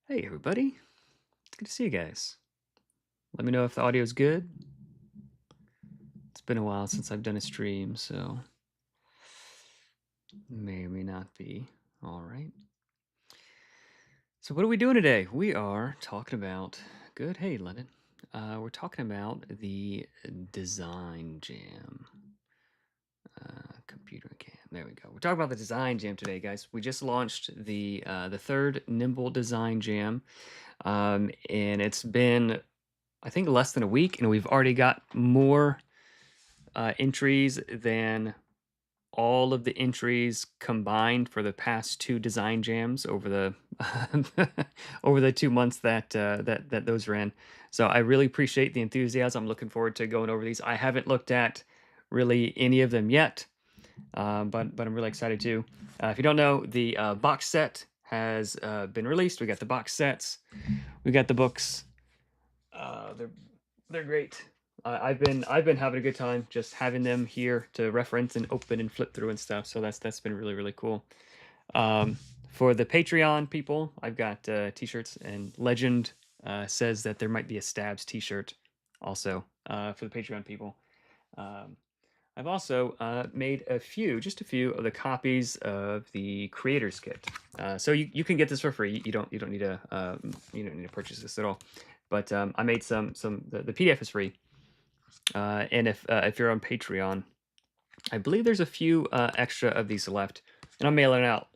Hey, everybody. It's good to see you guys. Let me know if the audio is good. It's been a while since I've done a stream, so may or may not be. All right. So, what are we doing today? We are talking about good. Hey, Lennon. We're talking about the design jam. Computer cam. There we go. We're talking about the design jam today, guys. We just launched the third Nimble design jam, and it's been I think less than a week, and we've already got more entries than all of the entries combined for the past two design jams over the over the 2 months that those ran. So I really appreciate the enthusiasm. I'm looking forward to going over these. I haven't looked at really any of them yet, but I'm really excited too. If you don't know, the box set has been released. We got the box sets. We got the books. They're great. I've been having a good time just having them here to reference and open and flip through and stuff. So that's been really cool. Um, for the Patreon people, I've got t-shirts, and Legend says that there might be a Stabs t-shirt also for the Patreon people. Um, I've also made just a few of the copies of the Creators Kit. So you can get this for free. You don't need to purchase this at all. But I made the PDF is free. And if you're on Patreon, I believe there's a few extra of these left, and I'm mailing it out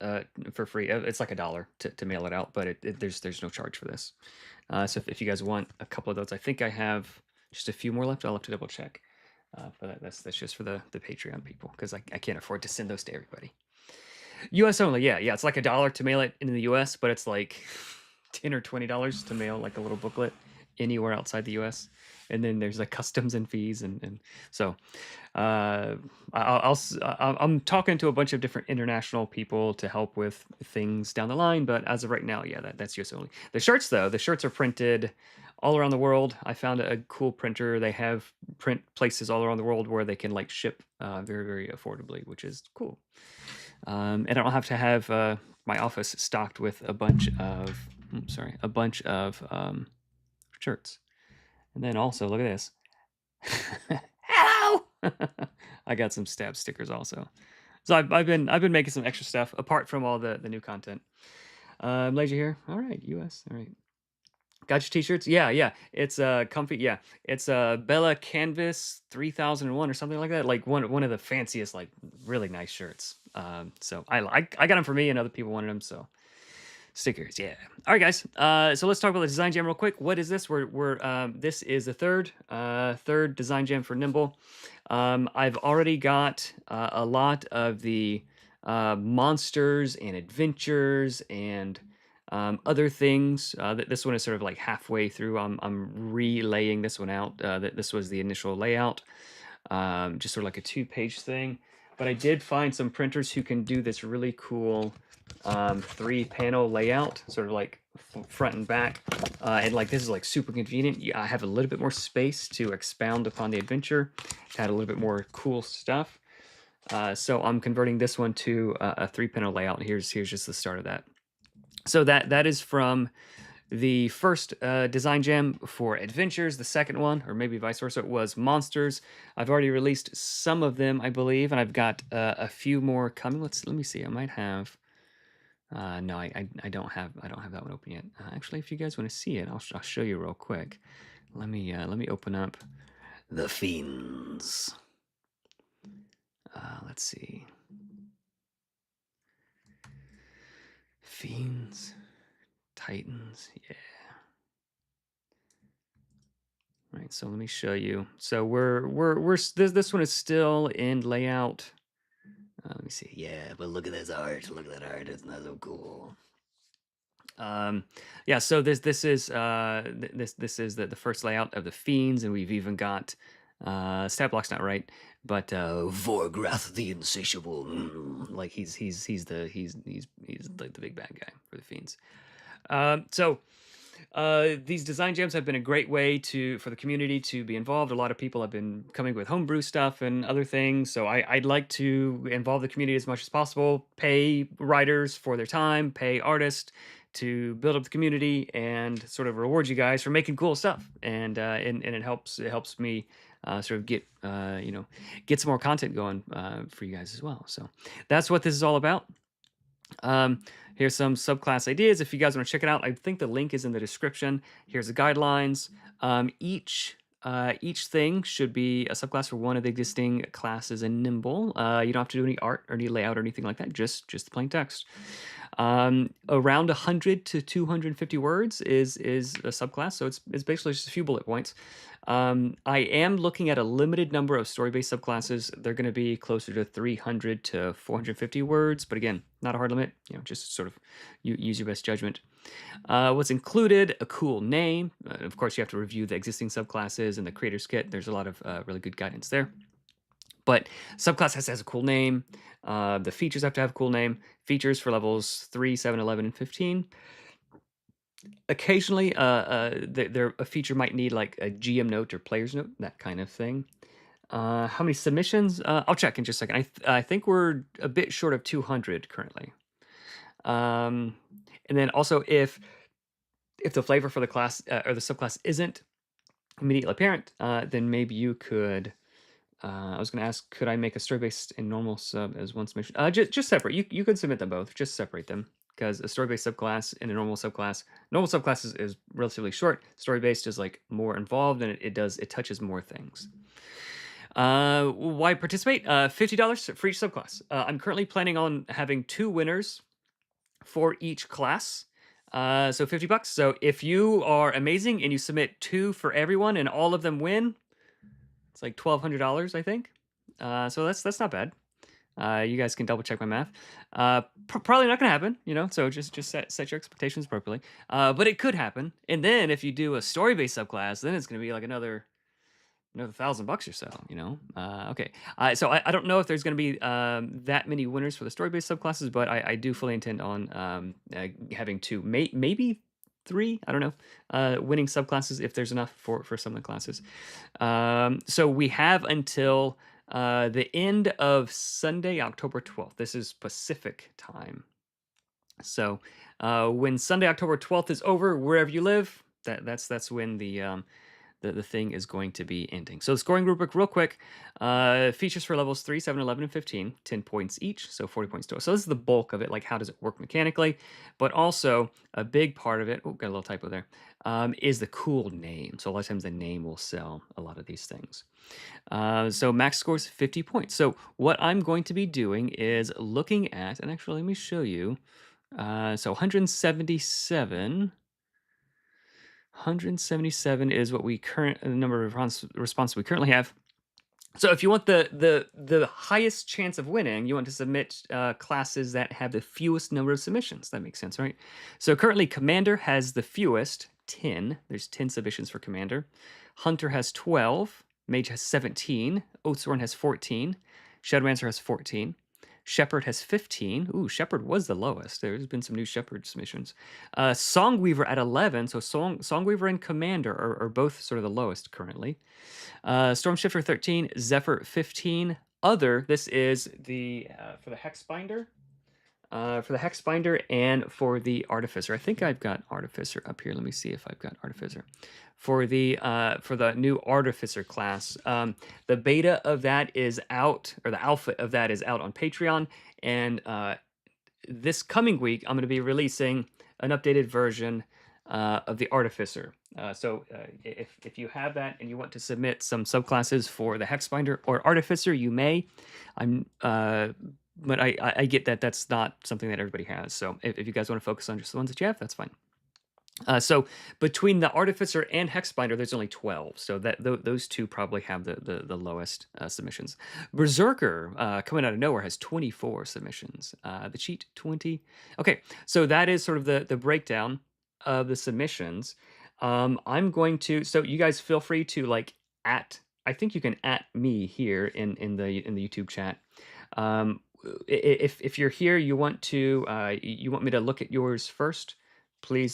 for free. It's like $1 to mail it out, but there's no charge for this. So if you guys want a couple of those, I think I have just a few more left. I'll have to double check. But that's just for the Patreon people, because I can't afford to send those to everybody. U.S. only, yeah. It's like $1 to mail it in the U.S., but it's like $10 or $20 to mail like a little booklet anywhere outside the U.S. And then there's like customs and fees, and so I'm talking to a bunch of different international people to help with things down the line. But as of right now, yeah, that's US only. The shirts though, the shirts are printed all around the world. I found a cool printer. They have print places all around the world where they can like ship very affordably, which is cool. And I don't have to have my office stocked with a bunch of shirts. And then also, look at this. Hello! I got some stab stickers also. So I've been making some extra stuff apart from all the new content. Laser here. All right, US. All right. Got your t-shirts? Yeah. It's comfy. Yeah. It's Bella Canvas 3001 or something like that. Like one of the fanciest, like really nice shirts. So I got them for me, and other people wanted them, so stickers, yeah. All right, guys. So let's talk about the design jam real quick. What is this? This is the third design jam for Nimble. I've already got a lot of the monsters and adventures and other things. This one is sort of like halfway through. I'm relaying this one out. This was the initial layout, just sort of like a 2-page thing. But I did find some printers who can do this really cool 3-panel layout, sort of like front and back. And like this is like super convenient. I have a little bit more space to expound upon the adventure, to add a little bit more cool stuff. So I'm converting this one to a 3-panel layout. Here's just the start of that. So that is from the first design jam for adventures. The second one, or maybe vice versa, was monsters. I've already released some of them, I believe, and I've got a few more coming. Let me see. I might have. No, I don't have that one open yet. Actually, if you guys want to see it, I'll show you real quick. Let me open up the Fiends. Let's see. Fiends, Titans, yeah. Right, so let me show you. So this one is still in layout. Let me see. Yeah, but look at this art. Look at that art. It's not so cool. Yeah. So this is this is the first layout of the Fiends, and we've even got stat block's not right, but Vorgrath the Insatiable. Like he's like the big bad guy for the Fiends. So these design jams have been a great way for the community to be involved. A lot of people have been coming with homebrew stuff and other things. So I'd like to involve the community as much as possible, pay writers for their time, pay artists, to build up the community and sort of reward you guys for making cool stuff. And it helps me sort of get some more content going for you guys as well. So that's what this is all about. Here's some subclass ideas if you guys want to check it out. I think the link is in the description. Here's the guidelines. Each thing should be a subclass for one of the existing classes in Nimble. You don't have to do any art or any layout or anything like that. Just the plain text. Around 100 to 250 words is a subclass, so it's basically just a few bullet points. I am looking at a limited number of story-based subclasses. They're going to be closer to 300 to 450 words, but again, not a hard limit. Just sort of use your best judgment. What's included? A cool name. Of course, you have to review the existing subclasses and the creator's kit. There's a lot of really good guidance there. But subclass has a cool name. The features have to have a cool name. Features for levels 3, 7, 11, and 15. Occasionally, a feature might need like a GM note or player's note, that kind of thing. How many submissions? I'll check in just a second. I think we're a bit short of 200 currently. And then also, if the flavor for the class or the subclass isn't immediately apparent, then maybe you could. I was going to ask, could I make a story-based and normal sub as one submission? Just separate. You could submit them both. Just separate them, because a story-based subclass and a normal subclass. Normal subclass is relatively short. Story-based is like more involved, and it touches more things. Why participate? $50 for each subclass. I'm currently planning on having 2 winners for each class. So $50. So if you are amazing and you submit 2 for everyone and all of them win, it's like $1,200, I think. So that's not bad. You guys can double check my math. Probably not gonna happen, So just set your expectations appropriately. But it could happen. And then if you do a story-based subclass, then it's gonna be like another $1,000 or so. Okay. So I don't know if there's gonna be that many winners for the story-based subclasses, but I do fully intend on having 2, maybe 3, I don't know, winning subclasses if there's enough for some of the classes. So we have until the end of Sunday, October 12th. This is Pacific time. So when Sunday, October 12th is over, wherever you live, that's when the thing is going to be ending. So the scoring rubric, real quick. Features for levels 3, 7, 11, and 15, 10 points each, so 40 points total. So this is the bulk of it, like how does it work mechanically? But also a big part of it, got a little typo there, is the cool name. So a lot of times the name will sell a lot of these things. So max score is 50 points. So what I'm going to be doing is looking at, and actually let me show you. So 177 is what the number of responses we currently have. So if you want the highest chance of winning, you want to submit classes that have the fewest number of submissions. That makes sense, right? So currently Commander has the fewest, 10. There's 10 submissions for Commander. Hunter has 12. Mage has 17. Oathsworn has 14. Shadowmancer has 14. Shepherd has 15. Ooh, Shepherd was the lowest. There's been some new Shepherd submissions. Songweaver at 11. So Songweaver and Commander are both sort of the lowest currently. Stormshifter 13. Zephyr 15. Other, this is the for the Hexbinder. For the Hexbinder and for the Artificer. I think I've got Artificer up here. Let me see if I've got Artificer. For the new Artificer class, the beta of that is out, or the alpha of that is out on Patreon, and this coming week I'm going to be releasing an updated version of the Artificer. So if you have that and you want to submit some subclasses for the Hexbinder or Artificer, you may. But I get that that's not something that everybody has. So if you guys want to focus on just the ones that you have, that's fine. So between the Artificer and Hexbinder, there's only 12. So those two probably have the lowest submissions. Berserker, coming out of nowhere, has 24 submissions. The cheat, 20. Okay, so that is sort of the breakdown of the submissions. I'm going to, so you guys feel free to I think you can @me here in the YouTube chat. If you're here, you want me to look at yours first, please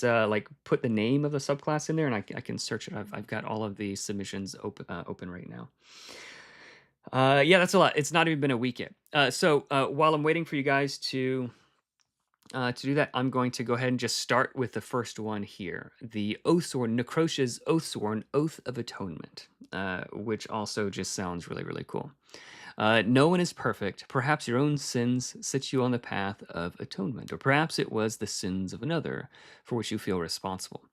put the name of the subclass in there, and I can search it. I've got all of the submissions open right now. Yeah, that's a lot. It's not even been a week yet. So while I'm waiting for you guys to To do that, I'm going to go ahead and just start with the first one here, the Oathsworn, Necrocia's Oathsworn, Oath of Atonement, which also just sounds really, really cool. No one is perfect. Perhaps your own sins set you on the path of atonement, or perhaps it was the sins of another for which you feel responsible.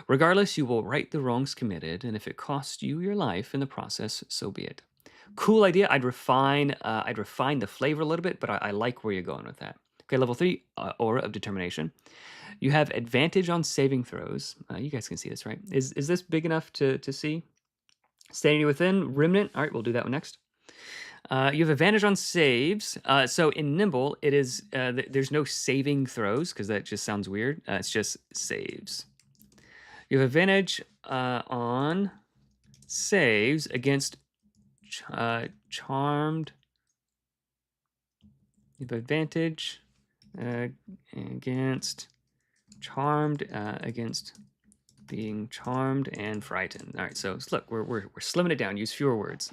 Regardless, you will right the wrongs committed, and if it costs you your life in the process, so be it. Cool idea. I'd refine the flavor a little bit, but I like where you're going with that. Okay, level 3, Aura of Determination. You have advantage on saving throws. You guys can see this, right? Is this big enough to see? Standing within, Remnant. All right, we'll do that one next. You have advantage on saves. So in Nimble, it is there's no saving throws because that just sounds weird. It's just saves. You have advantage on saves against charmed. You have advantage against charmed against being charmed and frightened. All right, so look, we're slimming it down. Use fewer words.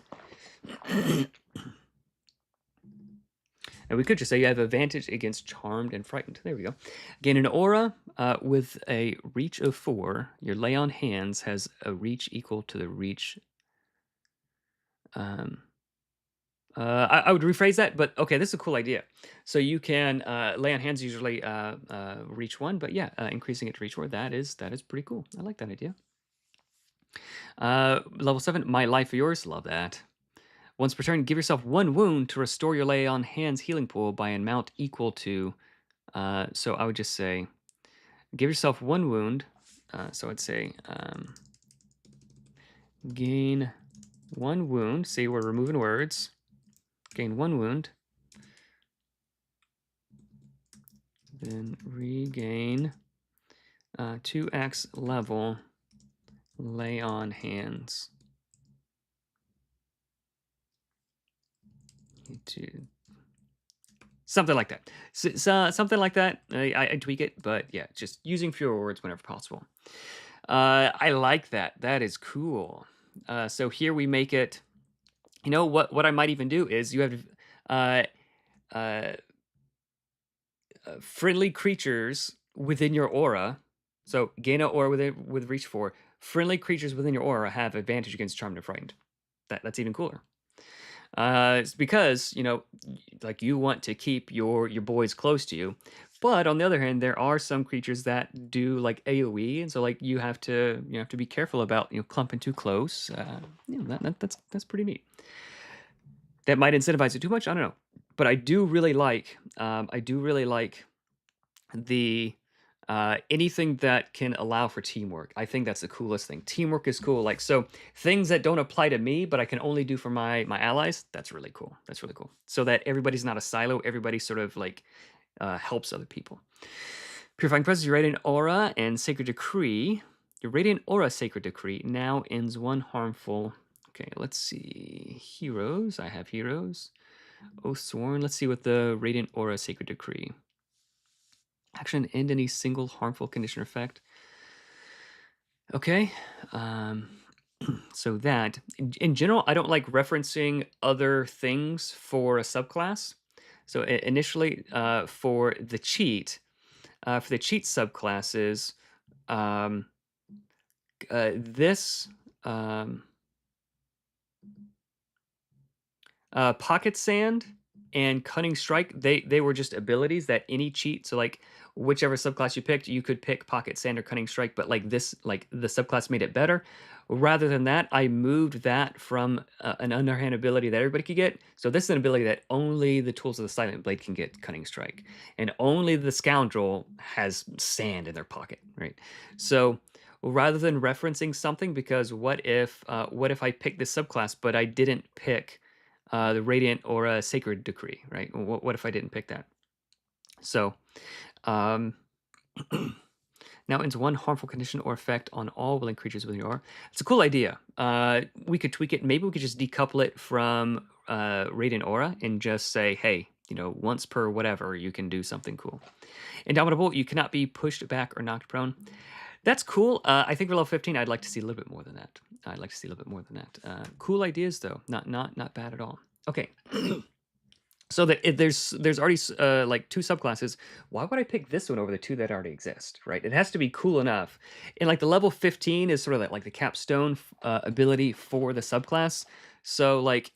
And we could just say you have advantage against charmed and frightened. There we go. Gain an aura with a reach of 4. Your lay on hands has a reach equal to the reach. I would rephrase that, but okay, this is a cool idea. So you can lay on hands usually reach 1, but yeah, increasing it to reach 4. That is pretty cool. I like that idea. Level 7, my life or yours. Love that. Once per turn, give yourself 1 wound to restore your lay on hands healing pool by an amount equal to. So I would just say, give yourself 1 wound. So I'd say gain 1 wound. See, we're removing words. Gain 1 wound. Then regain 2x level lay on hands. Something like that. So, something like that. I tweak it, but yeah, just using fewer words whenever possible. I like that. That is cool. So here we make it. You know what I might even do is you have friendly creatures within your aura. So gain an aura with reach 4. Friendly creatures within your aura have advantage against charmed and frightened. That's even cooler. It's because like you want to keep your boys close to you, but on the other hand, there are some creatures that do like AOE, and so like you have to be careful about clumping too close. That's pretty neat. That might incentivize it too much. I don't know, but I do really like the anything that can allow for teamwork. I think that's the coolest thing. Teamwork is cool. Like, so things that don't apply to me, but I can only do for my allies. That's really cool. That's really cool. So that everybody's not a silo. Everybody sort of like helps other people. Purifying Presence, your Radiant Aura and Sacred Decree. Your Radiant Aura Sacred Decree now ends 1 harmful. Okay, let's see. Heroes. I have heroes. Oathsworn. Let's see what the Radiant Aura Sacred Decree. Action end any single harmful condition or effect. Okay. So that in general, I don't like referencing other things for a subclass. So initially, for the cheat subclasses, this pocket sand and cunning strike, they were just abilities that any cheat. So like whichever subclass you picked, you could pick pocket sand or cunning strike, but like this, like the subclass made it better. Rather than that, I moved that from an underhand ability that everybody could get. So this is an ability that only the tools of the Silent Blade can get cunning strike, and only the scoundrel has sand in their pocket, right? So rather than referencing something, because what if I picked this subclass but I didn't pick the Radiant or a Sacred Decree, right? What if I didn't pick that? So now ends 1 harmful condition or effect on all willing creatures within your aura. It's a cool idea. We could tweak it. Maybe we could just decouple it from Radiant Aura and just say, hey, once per whatever, you can do something cool. Indomitable, you cannot be pushed back or knocked prone. That's cool. I think for level 15, I'd like to see a little bit more than that. Cool ideas, though. Not bad at all. Okay. So that there's already like 2 subclasses. Why would I pick this one over the 2 that already exist, right? It has to be cool enough. And like the level 15 is sort of like the capstone ability for the subclass. So like,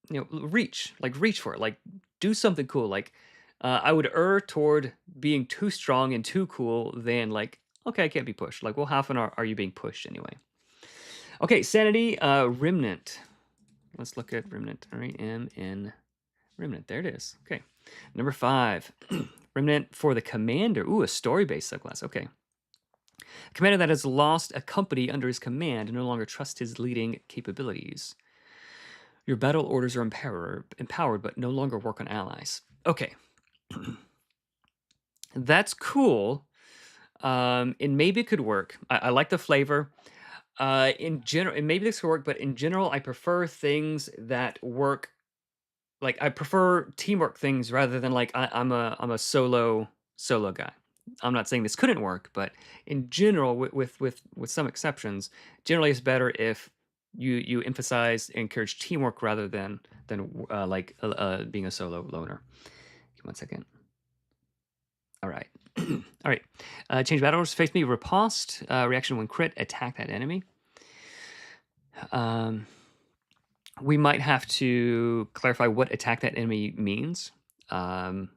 reach for it, like do something cool. Like I would err toward being too strong and too cool than like, okay, I can't be pushed. Like, well, how often are you being pushed anyway? Okay, sanity, remnant. Let's look at remnant. All right, MN remnant. There it is. Okay. Number 5. Remnant for the commander. Ooh, a story-based subclass. Okay. A commander that has lost a company under his command and no longer trusts his leading capabilities. Your battle orders are empowered, but no longer work on allies. Okay. That's cool. And maybe it could work. I like the flavor. In general, and maybe this could work, but in general, I prefer things that work. Like I prefer teamwork things rather than like I'm a solo guy. I'm not saying this couldn't work, but in general, with some exceptions, generally it's better if you emphasize and encourage teamwork rather than being a solo loner. Give me 1 second. All right. All right. Change battle orders. Face me, riposte. Reaction when crit. Attack that enemy. We might have to clarify what attack that enemy means. Like,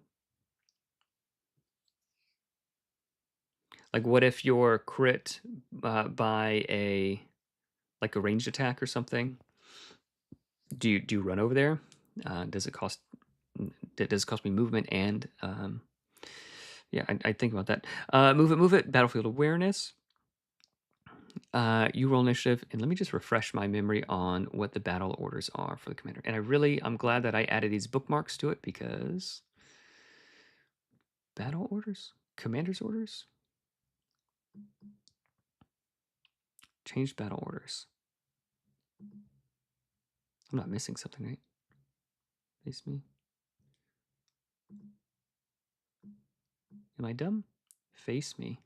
what if you're crit by a ranged attack or something? Do you run over there? Does it cost? Does it cost me movement and yeah, I think about that. Move it. Battlefield awareness. You roll initiative, and let me just refresh my memory on what the battle orders are for the commander. And I'm glad that I added these bookmarks to it because battle orders, commander's orders, changed battle orders. I'm not missing something, right? Face me. Am I dumb? Face me.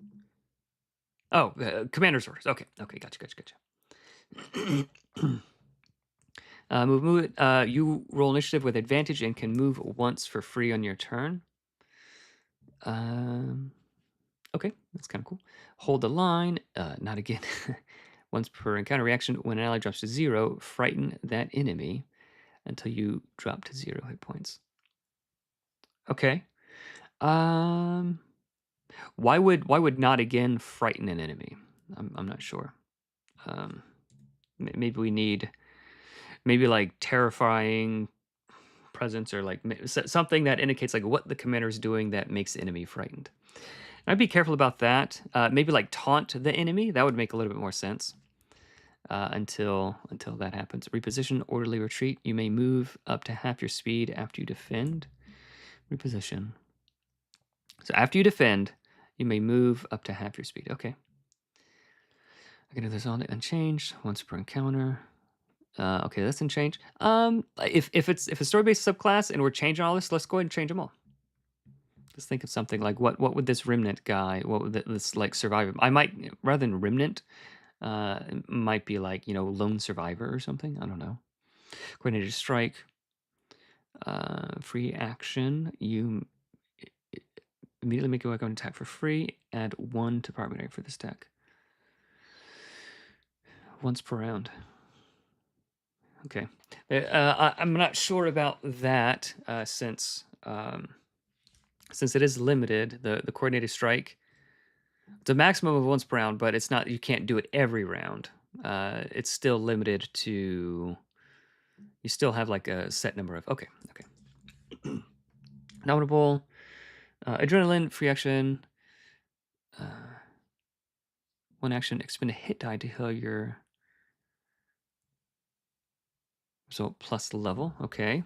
Oh, commander's orders. Okay, gotcha. Move it. You roll initiative with advantage and can move once for free on your turn. Okay, that's kind of cool. Hold the line. Not again. Once per encounter reaction, when an ally drops to 0, frighten that enemy until you drop to 0 hit points. Okay. Why would not again frighten an enemy? I'm not sure. Maybe we need like terrifying presence or like something that indicates like what the commander is doing that makes the enemy frightened. I'd be careful about that. Maybe like taunt the enemy. That would make a little bit more sense. Until that happens. Reposition, orderly retreat. You may move up to half your speed after you defend. Reposition. So after you defend, you may move up to half your speed. Okay. I can do this on unchanged once per encounter. Okay, that's unchanged. If it's a story-based subclass and we're changing all this, let's go ahead and change them all. Let's think of something like what would this remnant guy? What would this like survivor? I might rather than remnant. It might be like lone survivor or something. I don't know. Coordinated strike. Free action. You immediately make a weapon attack for free. Add 1 to primary for this deck. Once per round. Okay. I'm not sure about that since it is limited. The coordinated strike. It's a maximum of once per round, but it's not. You can't do it every round. It's still limited to. You still have like a set number of. Okay. Notable. Adrenaline, free action. 1 action, expend a hit die to heal your result plus level. Okay.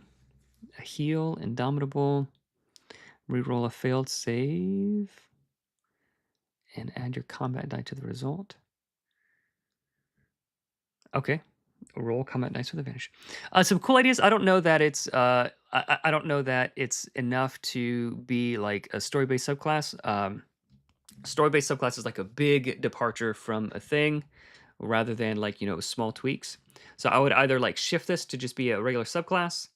A heal, indomitable. Reroll a failed save. And add your combat die to the result. Okay. Roll combat dice with advantage. Some cool ideas. I don't know that it's I don't know that it's enough to be like a story-based subclass. Story-based subclass is like a big departure from a thing rather than like small tweaks. So I would either like shift this to just be a regular subclass,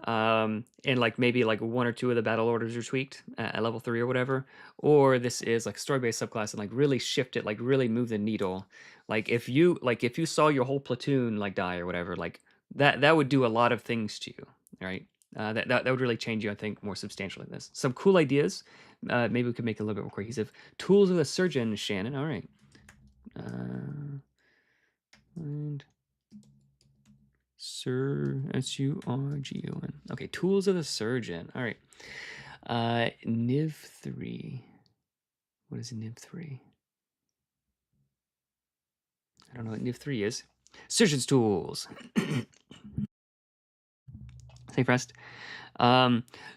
and like maybe like one or two of the battle orders are tweaked at level 3 or whatever, or this is like story-based subclass and like really shift it, like really move the needle. Like if you saw your whole platoon like die or whatever, like that would do a lot of things to you, right? That would really change you, I think, more substantially than this. Some cool ideas. Maybe we could make it a little bit more cohesive. Tools of the Surgeon, Shannon. All right. And Surgon. Okay, Tools of the Surgeon. All right. Niv 3. What is Niv 3? I don't know what Niv 3 is. Surgeon's Tools. Safe rest.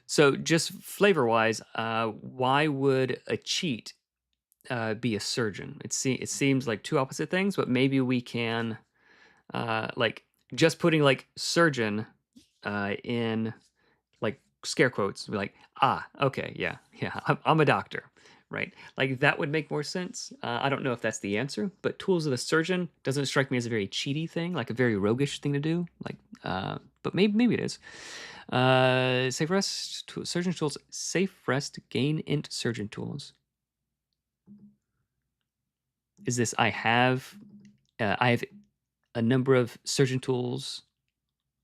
So just flavor-wise, why would a cheat be a surgeon? It seems like two opposite things, but maybe we can like just putting like surgeon in like scare quotes, be like, okay, yeah, I'm a doctor, right? Like that would make more sense. I don't know if that's the answer, but tools of the surgeon doesn't strike me as a very cheaty thing, like a very roguish thing to do. Like, but maybe it is. Safe rest, surgeon tools, safe rest, gain int surgeon tools. Is this I have a number of surgeon tools.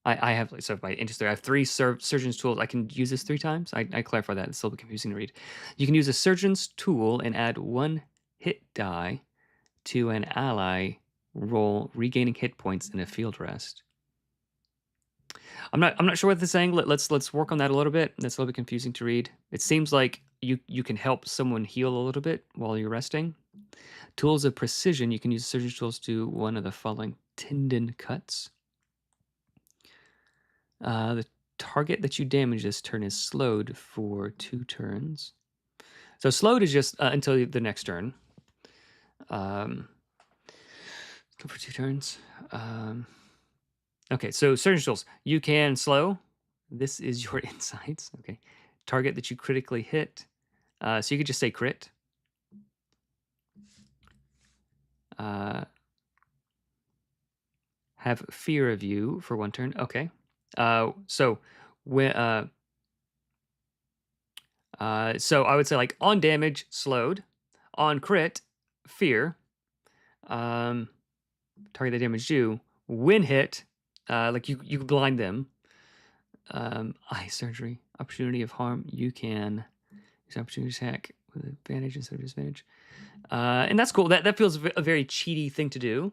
I have, so by interest there, I have 3 surgeon's tools. I can use this 3 times. I clarify that. It's a little bit confusing to read. You can use a surgeon's tool and add 1 hit die to an ally roll, regaining hit points in a field rest. I'm not sure what this is saying. Let's work on that a little bit. That's a little bit confusing to read. It seems like you can help someone heal a little bit while you're resting. Tools of precision. You can use surgeon's tools to do one of the following tendon cuts. The target that you damage this turn is slowed for 2 turns. So slowed is just until the next turn. Go for 2 turns. Okay, so surgeon tools. You can slow. This is your insights. Okay. Target that you critically hit. So you could just say crit. Have fear of you for 1 turn. Okay. So when so I would say like on damage, slowed, on crit, fear, target that damaged you, when hit, like you can blind them, eye surgery, opportunity of harm, you can use opportunity attack with advantage instead of disadvantage, and that's cool. That feels a very cheaty thing to do.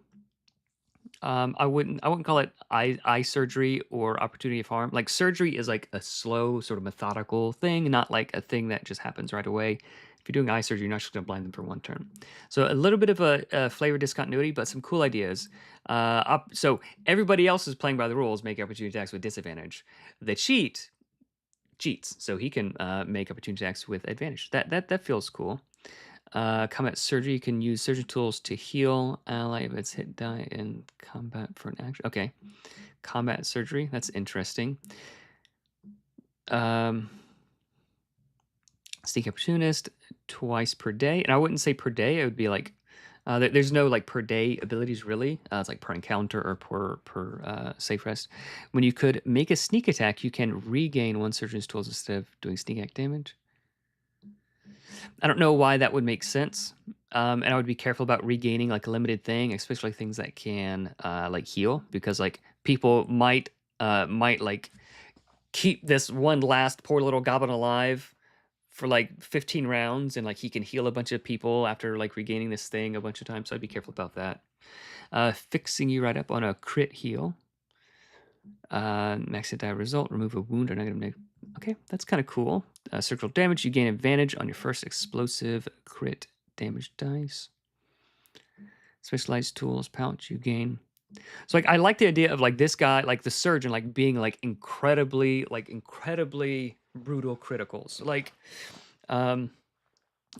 I wouldn't call it eye surgery or opportunity of harm. Like surgery is like a slow, sort of methodical thing, not like a thing that just happens right away. If you're doing eye surgery, you're not just going to blind them for 1 turn. So a little bit of a flavor discontinuity, but some cool ideas. So everybody else is playing by the rules, make opportunity attacks with disadvantage. The cheats, so he can make opportunity attacks with advantage. That feels cool. Combat surgery, you can use surgeon tools to heal ally if it's hit die in combat for an action. Okay. Combat surgery, that's interesting. Sneak opportunist, 2 per day. And I wouldn't say per day, it would be like there's no like per day abilities really. It's like per encounter or per safe rest. When you could make a sneak attack, you can regain 1 surgeon's tools instead of doing sneak attack damage. I don't know why that would make sense. And I would be careful about regaining like a limited thing, especially things that can like heal, because like people might like keep this one last poor little goblin alive for like 15 rounds, and like he can heal a bunch of people after like regaining this thing a bunch of times. So I'd be careful about that. Fixing you right up on a crit heal. Max hit die result. Remove a wound or negative. Okay, that's kind of cool. Circle damage. You gain advantage on your first explosive crit damage dice. Specialized tools pouch. You gain. So like I like the idea of like this guy, like the surgeon, like being like incredibly brutal criticals. Like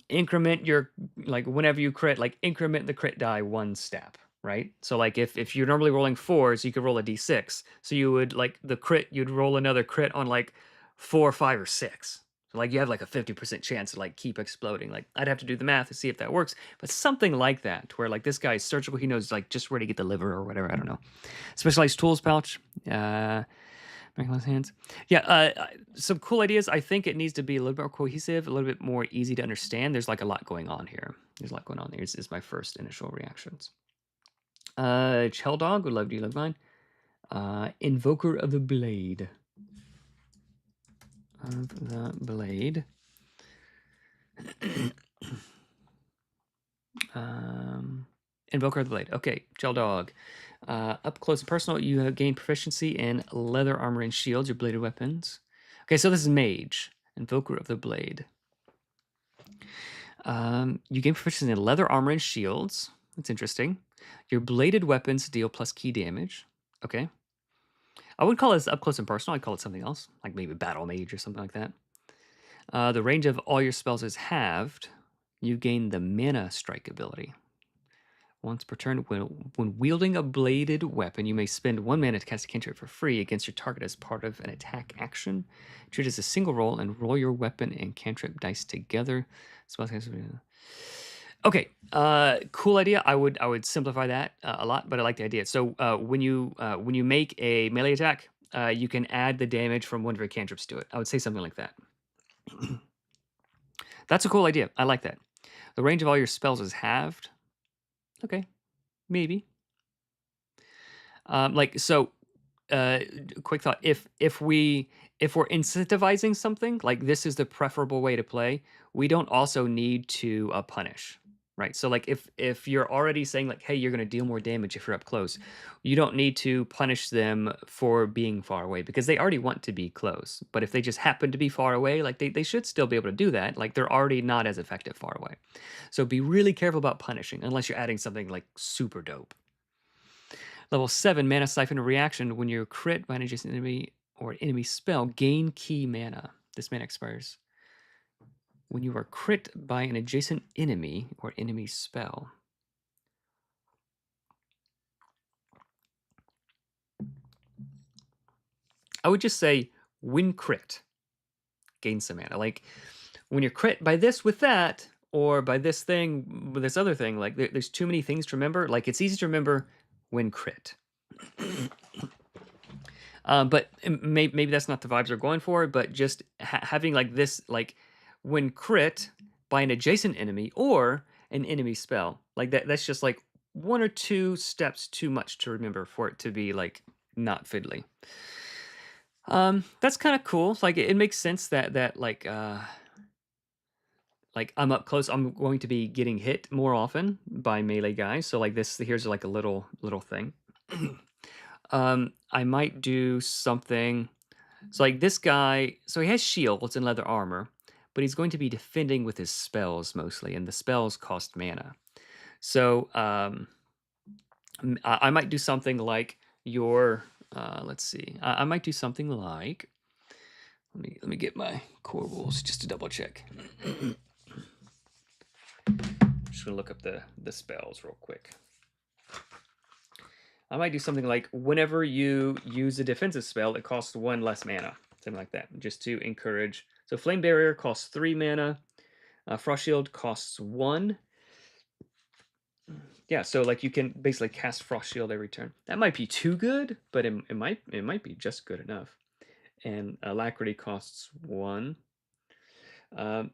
increment your like whenever you crit, like increment the crit die 1 step. Right? So like if you're normally rolling 4s, you could roll a d6. So you would like the crit, you'd roll another crit on like 4, 5, or 6. So like you have like a 50% chance to like keep exploding. Like I'd have to do the math to see if that works, but something like that, where like this guy is surgical, he knows like just where to get the liver or whatever. I don't know. Specialized tools pouch. Miraculous hands. Yeah, some cool ideas. I think it needs to be a little bit more cohesive, a little bit more easy to understand. There's like a lot going on here. There's a lot going on here. Is my first initial reactions. Shell Dog would love to love mine. Invoker of the Blade. Of the Blade. Invoker of the Blade. Okay, Shell Dog. Up close and personal, you have gained proficiency in leather armor and shields, your bladed weapons. Okay, so this is Mage, Invoker of the Blade. You gain proficiency in leather armor and shields. That's interesting. Your bladed weapons deal plus key damage. Okay. I wouldn't call it up close and personal. I'd call it something else, like maybe Battle Mage or something like that. The range of all your spells is halved. You gain the Mana Strike ability. Once per turn, when wielding a bladed weapon, you may spend 1 mana to cast a cantrip for free against your target as part of an attack action. Treat it as a single roll and roll your weapon and cantrip dice together. Okay, cool idea. I would simplify that a lot, but I like the idea. So when you make a melee attack, you can add the damage from one of your cantrips to it. I would say something like that. That's a cool idea. I like that. The range of all your spells is halved. Okay, maybe. Quick thought: if we're incentivizing something, like this is the preferable way to play, we don't also need to punish, right? So like if you're already saying like, hey, you're going to deal more damage if you're up close, you don't need to punish them for being far away because they already want to be close. But if they just happen to be far away, like they should still be able to do that. Like they're already not as effective far away. So be really careful about punishing unless you're adding something like super dope. Level 7, Mana Siphon reaction. When you're crit by an adjacent enemy or enemy spell, gain key mana. This mana expires when you are crit by an adjacent enemy or enemy spell. I would just say when crit, gain some mana. Like when you're crit by this with that, or by this thing with this other thing, like there's too many things to remember. Like it's easy to remember when crit. But maybe that's not the vibes we're going for, but just having like this, like when crit by an adjacent enemy or an enemy spell, like that's just like 1 or 2 steps too much to remember for it to be like not fiddly. That's kind of cool. Like it makes sense that like I'm up close, I'm going to be getting hit more often by melee guys. So like this, here's like a little thing. I might do something. So like this guy, so he has shields and leather armor, but he's going to be defending with his spells mostly, and the spells cost mana. So I might do something like your. Let's see. I might do something like. Let me get my core rules just to double check. Just gonna look up the spells real quick. I might do something like whenever you use a defensive spell, it costs 1 less mana. Something like that, just to encourage. So Flame Barrier costs 3 mana. Frost Shield costs 1. Yeah, so like you can basically cast Frost Shield every turn. That might be too good, but it might be just good enough. And Alacrity costs 1.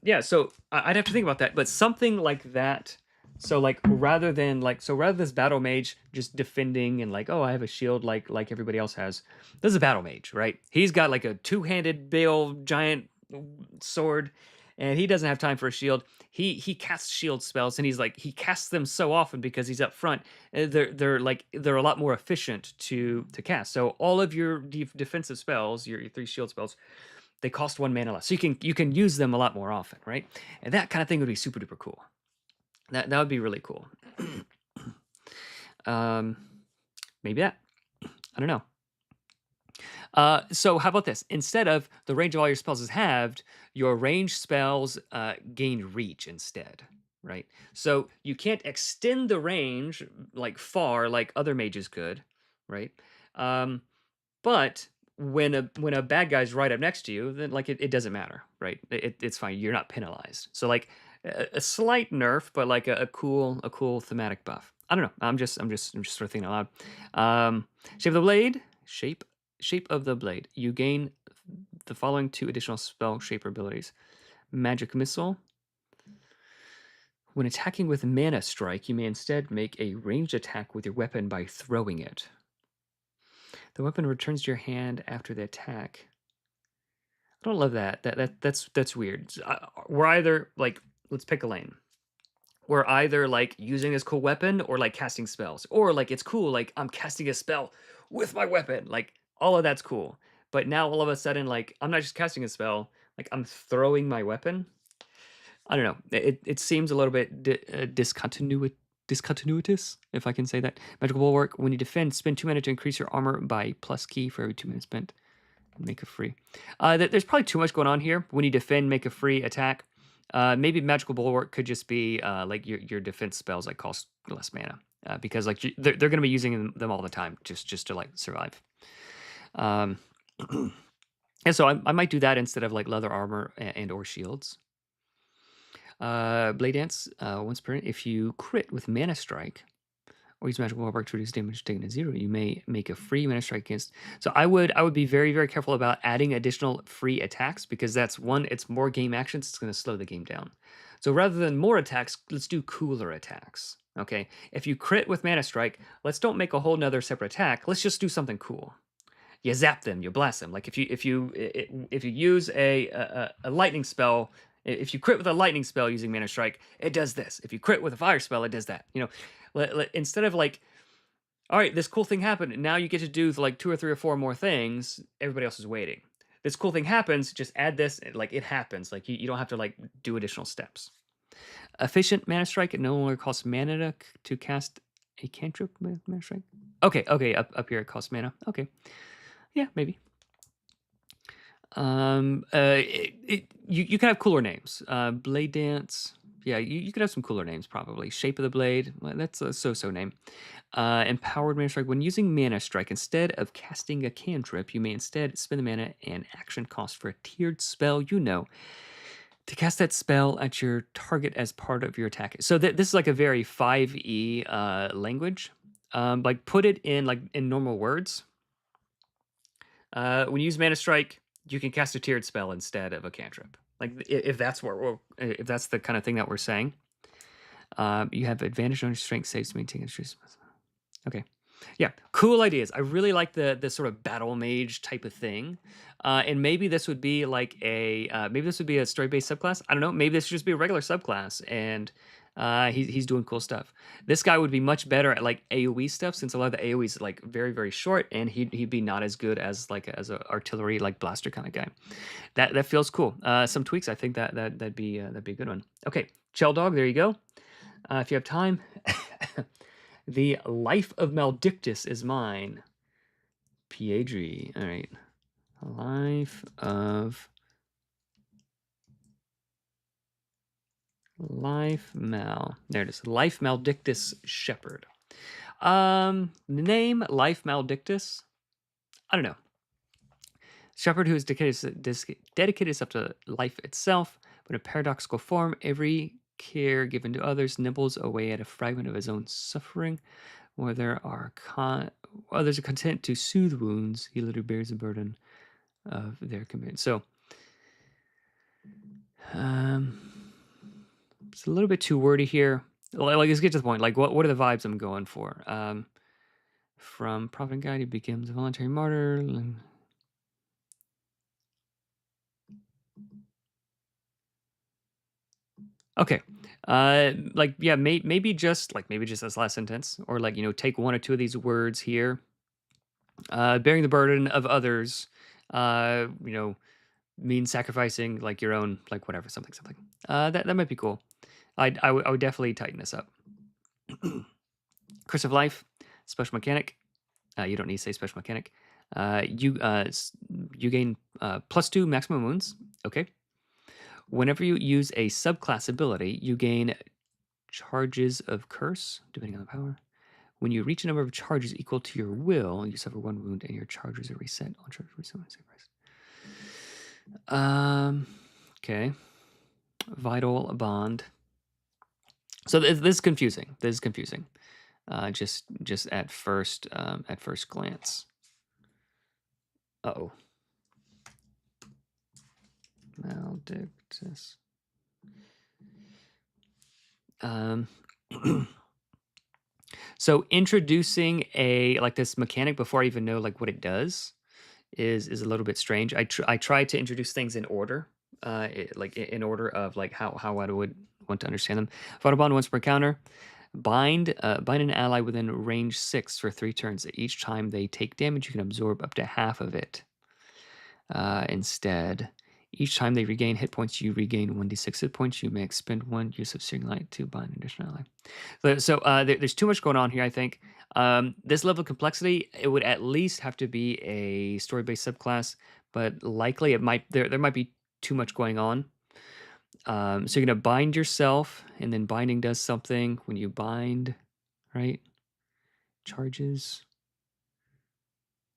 Yeah, so I'd have to think about that, but something like that. So like rather than this battle mage just defending and like, oh, I have a shield like everybody else has. This is a battle mage, right? He's got like a 2-handed bale giant sword, and he doesn't have time for a shield. He casts shield spells, and he casts them so often because he's up front. They're a lot more efficient to cast. So all of your defensive spells, your 3 shield spells, they cost 1 mana less. So you can use them a lot more often, right? And that kind of thing would be super duper cool. That would be really cool. Maybe that. I don't know. So how about this? Instead of the range of all your spells is halved, your ranged spells gain reach instead, right? So you can't extend the range like far like other mages could, right? But when a bad guy's right up next to you, then like it doesn't matter, right? It's fine. You're not penalized. So like a slight nerf, but like a cool thematic buff. I don't know. I'm just sort of thinking out loud. Shape of the blade. shape of the blade. You gain the following 2 additional spell shaper abilities. Magic Missile. When attacking with Mana Strike, you may instead make a ranged attack with your weapon by throwing it. The weapon returns to your hand after the attack. I don't love that. That's weird. We're either like, let's pick a lane. We're either like using this cool weapon or like casting spells, or like it's cool, like I'm casting a spell with my weapon. Like all of that's cool. But now all of a sudden, like I'm not just casting a spell, like I'm throwing my weapon. I don't know. It seems a little bit discontinuitous, if I can say that. Magical Bulwark. When you defend, spend 2 mana to increase your armor by +key for every 2 minutes spent. Make a free. There's probably too much going on here. When you defend, make a free attack. Maybe Magical Bulwark could just be like your defense spells like cost less mana, because like they're going to be using them all the time just to like survive. And so I might do that instead of like leather armor and or shields. Blade Dance, once per if you crit with Mana Strike or use Magical Bulwark to reduce damage taken to 0, you may make a free Mana Strike against. So I would be very, very careful about adding additional free attacks, because that's one, it's more game actions, it's going to slow the game down. So rather than more attacks, let's do cooler attacks. Okay, if you crit with Mana Strike, let's don't make a whole nother separate attack. Let's just do something cool. You zap them, you blast them. Like if you use a lightning spell, if you crit with a lightning spell using Mana Strike, it does this. If you crit with a fire spell, it does that. You know, instead of like, all right, this cool thing happened, now you get to do like 2 or 3 or 4 more things. Everybody else is waiting. This cool thing happens, just add this. Like it happens. Like you don't have to like do additional steps. Efficient Mana Strike. It no longer costs mana to cast a cantrip. Mana Strike. Okay. Up here it costs mana. Okay. Yeah, maybe. You can have cooler names. Blade Dance. Yeah, you could have some cooler names probably. Shape of the Blade. Well, that's a so-so name. Empowered Mana Strike. When using Mana Strike, instead of casting a cantrip, you may instead spend the mana and action cost for a tiered spell you know to cast that spell at your target as part of your attack. So this is like a very 5e language. Like put it in like in normal words. When you use Mana Strike, you can cast a tiered spell instead of a cantrip. Like if that's if that's the kind of thing that we're saying. You have advantage on your strength saves to maintain a. Okay, yeah, cool ideas. I really like the sort of battle mage type of thing, and maybe this would be like maybe this would be a story based subclass. I don't know. Maybe this should just be a regular subclass, and he's doing cool stuff. This guy would be much better at like AOE stuff, since a lot of the AOE is like very, very short, and he'd be not as good as like as a artillery like blaster kind of guy. That feels cool. Some tweaks. I think that'd be a good one. Okay, Shell Dog. There you go. If you have time. The Life of Maldictus is mine. PAG. All right. Life Mal. There it is. Life Maldictus Shepherd. Name Life Maldictus. I don't know. Shepherd who is dedicated himself to life itself, but in a paradoxical form, every care given to others nibbles away at a fragment of his own suffering. Where there are others are content to soothe wounds, he literally bears the burden of their commitment. So, it's a little bit too wordy here. Like, let's get to the point. Like, what are the vibes I'm going for? From Prophet Guide, he becomes a voluntary martyr. Okay. Like, yeah, maybe just this last sentence, or like, take 1 or 2 of these words here. Bearing the burden of others, means sacrificing like your own, like whatever, something. That might be cool. I would definitely tighten this up. Curse of Life, special mechanic. You don't need to say special mechanic. You gain +2 maximum wounds. Okay. Whenever you use a subclass ability, you gain charges of curse, depending on the power. When you reach a number of charges equal to your will, you suffer 1 wound, and your charges are reset. All charges reset when I say price. Okay. Vital bond. So this is confusing. Just at first glance. Uh-oh. Maledictus. So introducing like this mechanic before I even know like what it does is a little bit strange. I try to introduce things in order, like in order of like how I would want to understand them. Photo bond once per encounter. Bind an ally within range 6 for 3 turns. Each time they take damage, you can absorb up to half of it. Instead, each time they regain hit points, you regain 1d6 hit points. You may expend 1 use of Searing Light to bind an additional ally. So there's too much going on here, I think. This level of complexity, it would at least have to be a story-based subclass, but likely it might there might be too much going on. So you're gonna bind yourself, and then binding does something when you bind, right? Charges.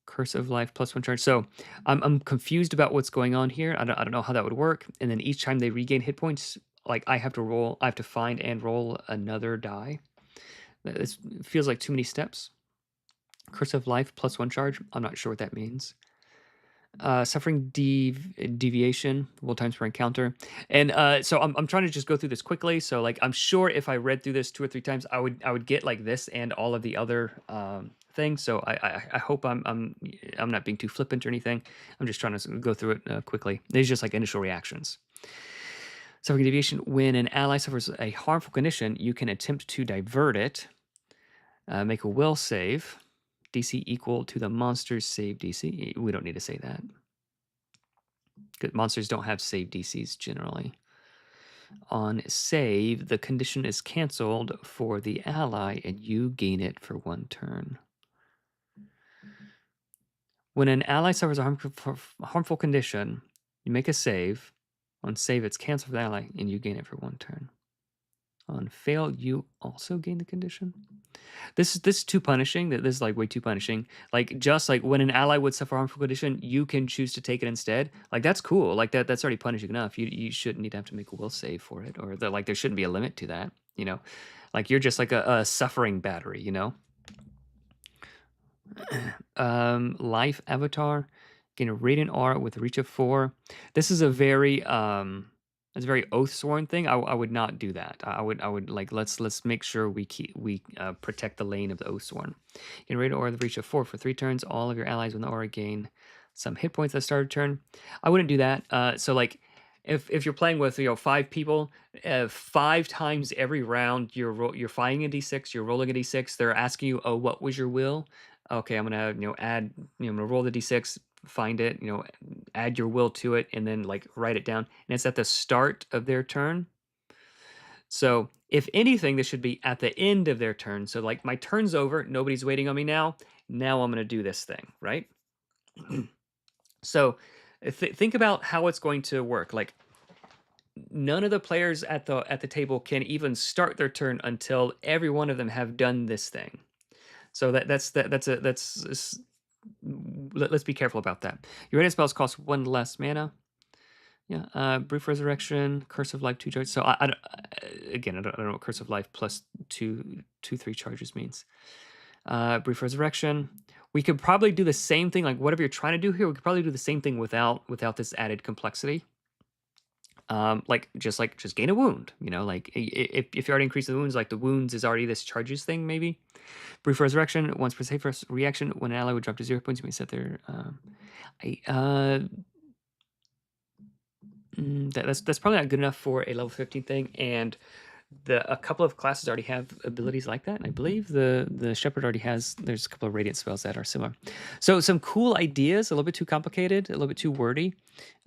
Curse of Life plus 1 charge. So I'm confused about what's going on here. I don't know how that would work. And then each time they regain hit points, like I have to find and roll another die. This feels like too many steps. Curse of Life plus 1 charge. I'm not sure what that means. Suffering deviation, will times per encounter. And so I'm trying to just go through this quickly. So like I'm sure if I read through this 2 or 3 times, I would get like this and all of the other things. So I hope I'm not being too flippant or anything. I'm just trying to go through it quickly. These are just like initial reactions. Suffering deviation, when an ally suffers a harmful condition, you can attempt to divert it. Make a will save. DC equal to the monster's save DC. We don't need to say that. Good. Monsters don't have save DCs generally. On save, the condition is canceled for the ally and you gain it for 1 turn. When an ally suffers a harmful condition, you make a save. On save, it's canceled for the ally and you gain it for 1 turn. On fail, you also gain the condition. This is too punishing. This is like way too punishing. Like just like when an ally would suffer harmful condition, you can choose to take it instead. Like that's cool. Like that's already punishing enough. You shouldn't need to have to make a will save for it, or like there shouldn't be a limit to that. You know, like you're just like a suffering battery. You know. Life avatar, gain a radiant aura with a reach of 4. This is a very it's a very oathsworn thing. I would not do that. I would like let's make sure we protect the lane of the oathsworn. Gain a radiant aura with a reach of 4 for 3 turns. All of your allies with the aura gain some hit points at the start of turn. I wouldn't do that. So like if you're playing with 5 people, 5 times every round you're firing a d6, you're rolling a d6. They're asking you, oh, what was your will? Okay, I'm gonna add, I'm gonna roll the d6, find it, add your will to it, and then like write it down. And it's at the start of their turn. So if anything, this should be at the end of their turn. So like my turn's over, nobody's waiting on me now. Now I'm gonna do this thing, right? So think about how it's going to work. Like none of the players at the table can even start their turn until every one of them have done this thing. So let's be careful about that. Your radiant spells cost 1 less mana. Yeah, Brief Resurrection, Curse of Life, 2 charges. So I don't know what Curse of Life plus 3 charges means. Brief Resurrection. We could probably do the same thing, like whatever you're trying to do here. We could probably do the same thing without this added complexity. Just gain a wound. Like if you already increase the wounds, like the wounds is already this charges thing, maybe. Brief Resurrection, once per save first reaction, when an ally would drop to 0 points, you may set their. That's probably not good enough for a level 15 thing, and a couple of classes already have abilities like that, and I believe the Shepherd already has. There's a couple of Radiant spells that are similar. So some cool ideas, a little bit too complicated, a little bit too wordy,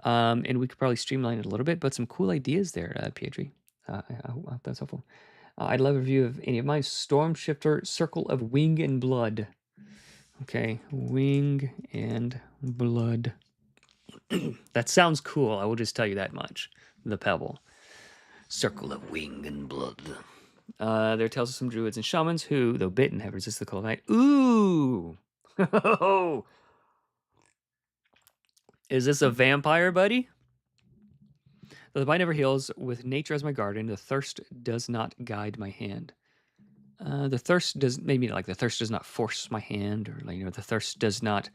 and we could probably streamline it a little bit, but some cool ideas there, Pietri. I hope that's helpful. I'd love a review of any of mine. Stormshifter, Circle of Wing and Blood. Okay, Wing and Blood. That sounds cool. I will just tell you that much. The Pebble. Circle of Wing and Blood. There are tales of some druids and shamans who, though bitten, have resisted the call of night. Ooh! Is this a vampire, buddy? Though the bite never heals, with nature as my guardian, the thirst does not guide my hand. The thirst does maybe like the thirst does not force my hand, or like the thirst does not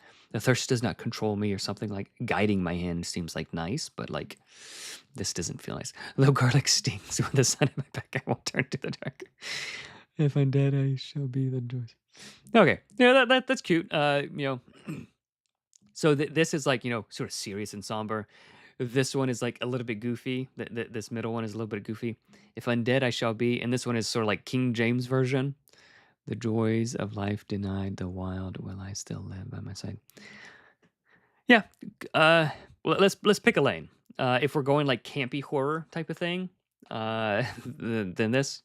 control me, or something. Like guiding my hand seems like nice, but like this doesn't feel nice. Though garlic stings when the sun in my back, I won't turn to the dark. If I'm dead, I shall be the joy. Okay, yeah, that's cute. So this is like sort of serious and somber. This one is like a little bit goofy. This middle one is a little bit goofy. If undead, I shall be, and this one is sort of like King James version. The joys of life denied, the wild will I still live by my side. Yeah, let's pick a lane. If we're going like campy horror type of thing, then this.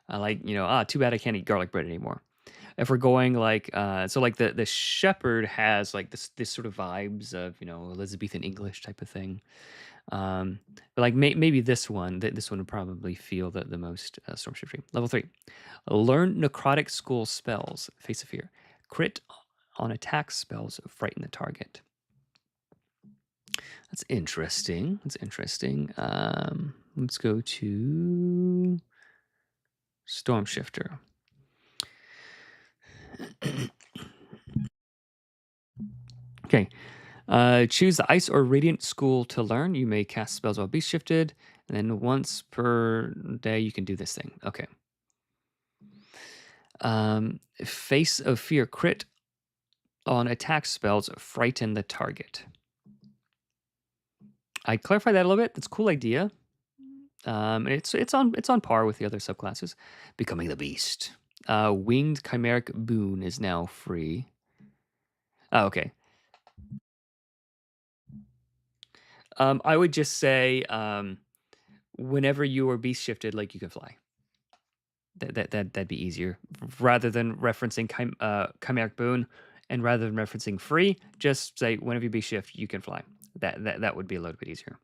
Like too bad I can't eat garlic bread anymore. If we're going like so like the shepherd has like this sort of vibes of Elizabethan English type of thing. But like maybe this one would probably feel the most storm shifty. Level 3, learn necrotic school spells. Face of fear, crit on attack spells, frighten the target. That's interesting. Let's go to storm shifter. Okay. Choose the ice or radiant school to learn. You may cast spells while beast shifted, and then once per day you can do this thing. Okay. Face of fear, crit on attack spells, frighten the target. I clarify that a little bit. That's a cool idea. It's on par with the other subclasses. Becoming the beast. Winged chimeric boon is now free. Oh, okay. I would just say whenever you are beast shifted, like you can fly. That'd be easier rather than referencing chimeric boon, and rather than referencing free, just say whenever you beast shift, you can fly. That would be a little bit easier.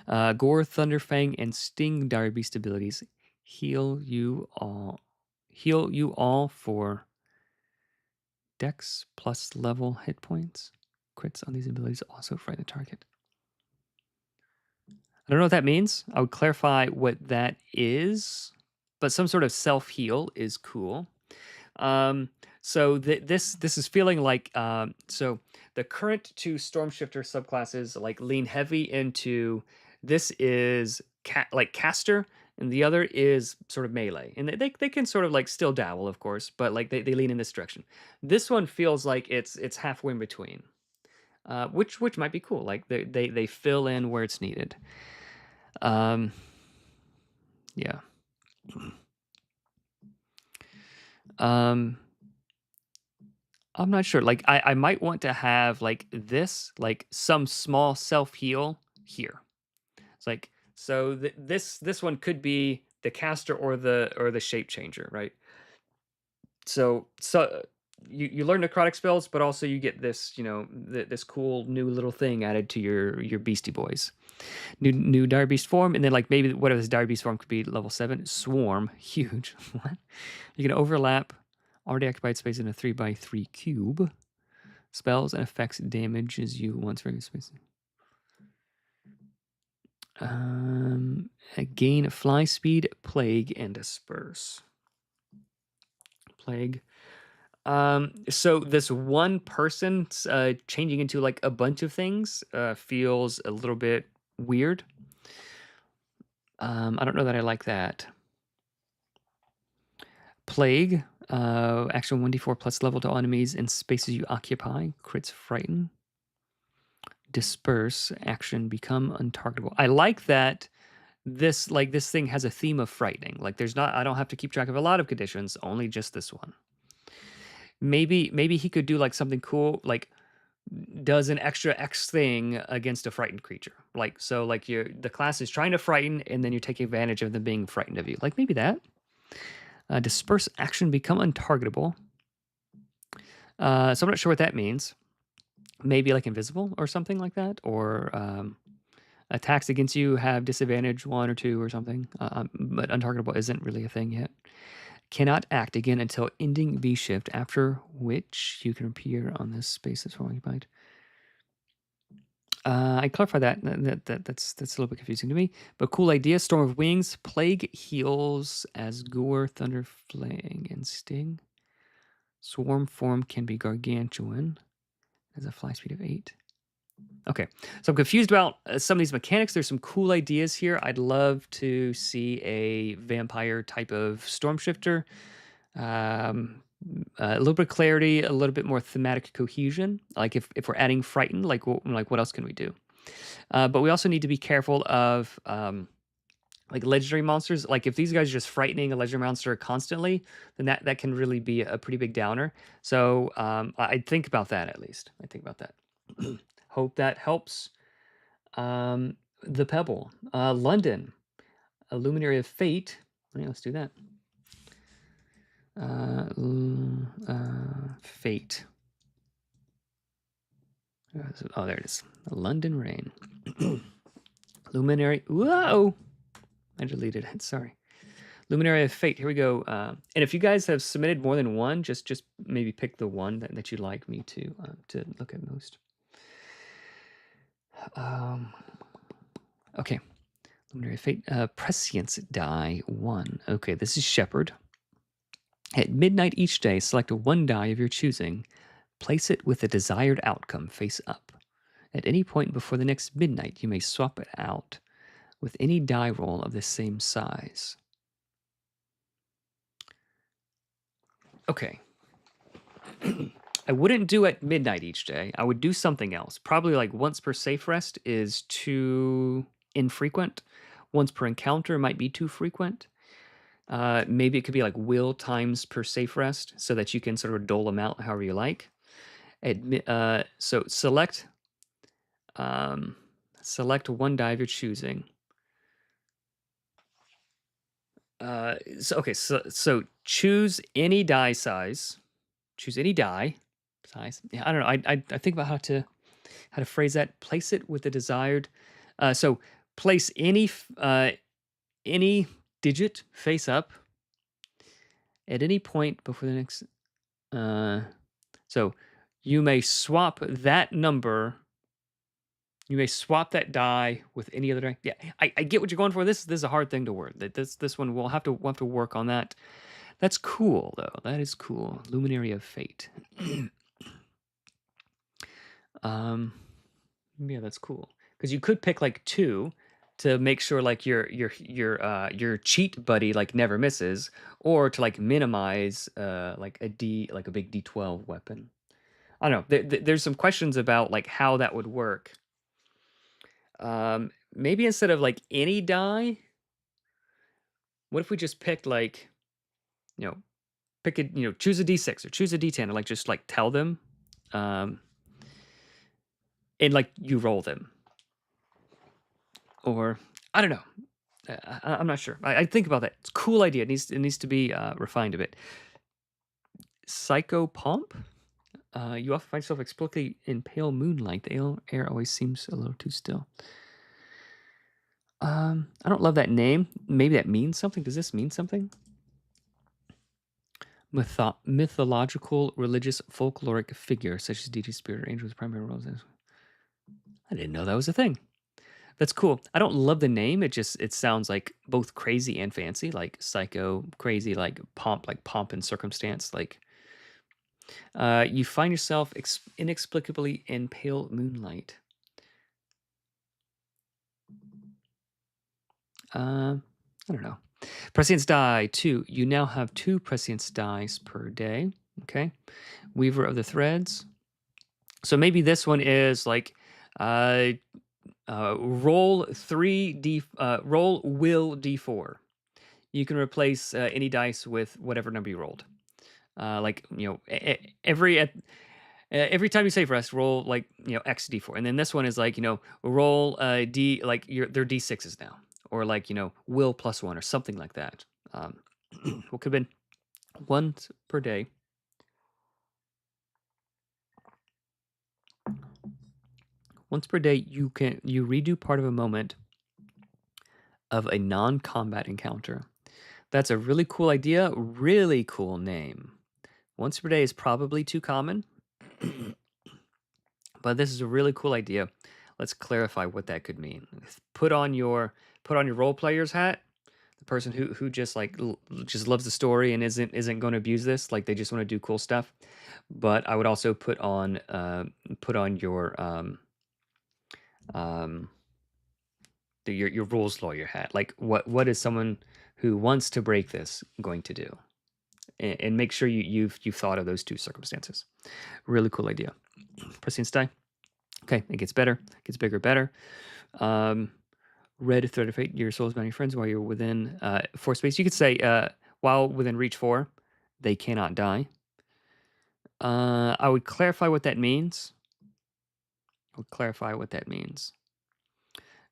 Gore, Thunderfang, and Sting Dire Beast abilities heal you all for Dex plus level hit points. Crits on these abilities also frighten the target. I don't know what that means. I would clarify what that is, but some sort of self heal is cool. So this is feeling like so the current two Stormshifter subclasses like lean heavy into this is like caster, and the other is sort of melee, and they can sort of like still dabble, of course, but like they lean in this direction. This one feels like it's halfway in between, which might be cool. Like they fill in where it's needed. Yeah. I'm not sure. Like I might want to have like this, like some small self heal here. It's like so this one could be the caster or the shape changer, right? So you learn necrotic spells, but also you get this this cool new little thing added to your beastie boys. New dire beast form, and then like maybe whatever this dire beast form could be level 7 swarm. Huge. What? You can overlap already occupied space in a 3x3 cube. Spells and effects damages you once for every space. Gain fly speed, plague, and disperse. Plague. So this one person changing into like a bunch of things feels a little bit weird. I don't know that I like that. Plague. Action 1d4 plus level to all enemies in spaces you occupy. Crits frighten. Disperse. Action become untargetable. I like that this thing has a theme of frightening. Like I don't have to keep track of a lot of conditions, only just this one. Maybe he could do like something cool, like does an extra X thing against a frightened creature. Like so like the class is trying to frighten, and then you're taking advantage of them being frightened of you. Like maybe that. Disperse action become untargetable. So I'm not sure what that means. Maybe like invisible or something like that, or attacks against you have disadvantage 1 or 2 or something. But untargetable isn't really a thing yet. Cannot act again until ending B shift, after which you can appear on this space that's occupied. I clarify that. That's a little bit confusing to me, but cool idea. Storm of Wings, Plague heals as Gore, Thunder, Flang, and Sting. Swarm form can be gargantuan. Has a fly speed of 8. Okay, so I'm confused about some of these mechanics. There's some cool ideas here. I'd love to see a vampire type of storm shifter. A little bit of clarity, a little bit more thematic cohesion. Like if we're adding frightened, like what else can we do? But we also need to be careful of like legendary monsters. Like if these guys are just frightening a legendary monster constantly, then that can really be a pretty big downer. So I'd think about that at least. I think about that. Hope that helps. The Pebble, London, a Luminary of Fate. Yeah, let's do that. Fate. Oh, there it is. London Rain. Luminary. Whoa! I deleted it. Sorry. Luminary of Fate. Here we go. And if you guys have submitted more than one, just maybe pick the one that you'd like me to look at most. Okay. Luminary of Fate. Prescience die 1. Okay, this is Shepherd. At midnight each day, select one die of your choosing. Place it with the desired outcome face up. At any point before the next midnight, you may swap it out with any die roll of the same size. Okay. I wouldn't do at midnight each day. I would do something else. Probably like once per safe rest is too infrequent. Once per encounter might be too frequent. Maybe it could be like will times per safe rest so that you can sort of dole them out however you like. So select one die of your choosing. So choose any die size. Choose any die size. Yeah, I don't know. I think about how to phrase that. Place it with the desired. So place any digit face up at any point before the next. So you may swap that number. You may swap that die with any other die. Yeah, I get what you're going for. This is a hard thing to word. This one we'll have to work on that. That's cool though. That is cool. Luminary of Fate. Yeah, that's cool. Because you could pick like 2 to make sure like your cheat buddy like never misses, or to like minimize like a big D12 weapon. I don't know. There's some questions about like how that would work. Maybe instead of like any die, what if we just picked like, pick a, choose a D6 or choose a D10 and like just like tell them, and like you roll them, or I don't know. I'm not sure. I think about that. It's a cool idea. It needs to be refined a bit. Psycho Pomp. You often find yourself explicitly in pale moonlight. The air always seems a little too still. I don't love that name. Maybe that means something. Does this mean something? Mythological, religious, folkloric figure such as deity, spirit, or angel with primary roles. I didn't know that was a thing. That's cool. I don't love the name. It sounds like both crazy and fancy, like psycho, crazy, like pomp and circumstance. Like you find yourself inexplicably in pale moonlight. I don't know. Prescience die 2. You now have 2 prescience dice per day. Okay. Weaver of the Threads. So maybe this one is like roll 3D, roll will D4. You can replace any dice with whatever number you rolled. Like, every time you save rest, roll like, X D4. And then this one is like, roll D, like they're D6s now. Or like, will +1 or something like that. What could have been once per day. Once per day, you redo part of a moment of a non-combat encounter. That's a really cool idea, really cool name. Once per day is probably too common, but this is a really cool idea. let's clarify what that could mean. Put on your role player's hat, the person who just like just loves the story and isn't going to abuse this, like they just want to do cool stuff. But I would also put on um your rules lawyer hat. Like what is someone who wants to break this going to do? And make sure you've thought of those two circumstances. Really cool idea. Pressing die. Okay, it gets better, it gets bigger, better. Red thread of fate, your soul's bound your friends while you're within 4 space. You could say while within reach 4, they cannot die. I would clarify what that means.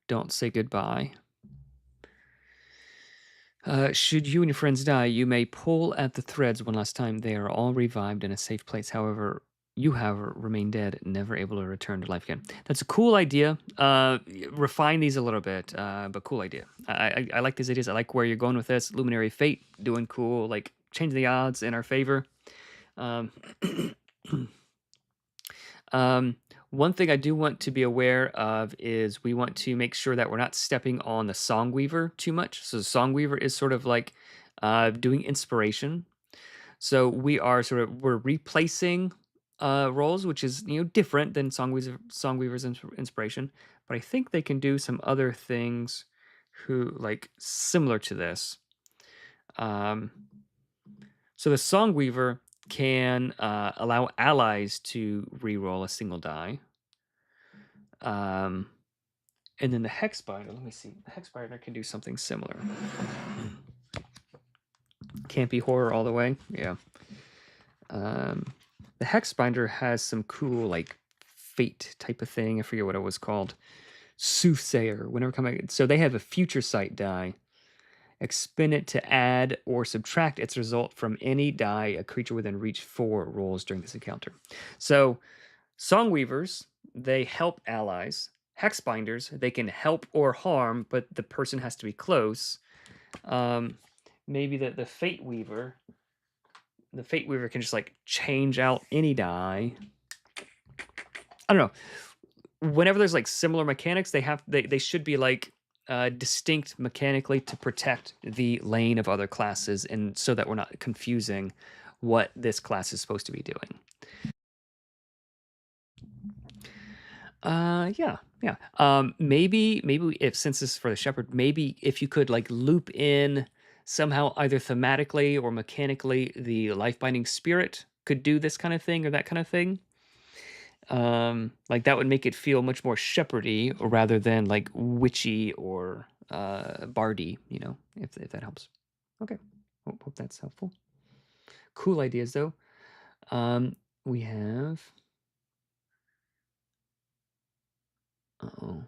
Don't say goodbye. Should you and your friends die, you may pull at the threads one last time. They are all revived in a safe place. However, you have remained dead, never able to return to life again. That's a cool idea. Refine these a little bit, but cool idea. I like these ideas. I like where you're going with this. Luminary Fate, doing cool, like change the odds in our favor. Um, one thing I do want to be aware of is we want to make sure that we're not stepping on the Songweaver too much. So the Songweaver is sort of like doing inspiration. So we're replacing roles, which is different than Songweaver's inspiration. But I think they can do some other things who like similar to this. So the Songweaver can allow allies to reroll a single die. And then the Hexbinder, let me see. The Hexbinder can do something similar. Can't be horror all the way. Yeah. The Hexbinder has some cool like fate type of thing. I forget what it was called. Soothsayer. Whenever coming, so they have a future sight die. Expend it to add or subtract its result from any die a creature within reach 4 rolls during this encounter. So, Songweavers, they help allies. Hexbinders, they can help or harm, but the person has to be close. Maybe the Fate Weaver can just like change out any die. I don't know. Whenever there's like similar mechanics, they should be like distinct mechanically to protect the lane of other classes, and so that we're not confusing what this class is supposed to be doing. Yeah. Maybe if, since this is for the shepherd, maybe if you could like loop in somehow either thematically or mechanically, the life binding spirit could do this kind of thing or that kind of thing. Like that would make it feel much more shepherdy rather than like witchy or bardy, if that helps. Okay. Hope that's helpful. Cool ideas though. We have Uh-oh.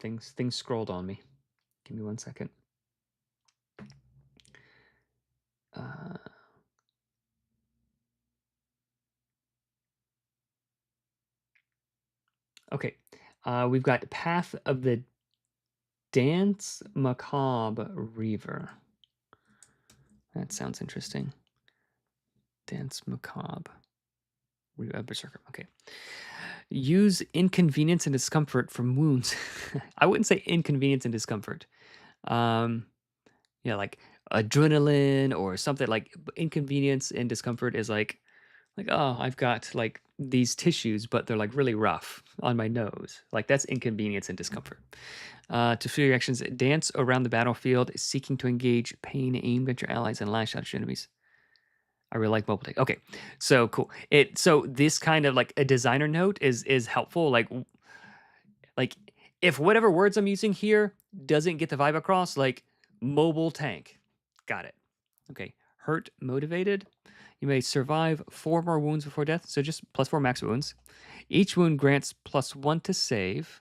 Things scrolled on me. Give me 1 second. Okay. We've got Path of the Dance Macabre Reaver. That sounds interesting. Dance Macabre. Berserker. Okay. Use inconvenience and discomfort from wounds. I wouldn't say inconvenience and discomfort. Like adrenaline or something. Like inconvenience and discomfort is like, oh, I've got like these tissues, but they're like really rough on my nose. Like that's inconvenience and discomfort. To feel your actions, dance around the battlefield, seeking to engage pain aimed at your allies and lash out at your enemies. I really like mobile take. Okay, so cool. So this kind of like a designer note is helpful. Like if whatever words I'm using here doesn't get the vibe across, like mobile tank, got it. Okay, hurt motivated. You may survive 4 more wounds before death, so just +4 max wounds. Each wound grants +1 to save,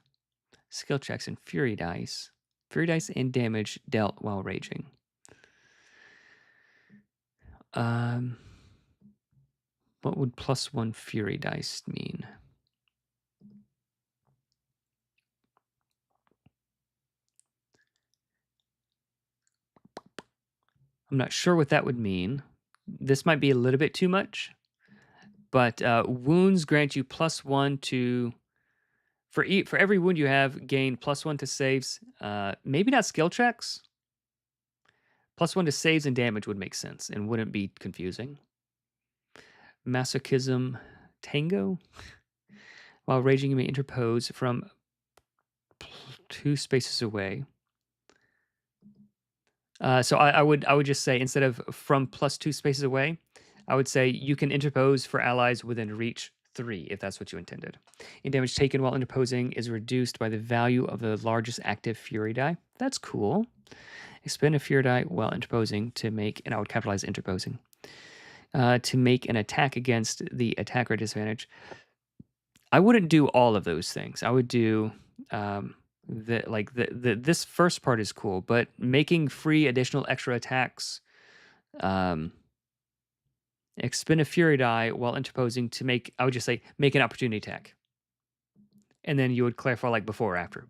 skill checks, and fury dice. Fury dice and damage dealt while raging. What would +1 fury dice mean? I'm not sure what that would mean. This might be a little bit too much, but wounds grant you +1 to for every wound you have, gain +1 to saves. Maybe not skill checks. +1 to saves and damage would make sense and wouldn't be confusing. Masochism Tango. While raging, you may interpose from 2 spaces away. So I would just say, instead of from +2 spaces away, I would say you can interpose for allies within reach 3, if that's what you intended. And damage taken while interposing is reduced by the value of the largest active fury die. That's cool. Expend a fury die while interposing to make, and I would capitalize interposing, to make an attack against the attacker at disadvantage. I wouldn't do all of those things. I would do this first part is cool, but making free additional extra attacks, expend a fury die while interposing to make, I would just say, make an opportunity attack. And then you would clarify like before or after.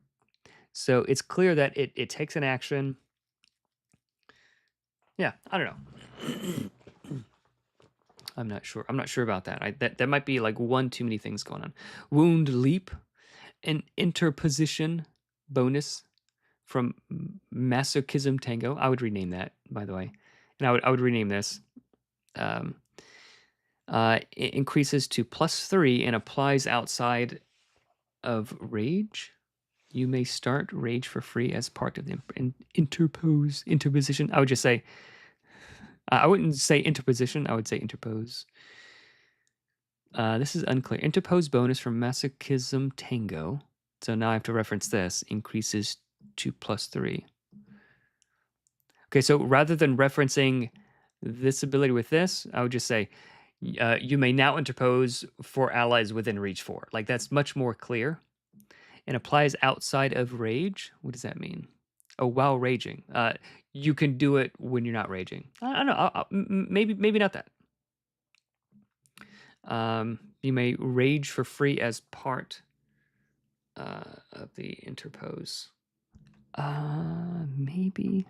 So it's clear that it takes an action. Yeah, I don't know. I'm not sure. I'm not sure about that. That might be like one too many things going on. Wound leap, an interposition bonus from Masochism Tango. I would rename that, by the way, and I would rename this. It increases to +3 and applies outside of rage. You may start rage for free as part of the interposition. I would just say, I wouldn't say interposition. I would say interpose. This is unclear. Interpose bonus from Masochism Tango. So now I have to reference this. Increases to +3. Okay, so rather than referencing this ability with this, I would just say, you may now interpose for allies within reach 4. Like, that's much more clear. And applies outside of rage. What does that mean? Oh, while raging. You can do it when you're not raging. I don't know. Maybe not that. You may rage for free as part of the interpose. Maybe.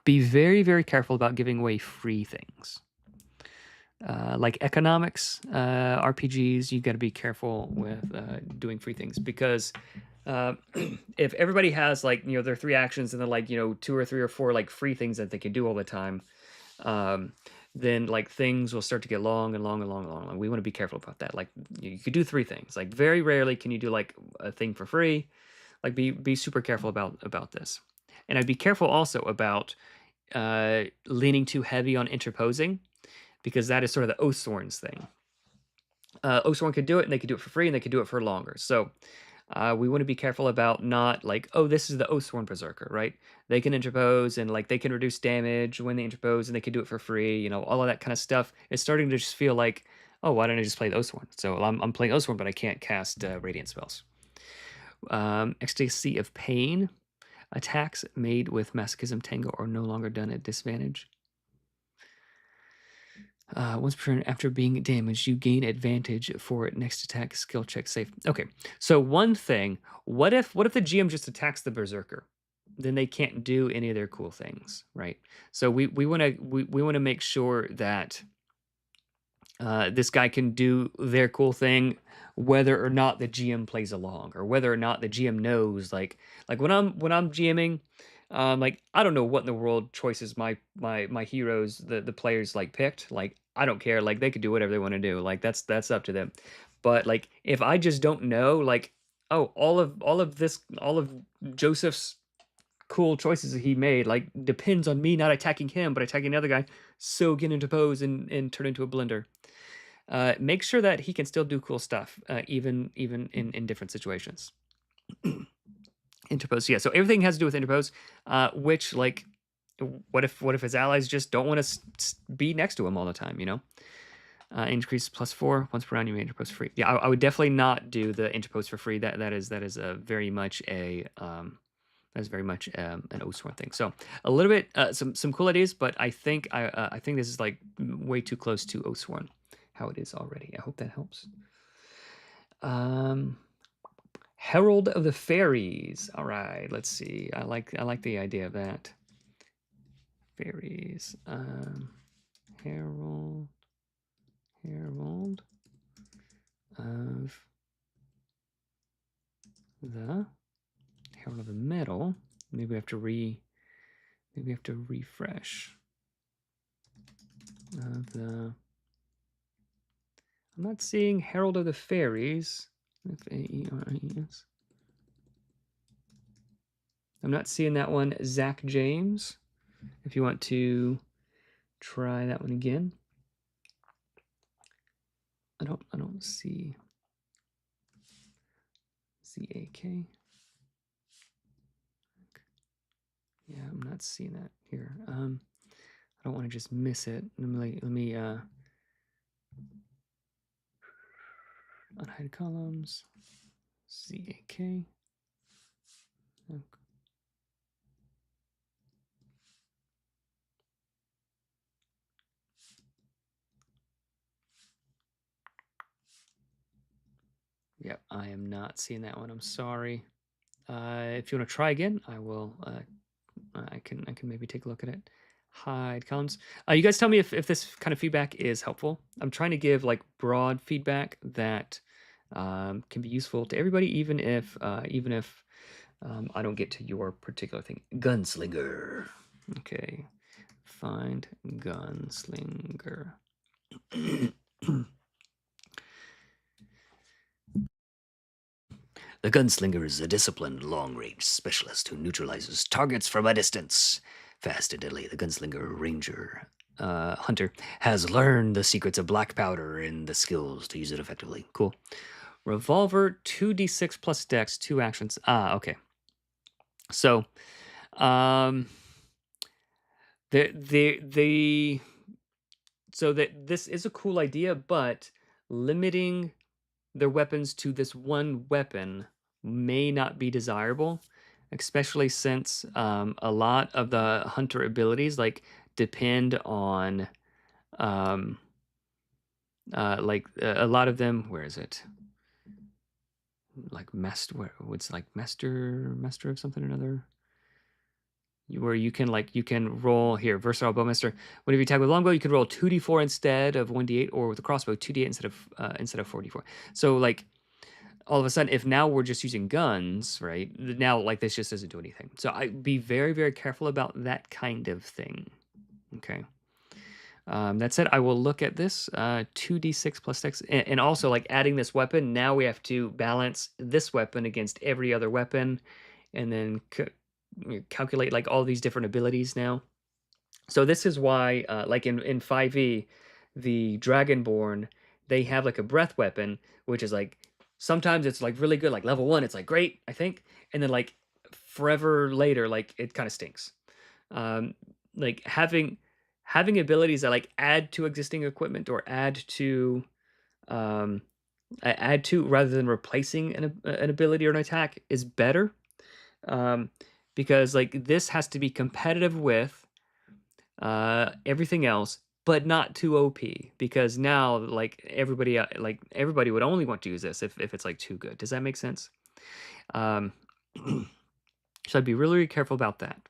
Be very, very careful about giving away free things. Like economics, RPGs, you got to be careful with doing free things, because if everybody has like, their 3 actions and then like, 2 or 3 or 4 like free things that they can do all the time, then like things will start to get long and long and long and long. And we want to be careful about that. Like, you could do 3 things. Like, very rarely can you do like a thing for free. Like, be super careful about this. And I'd be careful also about leaning too heavy on interposing, because that is sort of the oathsworn's thing. Oathsworn could do it, and they could do it for free, and they could do it for longer. So we want to be careful about not like, oh, this is the oathsworn berserker, right? They can interpose, and like they can reduce damage when they interpose, and they can do it for free. All of that kind of stuff is starting to just feel like, oh, why don't I just play the oathsworn? So I'm playing oathsworn, but I can't cast radiant spells. Ecstasy of Pain. Attacks made with Masochism Tango are no longer done at disadvantage. Once per turn after being damaged, you gain advantage for next attack, skill check, save. Okay, so one thing, what if the GM just attacks the berserker? Then they can't do any of their cool things, right? So we want to make sure that this guy can do their cool thing, whether or not the GM plays along, or whether or not the GM knows. Like when I'm GMing, like, I don't know what in the world choices my heroes, the players like picked. Like, I don't care. Like, they could do whatever they want to do. Like, that's up to them. But like, if I just don't know, like, oh, all of Joseph's cool choices that he made, like, depends on me not attacking him, but attacking the other guy, so get interpose and turn into a blender. Make sure that he can still do cool stuff, even in different situations. Interpose, yeah. So everything has to do with interpose, which, like, what if his allies just don't want to be next to him all the time? Increase +4 once per round. You may interpose free. Yeah, I would definitely not do the interpose for free. That is very much an oathsworn thing. So a little bit some cool ideas, but I think this is like way too close to oathsworn how it is already. I hope that helps. Herald of the Fairies. All right, let's see. I like the idea of that. Fairies. Herald. of the Herald of the Metal. Maybe we have to refresh of the. I'm not seeing Herald of the Fairies. F-A-E-R-I-E-S. I'm not seeing that one. Zach James, if you want to try that one again. I don't see Z-A-K. Yeah, I'm not seeing that here. I don't want to just miss it. Let me unhide columns. Z-A-K. Okay. Yep, I am not seeing that one. I'm sorry. If you want to try again, I will. I can maybe take a look at it. Hide columns. You guys tell me if this kind of feedback is helpful. I'm trying to give like broad feedback that can be useful to everybody, even if I don't get to your particular thing. Gunslinger. Okay. Find Gunslinger. The Gunslinger is a disciplined, long-range specialist who neutralizes targets from a distance. Fast and deadly, the Gunslinger Ranger Hunter has learned the secrets of black powder and the skills to use it effectively. Cool. Revolver, 2d6 plus dex, 2 actions. Okay. So, so that this is a cool idea, but limiting their weapons to this one weapon may not be desirable, especially since a lot of the hunter abilities like depend on like a lot of them. Where is it? Like master, what's like master of something or another. Where you can roll here, versatile bowmaster. Whenever you attack with longbow, you can roll 2d4 instead of 1d8, or with a crossbow 2d8 instead of 4d4. So like all of a sudden, if now we're just using guns, right? Now like this just doesn't do anything. So I'd be very, very careful about that kind of thing. Okay. That said, I will look at this 2d6 plus dex, and also like adding this weapon. Now we have to balance this weapon against every other weapon, and then calculate like all these different abilities now. So this is why, like in 5e, the Dragonborn, they have like a breath weapon, which is like sometimes it's like really good, like level 1, it's like great, I think, and then like forever later, like it kind of stinks. Like having abilities that like add to existing equipment or add to rather than replacing an ability or an attack is better, because like this has to be competitive with everything else, but not too OP, because now like everybody would only want to use this if it's like too good. Does that make sense? So I'd be really, really careful about that.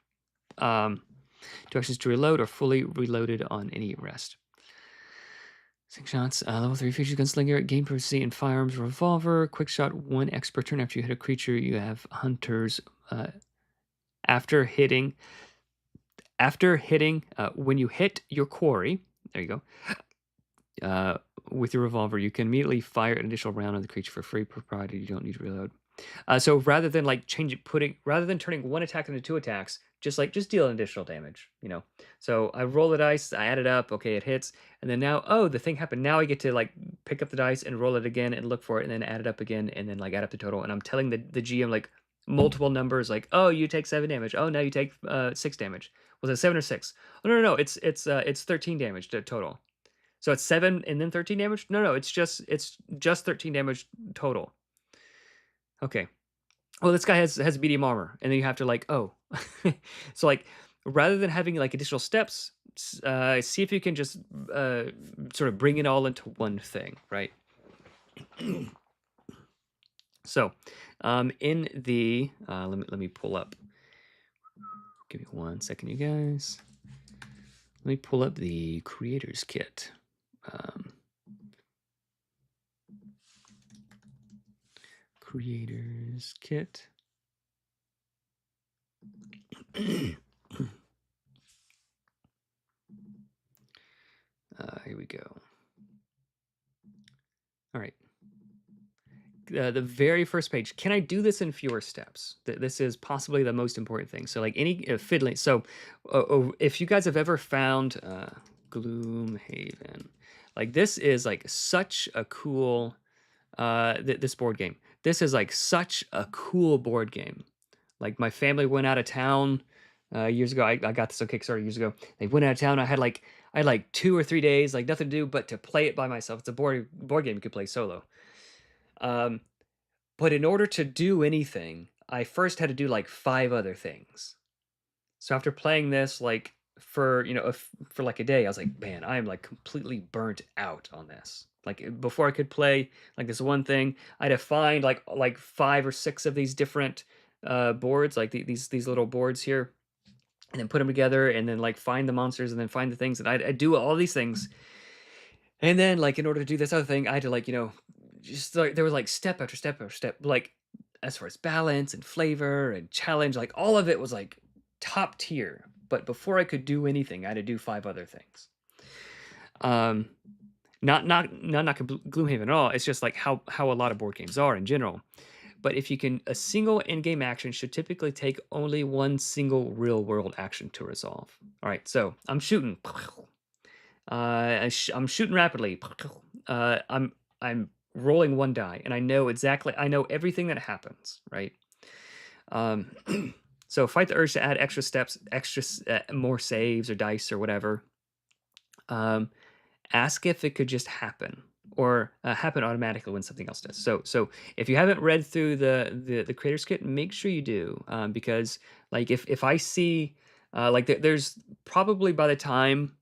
Directions to reload are fully reloaded on any rest. 6 shots. Level 3 features Gunslinger. Gain proficiency in firearms, revolver. Quick shot 1x per turn after you hit a creature. You have hunters. After hitting, when you hit your quarry, there you go. With your revolver, you can immediately fire an additional round on the creature for free, provided you don't need to reload. So rather than like rather than turning one attack into 2 attacks, just deal additional damage, you know. So I roll the dice, I add it up, okay, it hits, and then now, oh, the thing happened. Now I get to like pick up the dice and roll it again and look for it, and then add it up again, and then like add up the total. And I'm telling the GM like multiple numbers, like, oh, you take 7 damage. Oh, now you take 6 damage. Was it 7 or 6? Oh no, it's 13 damage total. So it's 7 and then 13 damage. No, it's just 13 damage total. Okay. Well, this guy has medium armor, and then you have to like, oh, so like rather than having like additional steps, see if you can just sort of bring it all into one thing, right? So, in the let me pull up. Give me 1 second, you guys. Let me pull up the creator's kit. creators kit. Here we go. All right. The very first page. Can I do this in fewer steps? This is possibly the most important thing. So like any fiddling. So if you guys have ever found Gloomhaven, like this is like such a cool this board game. This is like such a cool board game. Like my family went out of town years ago. I got this on Kickstarter years ago. They went out of town. I had like 2 or 3 days, like nothing to do but to play it by myself. It's a board game you could play solo. But in order to do anything, I first had to do like 5 other things. So after playing this like for for like a day, I was like, man, I am like completely burnt out on this. Like before I could play like this one thing, I had to find like 5 or 6 of these different boards, like these little boards here, and then put them together, and then like find the monsters, and then find the things, and I'd do all these things. And then like in order to do this other thing, I had to like just like there was like step after step after step, like as far as balance and flavor and challenge, like all of it was like top tier. But before I could do anything, I had to do 5 other things. Not Gloomhaven at all. It's just like how a lot of board games are in general. But if you can, a single in-game action should typically take only one single real-world action to resolve. All right, so I'm shooting. I'm shooting rapidly. I'm rolling 1 die, and I know everything that happens, right? So fight the urge to add extra steps, more saves or dice or whatever. Ask if it could just happen, or happen automatically when something else does. So if you haven't read through the creators kit, make sure you do, because like if I see like there's probably by the time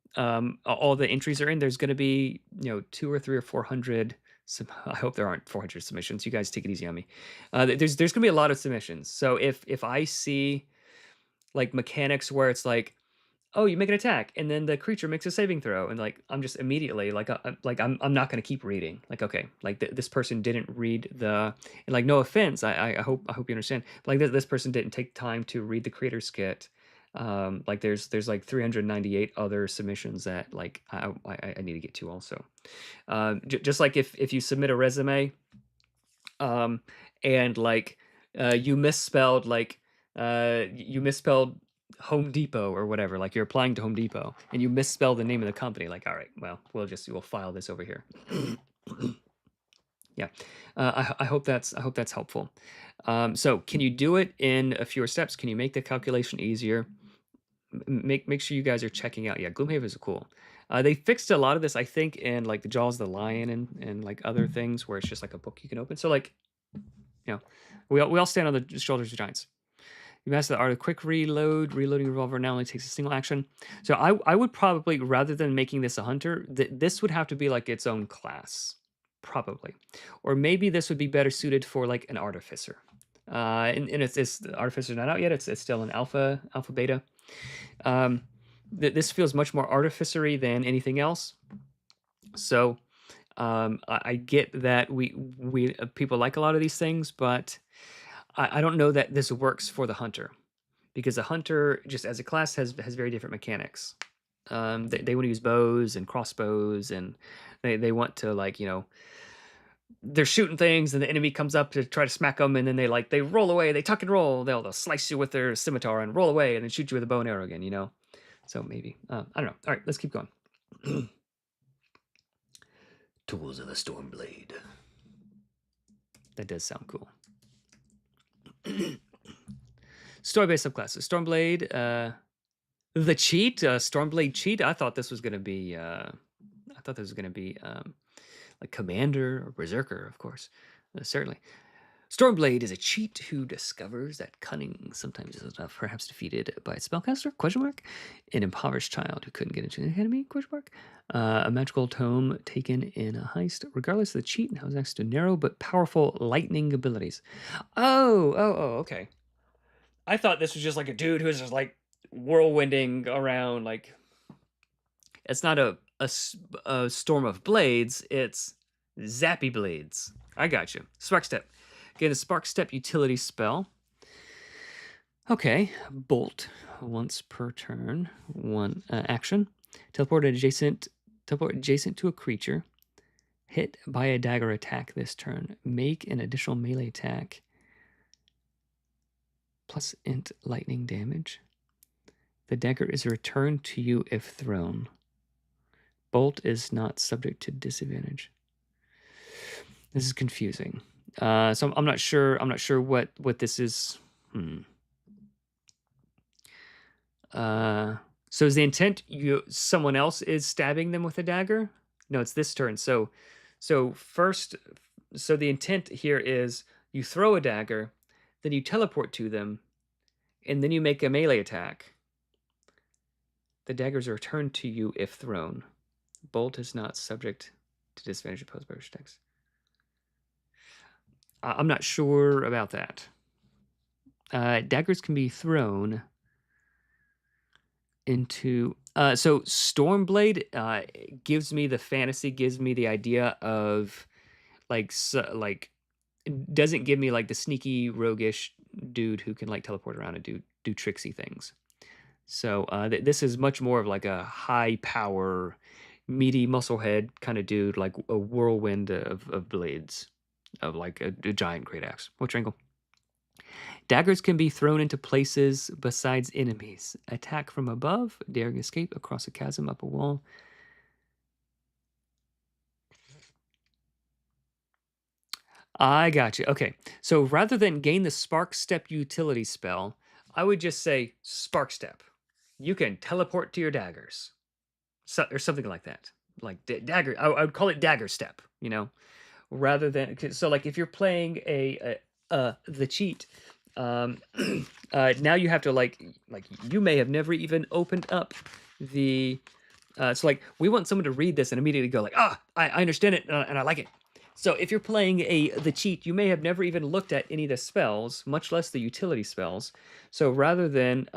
all the entries are in, there's going to be 2 or 3 or 400. I hope there aren't 400 submissions. You guys take it easy on me. There's going to be a lot of submissions. So if I see like mechanics where it's like, oh, you make an attack and then the creature makes a saving throw, and like I'm just immediately like I'm not going to keep reading. Like, okay, like this person didn't read and like, no offense, I hope you understand, like this person didn't take time to read the creator's kit. Like there's like 398 other submissions that like I need to get to also. Just like if you submit a resume and like you misspelled Home Depot or whatever, like you're applying to Home Depot and you misspell the name of the company, like, all right, well, we'll file this over here. Yeah. I hope that's helpful. So can you do it in a fewer steps? Can you make the calculation easier? Make sure you guys are checking out. Yeah, Gloomhaven is cool. They fixed a lot of this, I think, in like the Jaws of the Lion and like other things where it's just like a book you can open. So like, we all stand on the shoulders of giants. You master the art of quick reloading revolver now only takes a single action. So I would probably, rather than making this a hunter, this would have to be like its own class, probably. Or maybe this would be better suited for like an artificer. And it's the artificer's not out yet. It's still an alpha beta. This feels much more artificery than anything else. So I get that we people like a lot of these things, but I don't know that this works for the hunter, because the hunter, just as a class, has very different mechanics. They want to use bows and crossbows, and they want to like they're shooting things, and the enemy comes up to try to smack them, and then they roll away, they tuck and roll, they'll slice you with their scimitar and roll away, and then shoot you with a bow and arrow again. So maybe I don't know. All right, let's keep going. Tools of the Stormblade. That does sound cool. Story-based subclasses. Stormblade, the cheat, Stormblade cheat. I thought this was gonna be like Commander or Berserker, of course. Certainly. Stormblade is a cheat who discovers that cunning sometimes is enough, perhaps defeated by a spellcaster, ? An impoverished child who couldn't get into an academy, ? A magical tome taken in a heist, regardless of the cheat, and has access to narrow but powerful lightning abilities. Oh, okay. I thought this was just like a dude who was just like whirlwinding around, like it's not a storm of blades, it's zappy blades. I got you. Spark step. Gain a Spark Step utility spell. Okay, Bolt once per turn, one action. Teleport adjacent to a creature. Hit by a dagger attack this turn. Make an additional melee attack. Plus int lightning damage. The dagger is returned to you if thrown. Bolt is not subject to disadvantage. This is confusing. So I'm not sure. I'm not sure what this is. So is the intent someone else is stabbing them with a dagger? No, it's this turn. So the intent here is you throw a dagger, then you teleport to them, and then you make a melee attack. The daggers are returned to you if thrown. Bolt is not subject to disadvantage opposed by attacks. I'm not sure about that. Daggers can be thrown into so Stormblade gives me the fantasy, gives me the idea of like it doesn't give me like the sneaky roguish dude who can like teleport around and do tricksy things. So this is much more of like a high power, meaty musclehead kind of dude, like a whirlwind of blades, of like a giant great axe. What triangle? Daggers can be thrown into places besides enemies. Attack from above, daring escape across a chasm up a wall. I got you. Okay. So rather than gain the Spark Step utility spell, I would just say Spark Step. You can teleport to your daggers. Or something like that. Like dagger. I would call it Dagger Step, you know? Rather than so like if you're playing the cheat, now you have to like you may have never even opened up the so like we want someone to read this and immediately go like, I understand it and I like it. So if you're playing the cheat, you may have never even looked at any of the spells, much less the utility spells. So rather than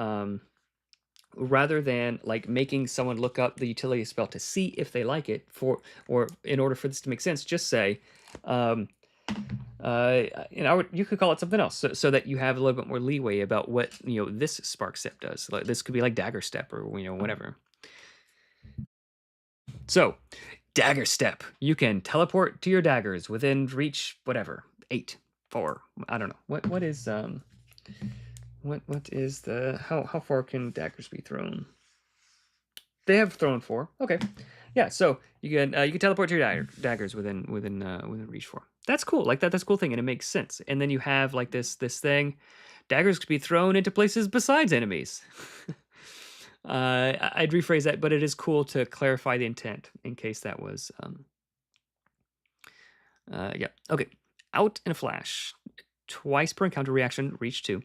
like making someone look up the utility spell to see if they like it or in order for this to make sense, just say you could call it something else so that you have a little bit more leeway about what this Spark Step does. Like this could be like Dagger Step or whatever. So Dagger Step, you can teleport to your daggers within reach, whatever, 8, 4, I don't know. What is what is the how far can daggers be thrown? They have thrown 4. Okay. Yeah, so you can teleport to your daggers within reach 4. That's cool. Like that's a cool thing, and it makes sense. And then you have like this thing. Daggers could be thrown into places besides enemies. I'd rephrase that, but it is cool to clarify the intent in case that was yeah. Okay. Out in a flash. Twice per encounter reaction, reach 2.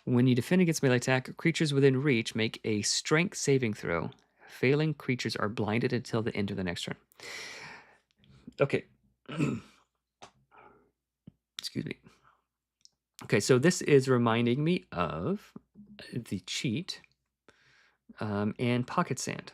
When you defend against melee attack, creatures within reach make a strength saving throw. Failing creatures are blinded until the end of the next turn. Okay. Excuse me. Okay, so this is reminding me of the cheat and Pocket Sand.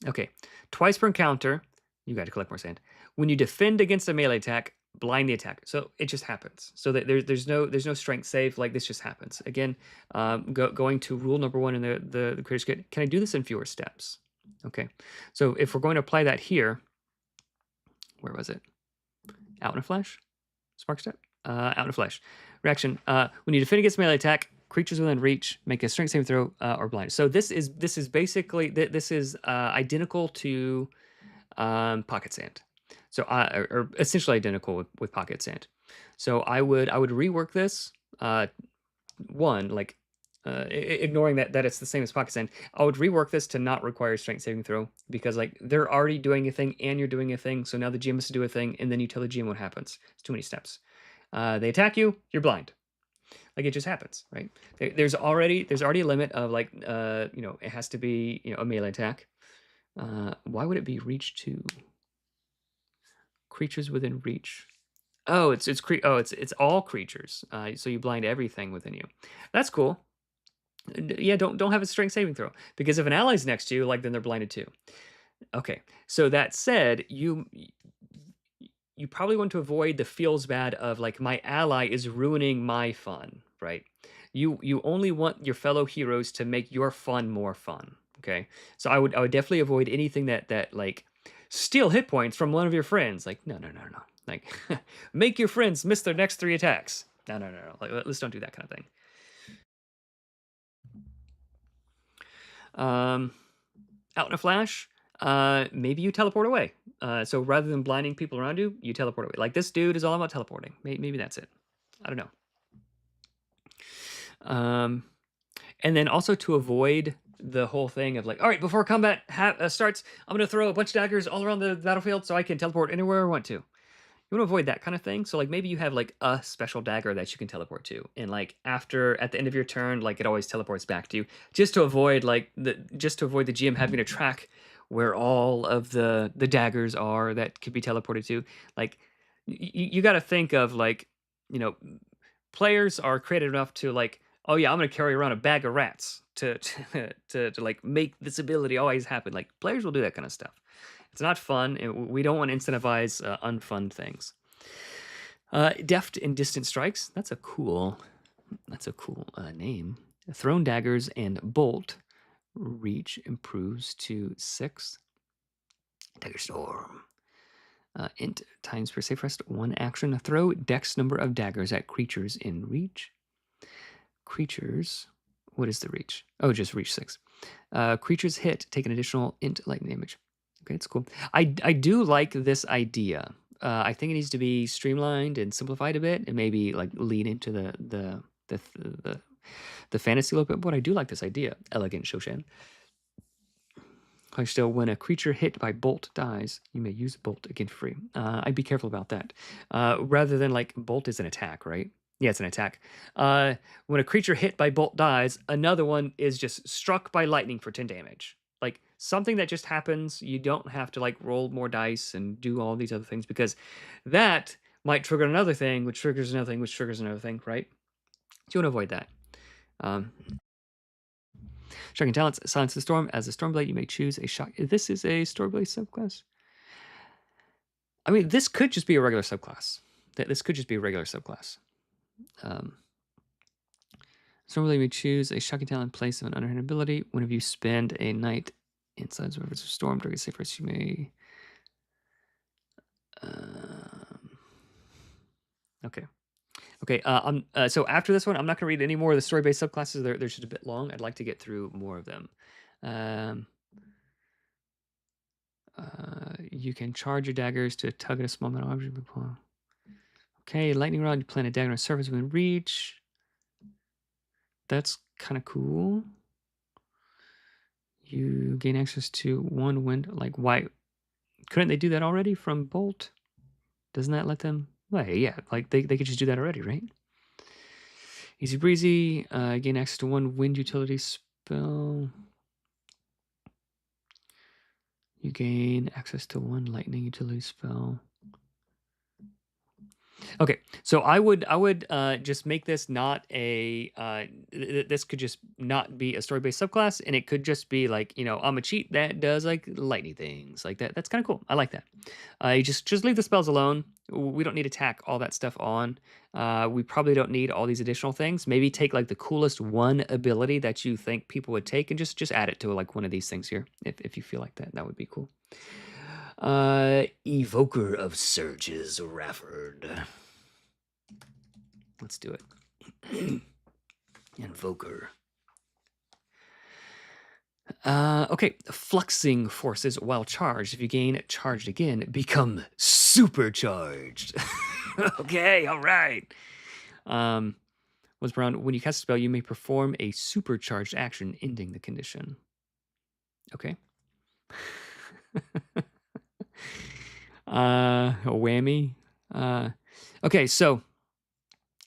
Okay, twice per encounter, you got to collect more sand. When you defend against a melee attack, blind the attack. So it just happens. So that there's no strength save. Like this just happens. Again, going to rule number 1 in the Creator's Kit. Can I do this in fewer steps? Okay. So if we're going to apply that here, where was it? Out in a flash? Spark Step? Out in a flash. Reaction. When you defend against melee attack, creatures within reach make a strength saving throw or blind. So this is basically this is identical to Pocket Sand. So or essentially identical with Pocket Sand. So I would rework this. One, like ignoring that it's the same as Pocket Sand, I would rework this to not require strength saving throw because like they're already doing a thing and you're doing a thing. So now the GM has to do a thing and then you tell the GM what happens. It's too many steps. They attack you, you're blind. Like it just happens, right? There's already a limit of like it has to be a melee attack. Why would it be reach 2? Creatures within reach. Oh, it's all creatures. So you blind everything within you. That's cool. Yeah, don't have a strength saving throw because if an ally's next to you, like then they're blinded too. Okay. So that said, you probably want to avoid the feels bad of like my ally is ruining my fun, right? You only want your fellow heroes to make your fun more fun. Okay, so I would definitely avoid anything that like steal hit points from one of your friends. Like no. Like make your friends miss their next 3 attacks. No. Like let's don't do that kind of thing. Um, out in a flash, maybe you teleport away. So rather than blinding people around you, you teleport away. Like this dude is all about teleporting. Maybe that's it. I don't know. And then also to avoid the whole thing of like, all right, before combat starts, I'm going to throw a bunch of daggers all around the battlefield so I can teleport anywhere I want to. You want to avoid that kind of thing. So like maybe you have like a special dagger that you can teleport to, and like after at the end of your turn, like it always teleports back to you, just to avoid like the GM having to track where all of the daggers are that could be teleported to. Like you got to think of like, you know, players are creative enough to like, oh yeah, I'm gonna carry around a bag of rats to to like make this ability always happen. Like players will do that kind of stuff. It's not fun. We don't want to incentivize unfun things. Deft and distant strikes. That's a cool name. Thrown daggers and bolt reach improves to 6. Dagger storm. Int times per safe rest 1 action. Throw dex number of daggers at creatures in reach. Creatures. What is the reach? Oh, just reach 6. Creatures hit take an additional int lightning damage. Okay, it's cool. I do like this idea. I think it needs to be streamlined and simplified a bit, and maybe like lean into the fantasy a little bit. But I do like this idea. Elegant Shoshan. Still, when a creature hit by bolt dies, you may use bolt again for free. I'd be careful about that. Rather than like bolt is an attack, right? Yeah, it's an attack. When a creature hit by bolt dies, another one is just struck by lightning for 10 damage. Like something that just happens. You don't have to like roll more dice and do all these other things, because that might trigger another thing, which triggers another thing, which triggers another thing, right? So you want to avoid that. Shocking talents, silence the storm. As a stormblade, you may choose a shock. This is a stormblade subclass. I mean, this could just be a regular subclass. This could just be a regular subclass. Stormblade may choose a shocking talent in place of an underhand ability. Whenever you spend a night inside the rivers of storm during a safe rest, you may. Okay. Okay. So after this one, I'm not going to read any more of the story-based subclasses. They're just a bit long. I'd like to get through more of them. You can charge your daggers to tug at a small metal object. Okay, lightning rod. You plant a dagger on a surface within reach. That's kind of cool. You gain access to 1 wind. Like, why couldn't they do that already from bolt? Doesn't that let them? Well, yeah, like they could just do that already, right? Easy breezy. Gain access to 1 wind utility spell. You gain access to 1 lightning utility spell. Okay, so I would just make this not a this could just not be a story-based subclass, and it could just be like, you know, I'm a cheat that does like lightning things like that. That's kind of cool. I like that. You just leave the spells alone. We don't need to tack all that stuff on. We probably don't need all these additional things. Maybe take like the coolest 1 ability that you think people would take and just add it to like one of these things here. If you feel like that, that would be cool. Evoker of Surges, Rafford. Let's do it. Invoker. Okay, fluxing forces while charged. If you gain charged again, become supercharged. Okay, all right. Was Brown, when you cast a spell, you may perform a supercharged action, ending the condition. Okay. A whammy. Okay, so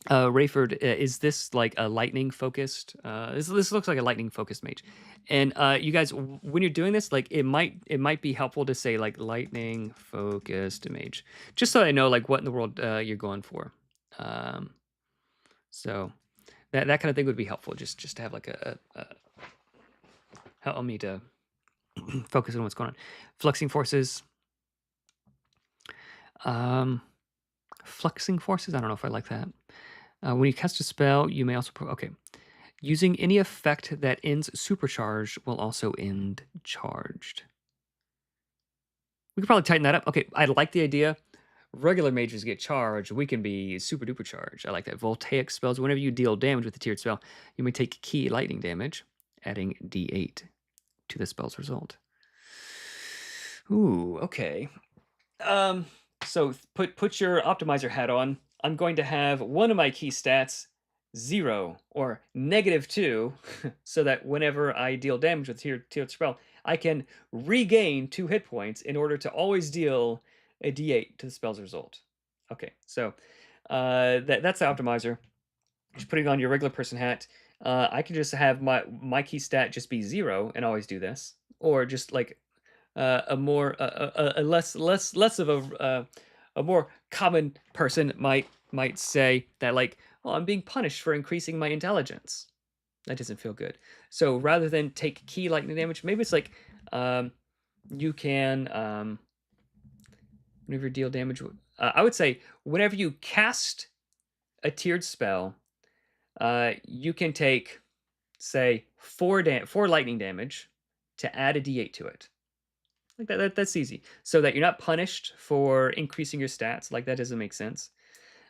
Rayford, is this like a lightning focused? This looks like a lightning focused mage, and you guys, when you're doing this, like it might be helpful to say like lightning focused mage, just so I know like what in the world you're going for. So that kind of thing would be helpful, just to have like a help me to focus on what's going on. Fluxing forces. Flexing forces. I don't know if I like that. When you cast a spell, you may also okay. Using any effect that ends supercharged will also end charged. We could probably tighten that up. Okay, I like the idea. Regular mages get charged. We can be super duper charged. I like that. Voltaic spells. Whenever you deal damage with a tiered spell, you may take key lightning damage, adding d8 to the spell's result. Ooh, okay. So put your optimizer hat on. I'm going to have one of my key stats 0 or -2, so that whenever I deal damage with tiered spell, I can regain 2 hit points in order to always deal a d8 to the spell's result. Okay, so that's the optimizer. Just putting on your regular person hat. I can just have my key stat just be 0 and always do this, or just like a more a less of a more common person might say that like, oh, I'm being punished for increasing my intelligence. That doesn't feel good. So rather than take key lightning damage, maybe it's like you can whenever you deal damage. I would say whenever you cast a tiered spell, you can take say 4 lightning damage to add a d8 to it. Like that's easy. So that you're not punished for increasing your stats. Like that doesn't make sense.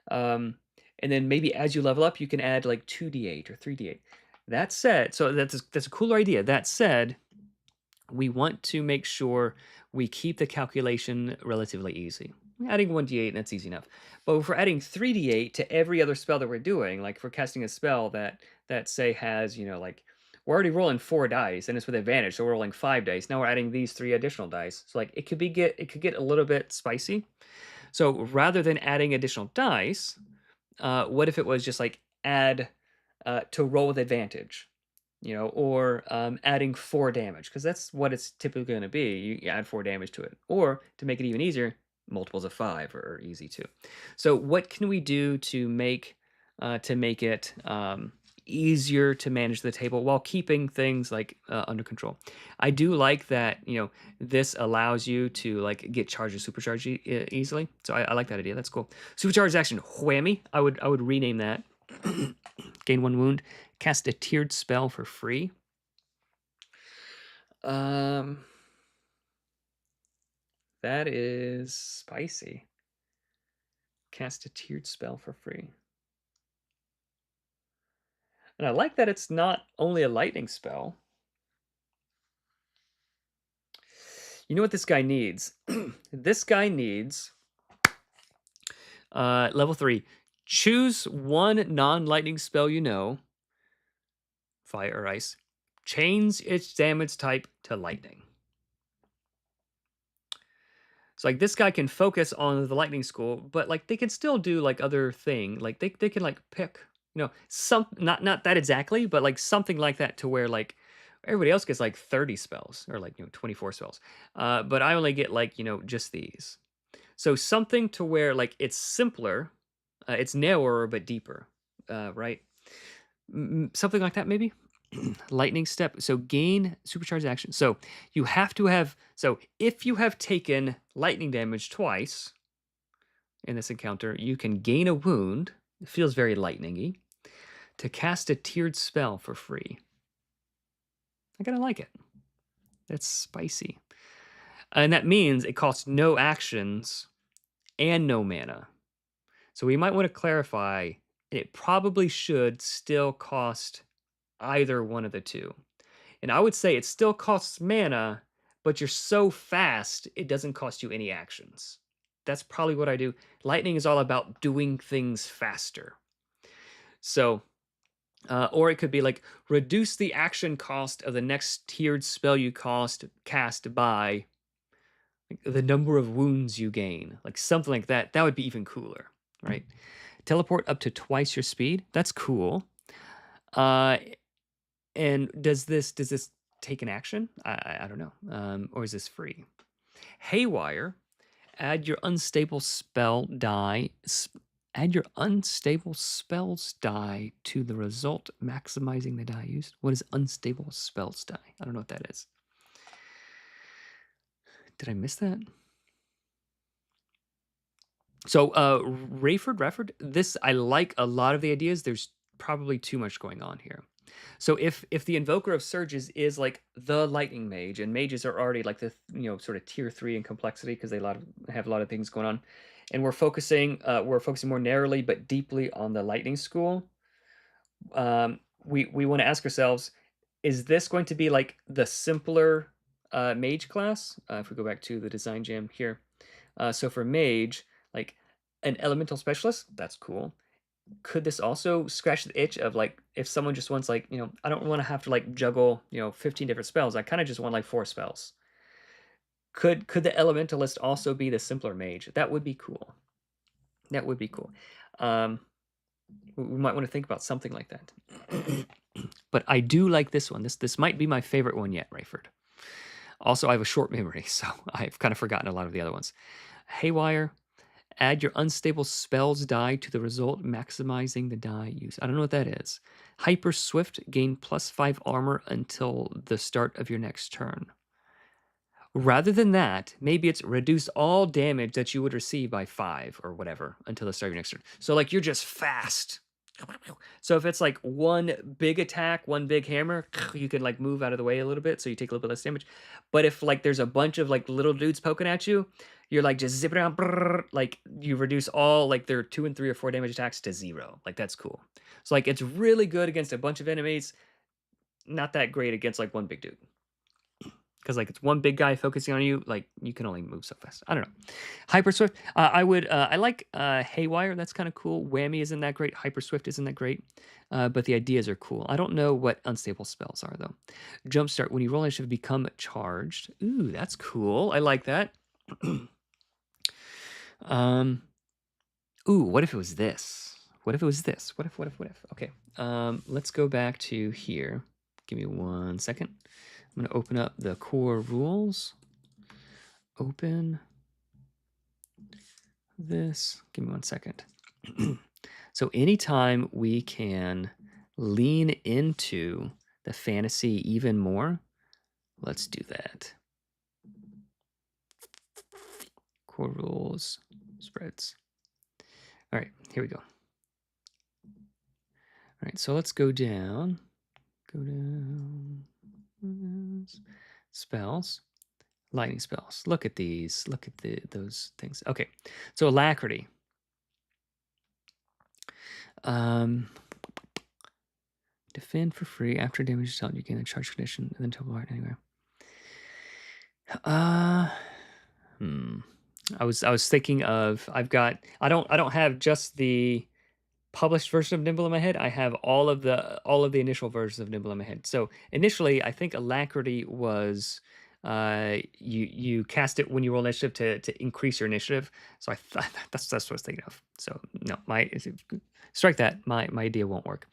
Um, and then maybe as you level up, you can add like 2d8 or 3d8. That said, so that's a cooler idea. That said, we want to make sure we keep the calculation relatively easy. Adding 1d8, that's easy enough. But if we're adding 3d8 to every other spell that we're doing, like if we're casting a spell that say has, like we're already rolling 4 dice and it's with advantage, so we're rolling 5 dice. Now we're adding these 3 additional dice. So like it could get a little bit spicy. So rather than adding additional dice, what if it was just like add to roll with advantage? Or adding 4 damage, because that's what it's typically going to be. You add 4 damage to it. Or to make it even easier, multiples of 5 are easy too. So what can we do to make it easier to manage the table while keeping things like under control? I do like that, this allows you to like get charged or supercharged easily. So I like that idea. That's cool. Supercharged action, whammy. I would rename that. Gain 1 wound. Cast a tiered spell for free. That is spicy. Cast a tiered spell for free. And I like that it's not only a lightning spell. You know what this guy needs? This guy needs level 3. Choose one non-lightning spell you know, fire or ice. Change its damage type to lightning. So like this guy can focus on the lightning school, but like they can still do like other thing. Like they can like pick, some not that exactly, but like something like that to where like everybody else gets like 30 spells or like 24 spells. But I only get like, just these. So something to where like it's simpler, it's narrower but deeper. Right? Something like that maybe. Lightning step. So gain supercharged action. So you have to have. So if you have taken lightning damage twice in this encounter, you can gain a wound. It feels very lightningy. To cast a tiered spell for free. I kind of like it. That's spicy. And that means it costs no actions and no mana. So we might want to clarify it probably should still cost either one of the two. And I would say it still costs mana, but you're so fast, it doesn't cost you any actions. That's probably what I do. Lightning is all about doing things faster. So, or it could be like reduce the action cost of the next tiered spell you cast by like, the number of wounds you gain, like something like that. That would be even cooler, right? Teleport up to twice your speed. That's cool. And does this take an action? I don't know. Or is this free? Haywire. Add your unstable spell die. Add your unstable spells die to the result, maximizing the die used. What is unstable spells die? I don't know what that is. Did I miss that? So, Rayford, this I like a lot of the ideas. There's probably too much going on here. So if the invoker of surges is like the lightning mage, and mages are already like the sort of tier 3 in complexity because they have a lot of things going on, and we're focusing more narrowly but deeply on the lightning school. We want to ask ourselves, is this going to be like the simpler mage class? If we go back to the design jam here, so for mage, like an elemental specialist, that's cool. Could this also scratch the itch of like if someone just wants like I don't want to have to like juggle 15 different spells. I kind of just want like 4 spells. Could the elementalist also be the simpler mage? That would be cool. That would be cool. We might want to think about something like that. But I do like this one. This might be my favorite one yet, Rayford. Also, I have a short memory, so I've kind of forgotten a lot of the other ones. Haywire. Add your unstable spells die to the result, maximizing the die use. I don't know what that is. Hyper Swift, gain +5 armor until the start of your next turn. Rather than that, maybe it's reduce all damage that you would receive by 5 or whatever until the start of your next turn. So like you're just fast. So if it's like one big attack, one big hammer, you can like move out of the way a little bit so you take a little bit less damage. But if like there's a bunch of like little dudes poking at you, you're like just zip around, like you reduce all like their 2 and 3 or 4 damage attacks to 0. Like that's cool. So like it's really good against a bunch of enemies, not that great against like one big dude. Because like it's one big guy focusing on you, like you can only move so fast. I don't know. Hyper Swift, I like Haywire. That's kind of cool. Whammy isn't that great. Hyper Swift isn't that great, but the ideas are cool. I don't know what unstable spells are though. Jumpstart, when you roll initiative, become charged. Ooh, that's cool. I like that. Ooh, what if it was this? What if it was this? What if? Okay, let's go back to here. Give me 1 second. I'm going to open up the core rules. Open this. Give me 1 second. So anytime we can lean into the fantasy even more, let's do that. Core rules, spreads. All right, here we go. All right, so let's go down. Go down. Spells. Lightning spells. Look at these. Look at those things. Okay, so Alacrity. Defend for free after damage is dealt. You gain the charge condition and then double art anyway. I was thinking of I don't have just the published version of Nimble in my head. I have all of the initial versions of Nimble in my head. So initially, I think Alacrity was you cast it when you roll initiative to increase your initiative. So that's what I was thinking of. So no, strike that. My idea won't work.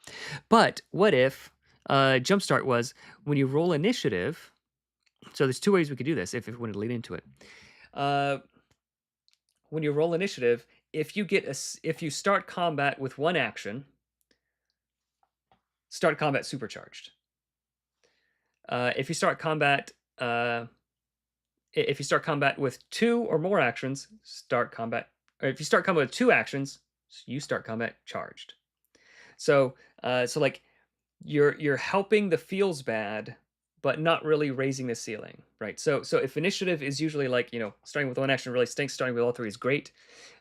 But what if Jumpstart was when you roll initiative? So there's 2 ways we could do this if we want to lead into it. When you roll initiative, if you start combat with 1 action, start combat supercharged. If you start combat with 2 or more actions, start combat. Or if you start combat with 2 actions, you start combat charged. So like you're helping the feels bad, but not really raising the ceiling, right? So if initiative is usually like starting with 1 action really stinks, starting with all 3 is great.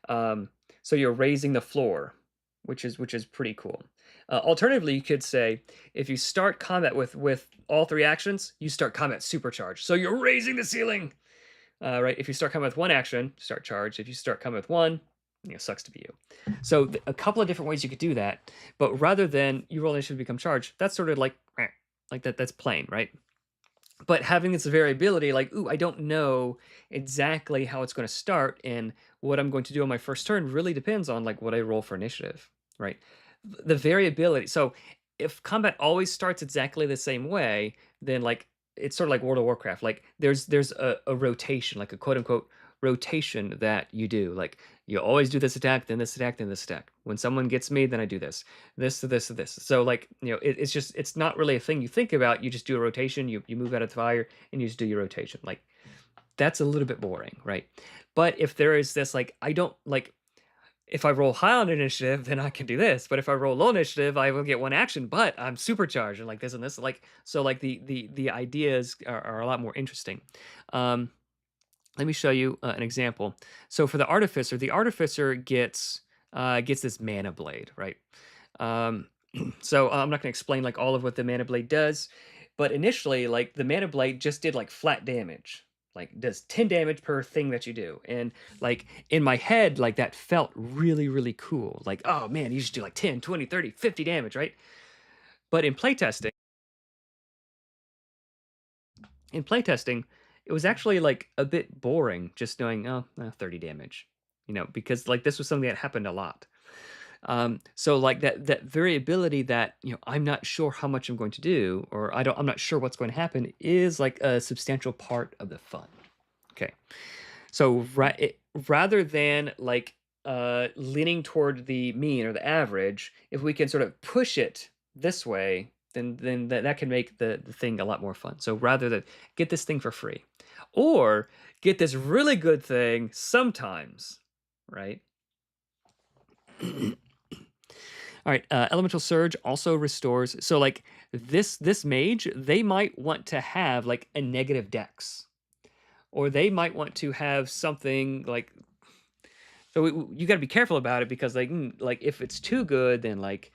So you're raising the floor, which is pretty cool. Alternatively, you could say if you start combat with all 3 actions, you start combat supercharged. So you're raising the ceiling, right? If you start combat with 1 action, start charged. If you start combat with 1, sucks to be you. So a couple of different ways you could do that, but rather than you roll initiative to become charged, that's sort of like that. That's plain, right? But having this variability, like, ooh, I don't know exactly how it's going to start, and what I'm going to do on my first turn really depends on like what I roll for initiative, right? The variability. So if combat always starts exactly the same way, then like it's sort of like World of Warcraft. Like there's a rotation, like a quote unquote rotation that you do. Like you always do this attack, then this attack, then this attack. When someone gets me, then I do this to this to this. So like it's not really a thing you think about. You just do a rotation. You move out of the fire and you just do your rotation. Like that's a little bit boring, right? But if there is this like I don't like if I roll high on initiative, then I can do this. But if I roll low initiative, I will get one action, but I'm supercharged and like this and this. Like so, like the ideas are a lot more interesting. Um, Let me show you an example. So for the artificer gets this mana blade, right? Um, so I'm not going to explain like all of what the mana blade does, but initially, like the mana blade just did like flat damage, like does 10 damage per thing that you do, and like in my head, like that felt really cool. Like, oh man, you just do like 10, 20, 30, 50 damage, right? But in playtesting, it was actually like a bit boring just doing 30 damage, because like this was something that happened a lot. So like that variability that I'm not sure how much I'm going to do, or I'm not sure what's going to happen, is like a substantial part of the fun. Okay, so rather than like leaning toward the mean or the average, if we can sort of push it this way, then that can make the thing a lot more fun. So rather than get this thing for free, or get this really good thing sometimes, right? All right, Elemental Surge also restores. So like this mage, they might want to have like a negative dex, or they might want to have something like. So you got to be careful about it, because like if it's too good, then like,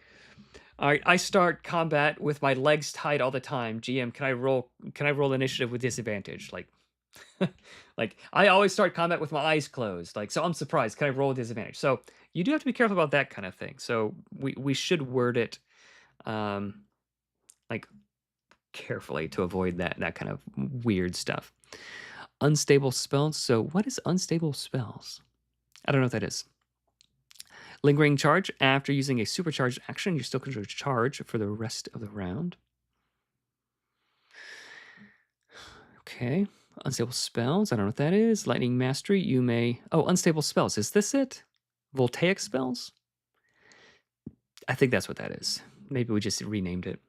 all right, I start combat with my legs tied all the time. GM, can I roll initiative with disadvantage? Like, like I always start combat with my eyes closed. Like, so I'm surprised. Can I roll with disadvantage? So you do have to be careful about that kind of thing. So we should word it like carefully to avoid that kind of weird stuff. Unstable spells. So what is unstable spells? I don't know what that is. Lingering charge. After using a supercharged action, you're still considered charge for the rest of the round. Okay. Unstable spells. I don't know what that is. Lightning mastery. You may. Oh, unstable spells. Is this it? Voltaic spells? I think that's what that is. Maybe we just renamed it.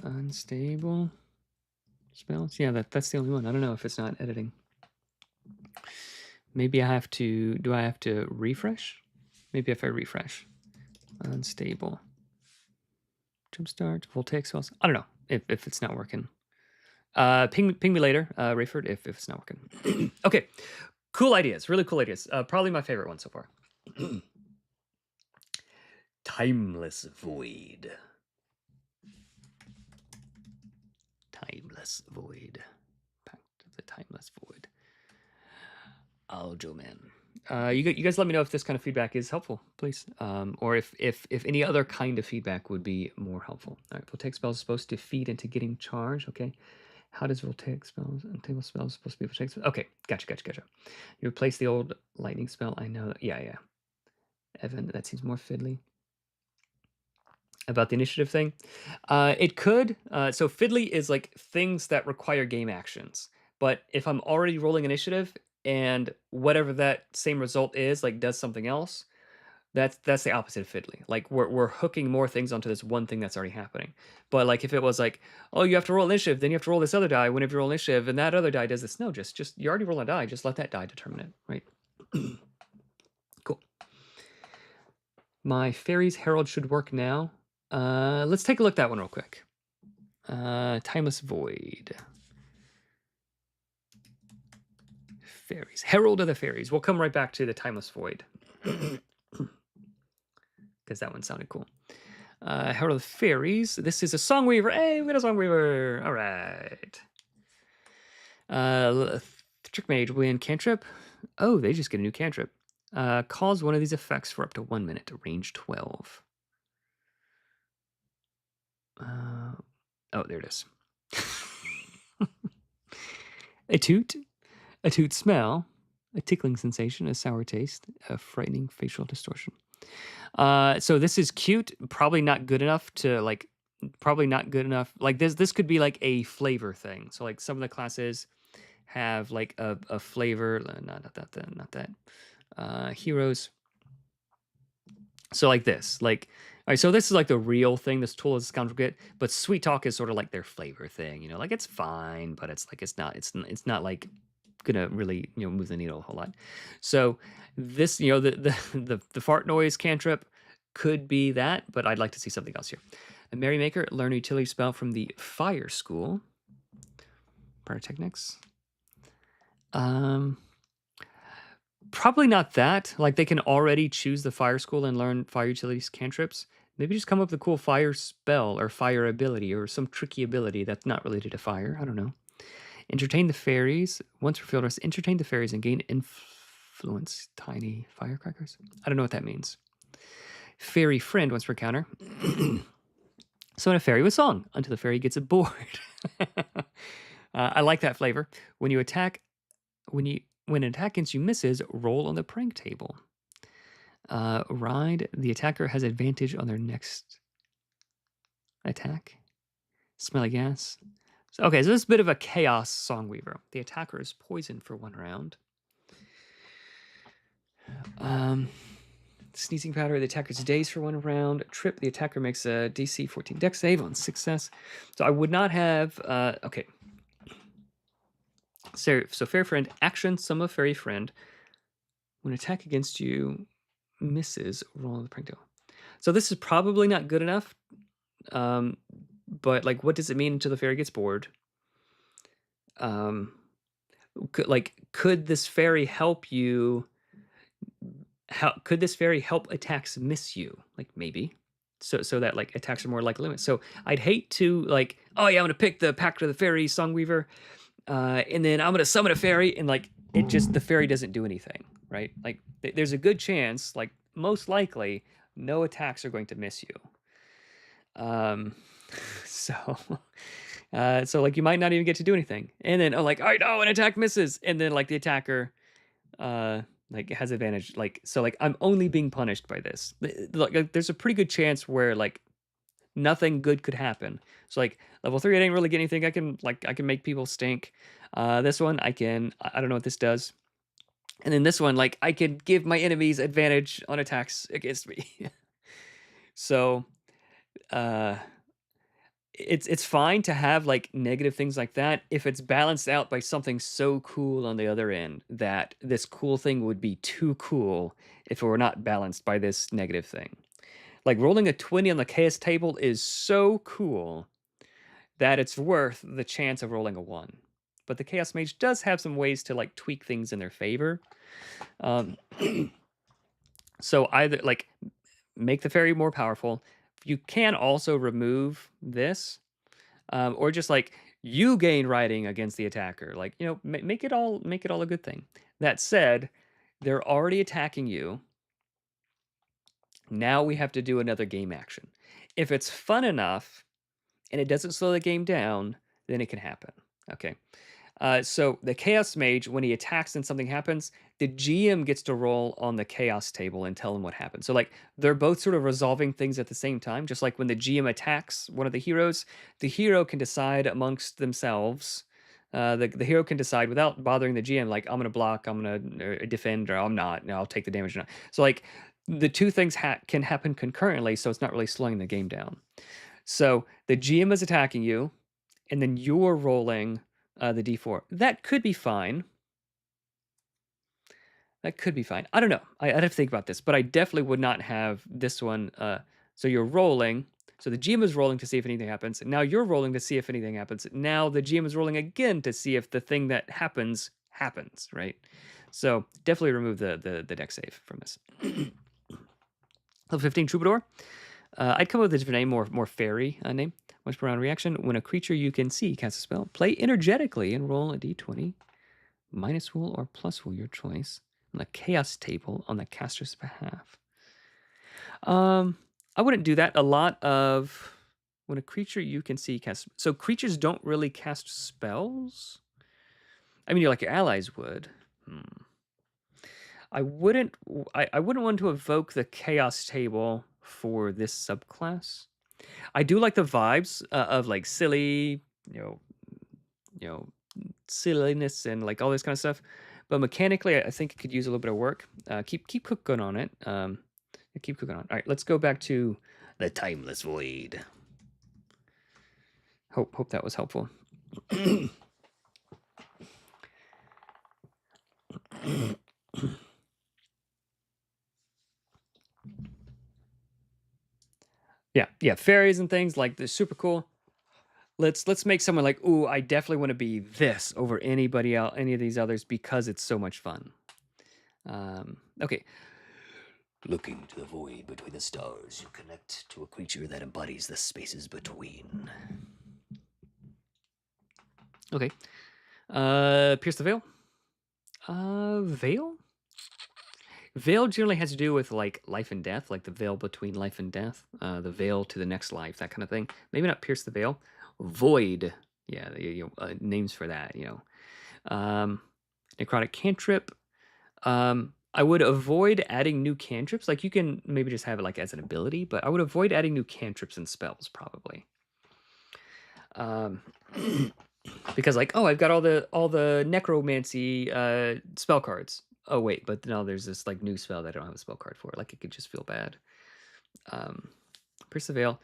Unstable spells. Yeah, that's the only one. I don't know if it's not editing. Maybe I have to. Do I have to refresh? Maybe if I refresh. Unstable. Jumpstart. Voltaic spells. I don't know if it's not working. Ping me later, Rayford, if it's not working. Okay, cool ideas, really cool ideas. Probably my favorite one so far. Timeless Void. Timeless Void. Pact of the Timeless Void. Oh, Joe, man. You guys let me know if this kind of feedback is helpful, please. Or if any other kind of feedback would be more helpful. All right, Voltaic spells is supposed to feed into getting charged. Okay. How does voltaic spells and table spells supposed to be voltaic spells? Okay, gotcha. You replace the old lightning spell. I know that. Yeah. Evan, that seems more fiddly. About the initiative thing, it could. So fiddly is like things that require game actions. But if I'm already rolling initiative and whatever that same result is, like does something else, that's the opposite of fiddly. Like we're hooking more things onto this one thing that's already happening. But like if it was like, oh, you have to roll initiative, then you have to roll this other die whenever you roll initiative, and that other die does this. No, just you already roll a die, just let that die determine it, right? Cool. My Fairies Herald should work now. Let's take a look at that one real quick. Timeless Void. Fairies. Herald of the Fairies. We'll come right back to the Timeless Void. Because that one sounded cool. Herald of the Fairies. This is a Songweaver. Hey, we got a Songweaver. All right. Trick Mage win cantrip. Oh, they just get a new cantrip. Cause one of these effects for up to 1 minute. Range 12. Oh, there it is. A toot smell, a tickling sensation, a sour taste, a frightening facial distortion. So this is cute. Probably not good enough to like. Probably not good enough. Like this could be like a flavor thing. So like some of the classes have like a flavor. Not that. Heroes. So like this, like Alright, so this is like the real thing. This tool is a scoundrel kit, but sweet talk is sort of like their flavor thing. You know, like it's fine, but it's like it's not like gonna really move the needle a whole lot. So this the fart noise cantrip could be that, but I'd like to see something else here. A Merrymaker, learn a utility spell from the Fire School. Pyrotechnics. Probably not that. Like they can already choose the Fire School and learn fire utilities cantrips. Maybe just come up with a cool fire spell or fire ability or some tricky ability that's not related to fire. I don't know. Entertain the fairies. Once per field rest, entertain the fairies and gain influence tiny firecrackers. I don't know what that means. Fairy friend once per counter. Summon a fairy with song until the fairy gets bored. I like that flavor. When an attack against you misses, roll on the prank table. Ride. The attacker has advantage on their next attack. Smelly gas. Okay, so this is a bit of a chaos songweaver. The attacker is poisoned for 1 round. Sneezing powder. The attacker's dazed for 1 round. Trip. The attacker makes a DC 14 dex save on success. So I would not have. Okay. So fairy friend action. Summon a fairy friend. When attack against you misses, roll on the prank table. So this is probably not good enough. But like, what does it mean until the fairy gets bored? Could this fairy help you? Could this fairy help attacks miss you? Like maybe, so that like attacks are more like limit. So I'd hate to like, oh yeah, I'm gonna pick the Pact of the Fairy Songweaver, and then I'm gonna summon a fairy, and like the fairy doesn't do anything, right? Like there's a good chance, like most likely, no attacks are going to miss you. So like you might not even get to do anything, and then like, all right, oh, an attack misses, and then like the attacker, like has advantage, like so like I'm only being punished by this. Like there's a pretty good chance where like nothing good could happen. So like level 3, I didn't really get anything. I can make people stink. This one I don't know what this does. And then this one, like I could give my enemies advantage on attacks against me. So it's fine to have like negative things like that if it's balanced out by something so cool on the other end that this cool thing would be too cool if it were not balanced by this negative thing. Like rolling a 20 on the chaos table is so cool that it's worth the chance of rolling a 1. But the Chaos Mage does have some ways to like tweak things in their favor. So either like make the fairy more powerful. You can also remove this, or just like you gain riding against the attacker. Like make it all a good thing. That said, they're already attacking you. Now we have to do another game action. If it's fun enough and it doesn't slow the game down, then it can happen. Okay. So the Chaos Mage, when he attacks and something happens, the GM gets to roll on the Chaos table and tell him what happened. So like they're both sort of resolving things at the same time. Just like when the GM attacks one of the heroes, the hero can decide amongst themselves. The hero can decide without bothering the GM, like I'm gonna block, I'm gonna defend, or I'm not. No, I'll take the damage. Or not. So like the two things can happen concurrently, so it's not really slowing the game down. So the GM is attacking you, and then you're rolling the D4. That could be fine. That could be fine. I don't know. I'd have to think about this, but I definitely would not have this one. So you're rolling. So the GM is rolling to see if anything happens. Now you're rolling to see if anything happens. Now the GM is rolling again to see if the thing that happens, right? So definitely remove the deck save from this. Level 15 Troubadour. I'd come up with a different name, more fairy name. Once per round reaction, when a creature you can see casts a spell, play energetically and roll a d20. Minus wool or plus wool, your choice, on the chaos table on the caster's behalf. I wouldn't do that. A lot of when a creature you can see casts. So creatures don't really cast spells. I mean, like your allies would. I wouldn't want to evoke the chaos table for this subclass. I do like the vibes of like silly, silliness and like all this kind of stuff. But mechanically, I think it could use a little bit of work. Keep cooking on it. Keep cooking on it. All right, let's go back to The timeless void. Hope that was helpful. Yeah, fairies and things like they're super cool. Let's make someone like, ooh, I definitely want to be this over anybody else, any of these others, because it's so much fun. Okay. Looking to the void between the stars, you connect to a creature that embodies the spaces between. Okay. Pierce the veil. Veil? Veil generally has to do with like life and death, like the veil between life and death, the veil to the next life, that kind of thing. Maybe not pierce the veil. Void. Yeah, names for that, necrotic cantrip. I would avoid adding new cantrips. Like you can maybe just have it like as an ability, but I would avoid adding new cantrips and spells probably. Because like, oh, I've got all the necromancy spell cards. Oh wait, but no, there's this like new spell that I don't have a spell card for. Like it could just feel bad. Pierce the Veil.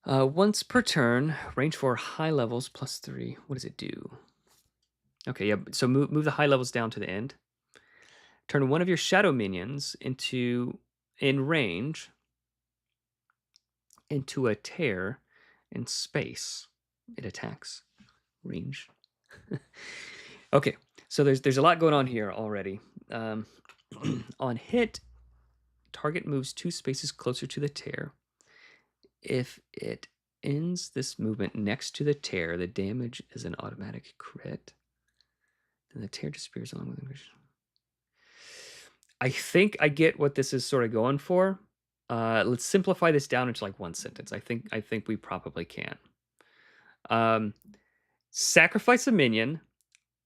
Once per turn, range for high levels +3. What does it do? Okay, yeah. So move the high levels down to the end. Turn one of your shadow minions in range into a tear in space. It attacks. Range. Okay, so there's a lot going on here already. On hit, target moves 2 spaces closer to the tear. If it ends this movement next to the tear, the damage is an automatic crit. Then the tear disappears along with the. I think I get what this is sort of going for. Let's simplify this down into like one sentence. I think we probably can. Sacrifice a minion,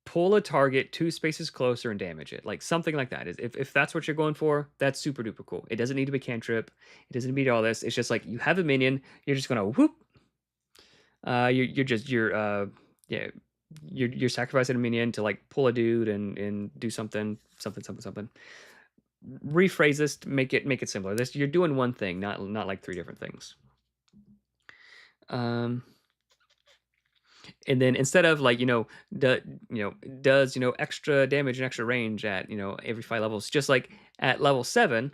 pull a target 2 spaces closer and damage it. Like something like that. If that's what you're going for, that's super duper cool. It doesn't need to be cantrip. It doesn't need all this. It's just like you have a minion, you're just gonna whoop. You're sacrificing a minion to like pull a dude and do something. Rephrase this to make it simpler. This you're doing one thing, not like 3 different things. And then instead of like does extra damage and extra range at every 5 levels, just like at level 7,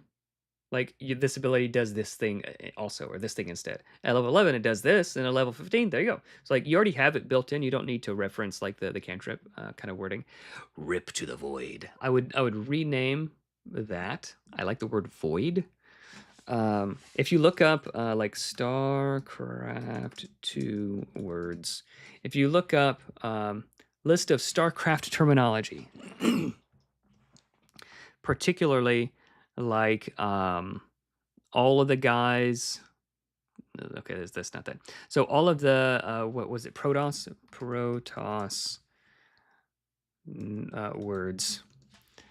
like this ability does this thing also, or this thing instead. At level 11 it does this, and at level 15 there you go. So like you already have it built in. You don't need to reference like the cantrip kind of wording. Rip to the void. I would rename that. I like the word void. If you look up like StarCraft 2 words, if you look up list of StarCraft terminology, particularly like all of the guys. Okay, that's not that. So all of the what was it? Protoss words.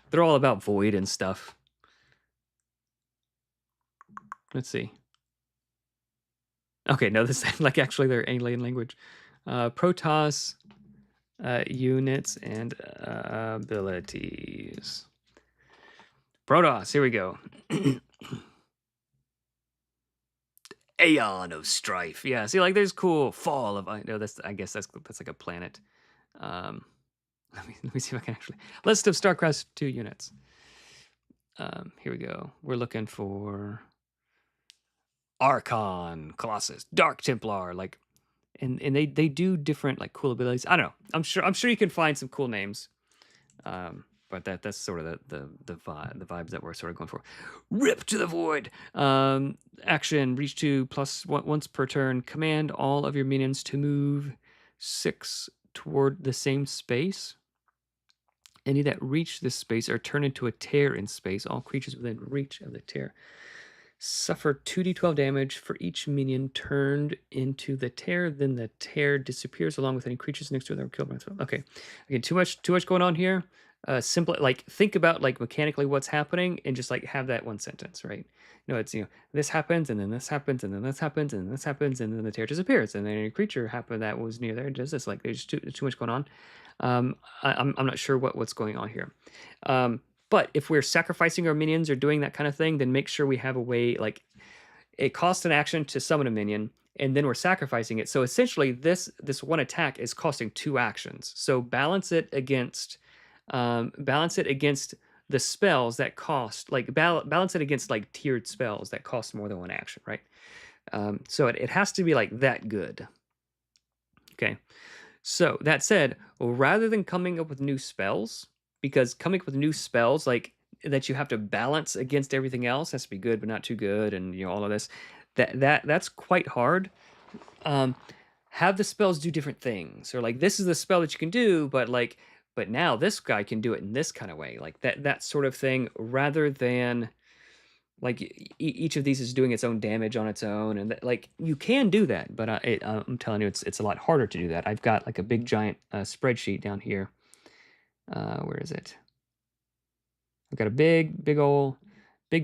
They're all about void and stuff. Let's see. Okay, no, this is like actually their alien language. Protoss units and abilities. Protoss, here we go. Aeon of Strife. Yeah, see, like there's cool fall of. No, I guess that's like a planet. Let me see if I can actually list of StarCraft 2 units. Here we go. We're looking for Archon, Colossus, Dark Templar, like, and they do different like cool abilities. I don't know. I'm sure you can find some cool names. But that's sort of the vibes that we're sort of going for. Rip to the void. Action, reach 2 plus once per turn. Command all of your minions to move 6 toward the same space. Any that reach this space are turned into a tear in space. All creatures within reach of the tear suffer 2d12 damage for each minion turned into the tear. Then the tear disappears along with any creatures next to it that were killed by the spell. Okay, again, too much going on here. Simple, like think about like mechanically what's happening and just like have that one sentence, right? It's this happens and then this happens and then this happens and then this happens and then the tear disappears and then any creature happened that was near there does this. Like there's too much going on. I'm not sure what's going on here. But if we're sacrificing our minions or doing that kind of thing, then make sure we have a way, like it costs an action to summon a minion, and then we're sacrificing it. So essentially, this one attack is costing 2 actions. So balance it against the spells that cost like balance it against like tiered spells that cost more than 1 action, right? So it has to be like that good. Okay. So that said, rather than coming up with new spells, because coming up with new spells like that you have to balance against everything else has to be good but not too good, and all of this, that's quite hard. Have the spells do different things, or like this is the spell that you can do, but now this guy can do it in this kind of way, like that sort of thing, rather than like each of these is doing its own damage on its own, and like you can do that, but I'm telling you, it's a lot harder to do that. I've got like a big giant spreadsheet down here. Where is it? I've got a big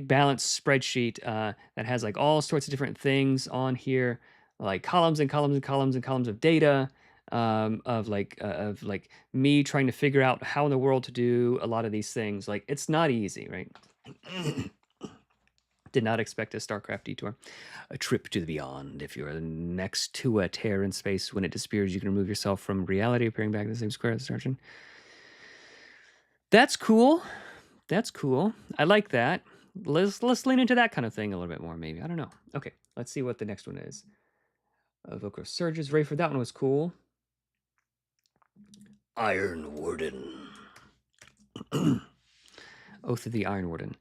balanced spreadsheet that has like all sorts of different things on here, like columns and columns and columns and columns of data, of like me trying to figure out how in the world to do a lot of these things. Like it's not easy, right? Did not expect a StarCraft detour. A trip to the beyond. If you're next to a tear in space, when it disappears, you can remove yourself from reality, appearing back in the same square as the starting. That's cool. That's cool. I like that. Let's lean into that kind of thing a little bit more, maybe. I don't know. Okay, let's see what the next one is. Evoker Surges. Rayford, that one was cool. Iron Warden. Oath of the Iron Warden.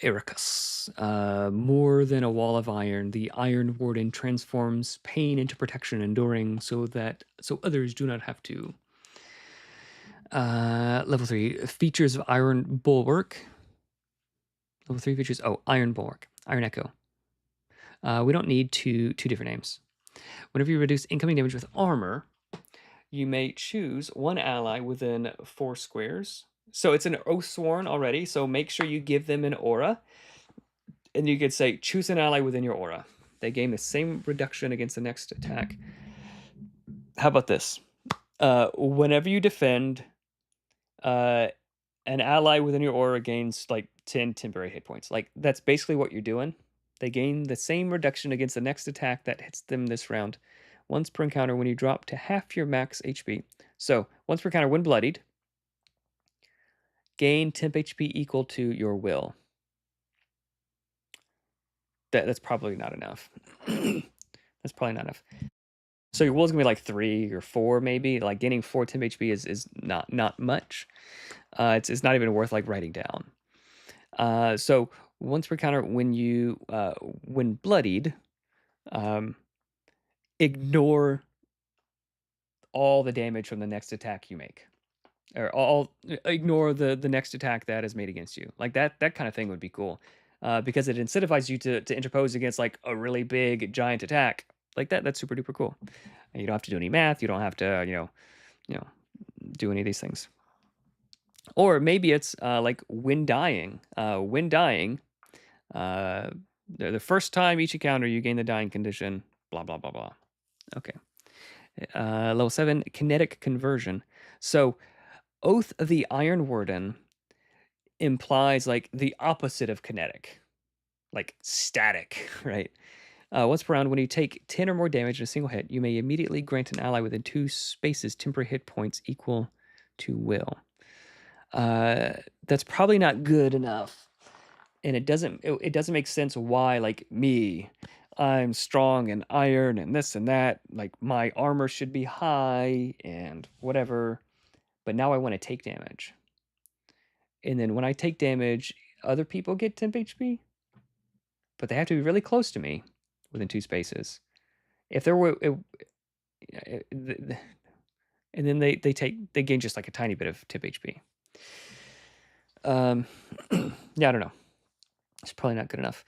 Ericus. More than a wall of iron, the Iron Warden transforms pain into protection, enduring, so others do not have to. Level 3 features of Iron Bulwark. Level 3 features. Oh, Iron Bulwark, Iron Echo. We don't need two different names. Whenever you reduce incoming damage with armor, you may choose one ally within 4 squares. So it's an oathsworn already, so make sure you give them an aura. And you could say, choose an ally within your aura. They gain the same reduction against the next attack. How about this? Whenever you defend, an ally within your aura gains like 10 temporary hit points. Like that's basically what you're doing. They gain the same reduction against the next attack that hits them this round. Once per encounter when you drop to half your max HP. So once per encounter when bloodied, gain temp HP equal to your will. That's probably not enough. That's probably not enough. So your will's gonna be like 3 or 4 maybe. Like gaining 4 temp HP is not much. It's not even worth like writing down. So once per counter when bloodied, ignore all the damage from the next attack you make, or ignore the next attack that is made against you. Like that kind of thing would be cool, because it incentivizes you to interpose against like a really big giant attack like that. That's super duper cool. And you don't have to do any math. You don't have to do any of these things. Or maybe it's like when dying. The first time each encounter you gain the dying condition. Blah blah blah blah. Okay. Level 7 kinetic conversion. So Oath of the Iron Warden implies like the opposite of kinetic, like static, right? Once per round, when you take 10 or more damage in a single hit, you may immediately grant an ally within 2 spaces temporary hit points equal to will. That's probably not good enough, and it doesn't make sense why, like me, I'm strong and iron and this and that, like my armor should be high and whatever, but now I want to take damage. And then when I take damage, other people get temp HP, but they have to be really close to me within 2 spaces. If there were, and then they gain just like a tiny bit of temp HP. Yeah, I don't know. It's probably not good enough.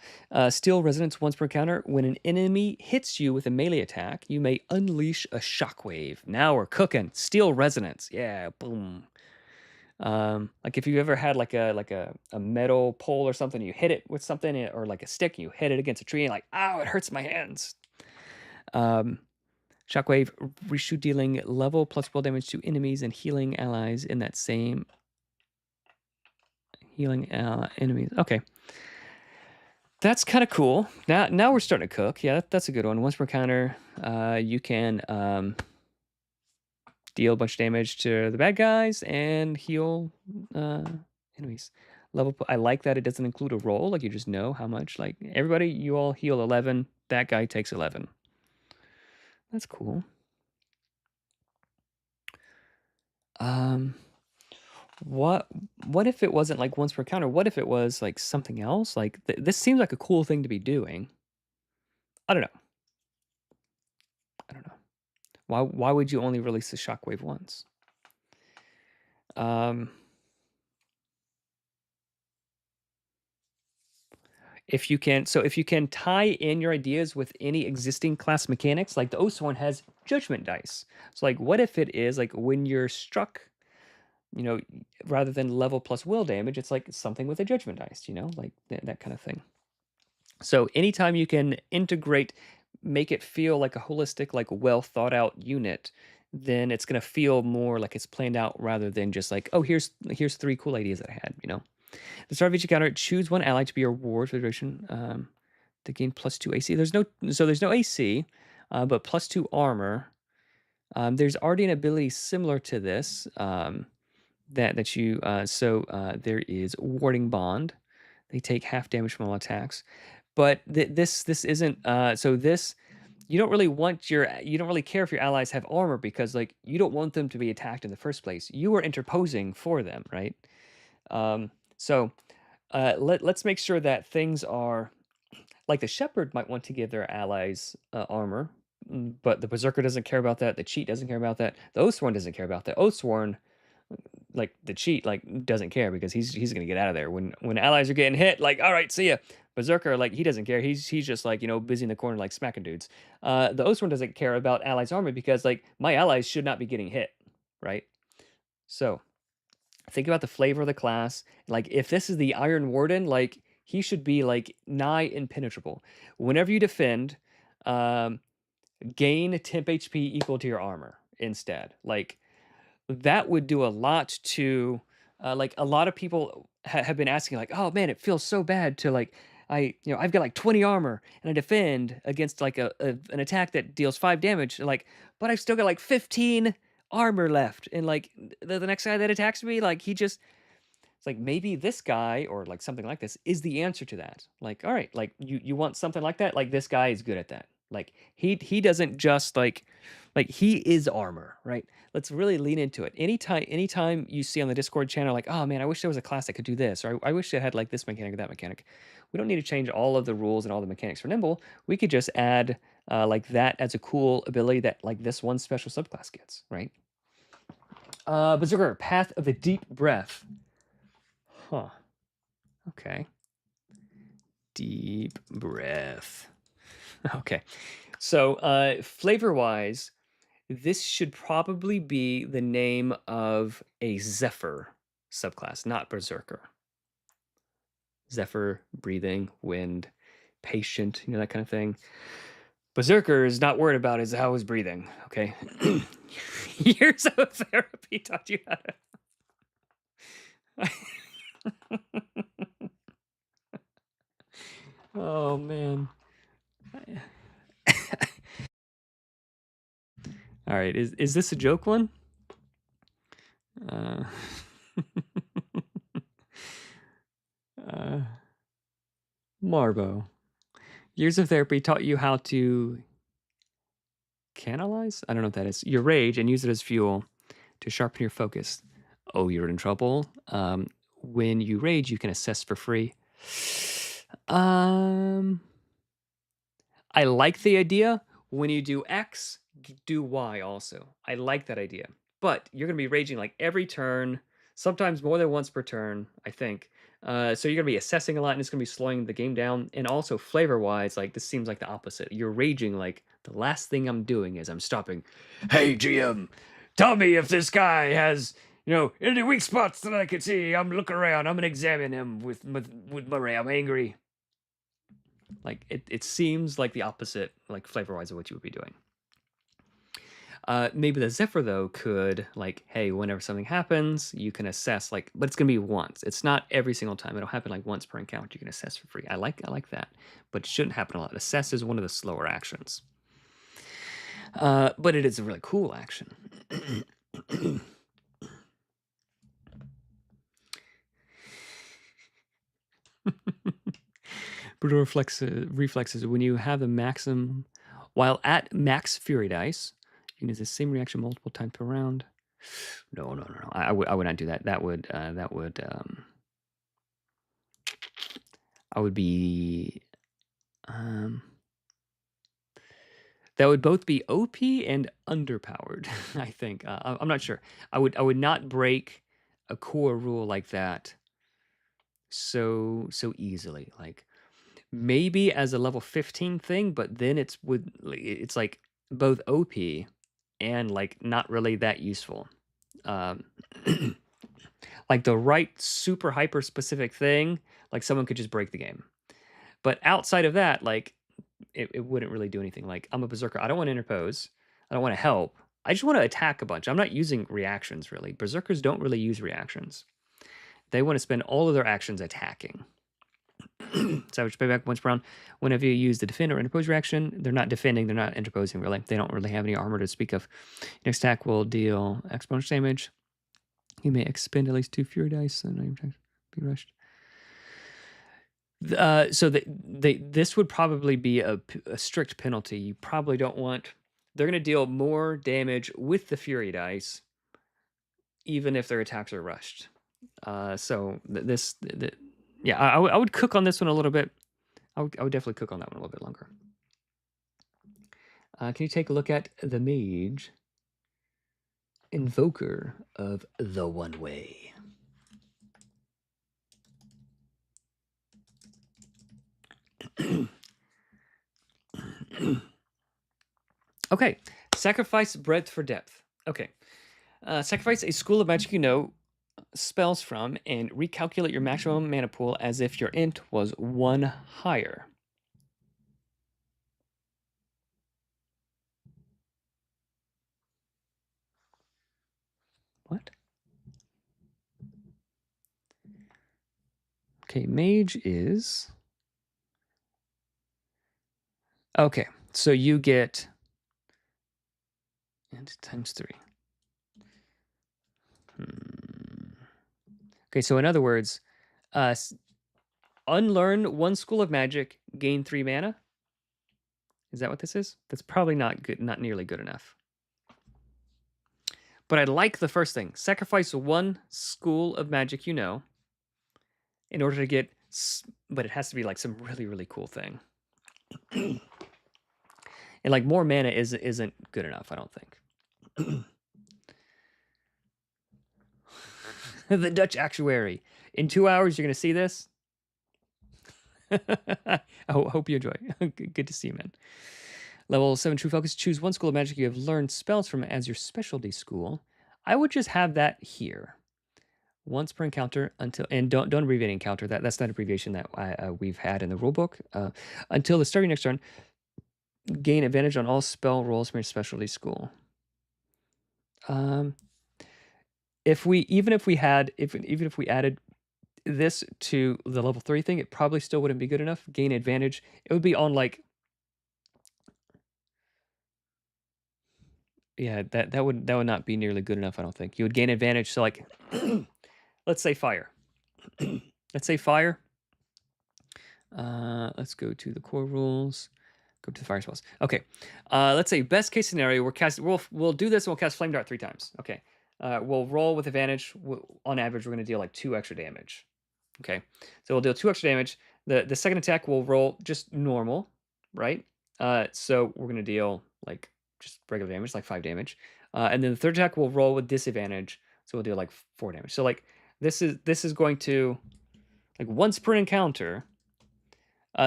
Steel Resonance once per encounter. When an enemy hits you with a melee attack, you may unleash a shockwave. Now we're cooking. Steel Resonance. Yeah, boom. Like if you ever had like a metal pole or something, you hit it with something, or like a stick, you hit it against a tree, and like, ow, it hurts my hands. Shockwave, reshoot dealing level plus will damage to enemies and healing allies in that same healing enemies. Okay. That's kind of cool. Now we're starting to cook. Yeah, that's a good one. Once per counter, you can deal a bunch of damage to the bad guys and heal enemies. I like that it doesn't include a roll. Like you just know how much. Like everybody, you all heal 11. That guy takes 11. That's cool. What if it wasn't like once per counter? What if it was like something else? Like this seems like a cool thing to be doing. I don't know. I don't know. Why would you only release the shockwave once? If you can tie in your ideas with any existing class mechanics, like the oathsworn has judgment dice. So like what if it is like when you're struck, you know, rather than level plus will damage, it's like something with a judgment dice, you know, like that kind of thing. So anytime you can integrate, make it feel like a holistic, like well thought out unit, then it's going to feel more like it's planned out rather than just like, oh, here's 3 cool ideas that I had, you know. The start of each encounter, choose one ally to be your ward for the duration to gain +2 AC. There's no AC, but +2 armor. There's already an ability similar to this that you there is warding bond. They take half damage from all attacks, but this isn't this. You don't really care if your allies have armor because like you don't want them to be attacked in the first place. You are interposing for them, right? Let's make sure that things are like the shepherd might want to give their allies armor, but the berserker doesn't care about that. The cheat doesn't care about that. The oathsworn doesn't care about that. Oathsworn, like the cheat, like doesn't care because he's gonna get out of there when allies are getting hit. Like, all right, see ya. Berserker, like he doesn't care. He's just like busy in the corner, like smacking dudes. The oathsworn doesn't care about allies' armor because like my allies should not be getting hit, right? So think about the flavor of the class. Like if this is the Iron Warden, like he should be like nigh impenetrable. Whenever you defend, gain temp HP equal to your armor instead. Like that would do a lot to like a lot of people have been asking like, oh man, it feels so bad to like I've got like 20 armor and I defend against like an attack that deals 5 damage, like, but I've still got like 15 armor left, and like the next guy that attacks me, like it's like maybe this guy or like something like this is the answer to that. Like, all right, like you want something like that, like this guy is good at that. Like he doesn't just like he is armor, right? Let's really lean into it. Anytime you see on the Discord channel like, oh man, I wish there was a class that could do this, or I wish it had like this mechanic or that mechanic. We don't need to change all of the rules and all the mechanics for Nimble. We could just add like that as a cool ability that like this one special subclass gets, right? Berserker, Path of the Deep Breath. Huh. Okay. Deep breath. Okay. So, flavor-wise, this should probably be the name of a Zephyr subclass, not Berserker. Zephyr, breathing, wind, patient, that kind of thing. Berserker is not worried about is how he's breathing, okay? Years of therapy taught you how to... Oh, man. All right, is this a joke one? Marbo. Years of therapy taught you how to canalize? I don't know what that is. Your rage and use it as fuel to sharpen your focus. Oh, you're in trouble. When you rage, you can assess for free. I like the idea. When you do X, do Y also. I like that idea. But you're going to be raging like every turn, sometimes more than once per turn, I think. So you're going to be assessing a lot and it's going to be slowing the game down. And also flavor-wise, like this seems like the opposite. You're raging like the last thing I'm doing is I'm stopping. Hey, GM, tell me if this guy has, any weak spots that I can see. I'm looking around. I'm going to examine him with my ray. I'm angry. Like it seems like the opposite, like flavor-wise, of what you would be doing. Maybe the Zephyr though could like, hey, whenever something happens, you can assess like, but it's gonna be once. It's not every single time. It'll happen like once per encounter. You can assess for free. I like that, but it shouldn't happen a lot. Assess is one of the slower actions, but it is a really cool action. Brutal reflexes. When you have the maximum, while at max fury dice, you can use the same reaction multiple times per round. No. I would not do that. That would I would be that would both be OP and underpowered. I think I'm not sure. I would not break a core rule like that so easily. Like maybe as a level 15 thing, but then it's like both OP and like not really that useful. Like the right super hyper specific thing, like someone could just break the game. But outside of that, like it wouldn't really do anything. Like I'm a berserker. I don't want to interpose. I don't want to help. I just want to attack a bunch. I'm not using reactions really. Berserkers don't really use reactions. They want to spend all of their actions attacking. Savage payback once per round. Whenever you use the defend or interpose reaction, they're not defending, they're not interposing really. They don't really have any armor to speak of. Next attack will deal exponential damage. You may expend at least 2 fury dice and be rushed. So this would probably be a strict penalty. You probably don't want. They're going to deal more damage with the fury dice, even if their attacks are rushed. So yeah, I would cook on this one a little bit. I would definitely cook on that one a little bit longer. Can you take a look at the Mage, invoker of the One Way? Okay, sacrifice breadth for depth. Okay, sacrifice a school of magic you know spells from and recalculate your maximum mana pool as if your int was 1 higher. What? Okay, Mage is... Okay, so you get... and times 3. Okay, so in other words, unlearn 1 school of magic, gain 3 mana. Is that what this is? That's probably not good, not nearly good enough. But I like the first thing. Sacrifice 1 school of magic you know in order to get, but it has to be like some really, really cool thing. And like more mana isn't good enough, I don't think. The Dutch actuary. In 2 hours, you're going to see this. I hope you enjoy. Good to see you, man. Level 7 True Focus. Choose 1 school of magic you have learned spells from as your specialty school. I would just have that here. Once per encounter until, and don't abbreviate encounter. That's not an abbreviation that we've had in the rulebook. Until the start of your next turn, gain advantage on all spell rolls from your specialty school. If we added this to the level 3 thing, it probably still wouldn't be good enough. Gain advantage. It would be on like, yeah, that would not be nearly good enough, I don't think. You would gain advantage. So like, let's say fire. Let's say fire. Let's go to the core rules. Go to the fire spells. Okay. Let's say best case scenario, we'll do this and we'll cast Flame Dart 3 times. Okay. We'll roll with advantage. On average, we're going to deal like 2 extra damage. Okay. So we'll deal 2 extra damage. The second attack will roll just normal, right? So we're going to deal like just regular damage, like 5 damage. And then the third attack will roll with disadvantage. So we'll deal like 4 damage. So like this is going to like once per encounter.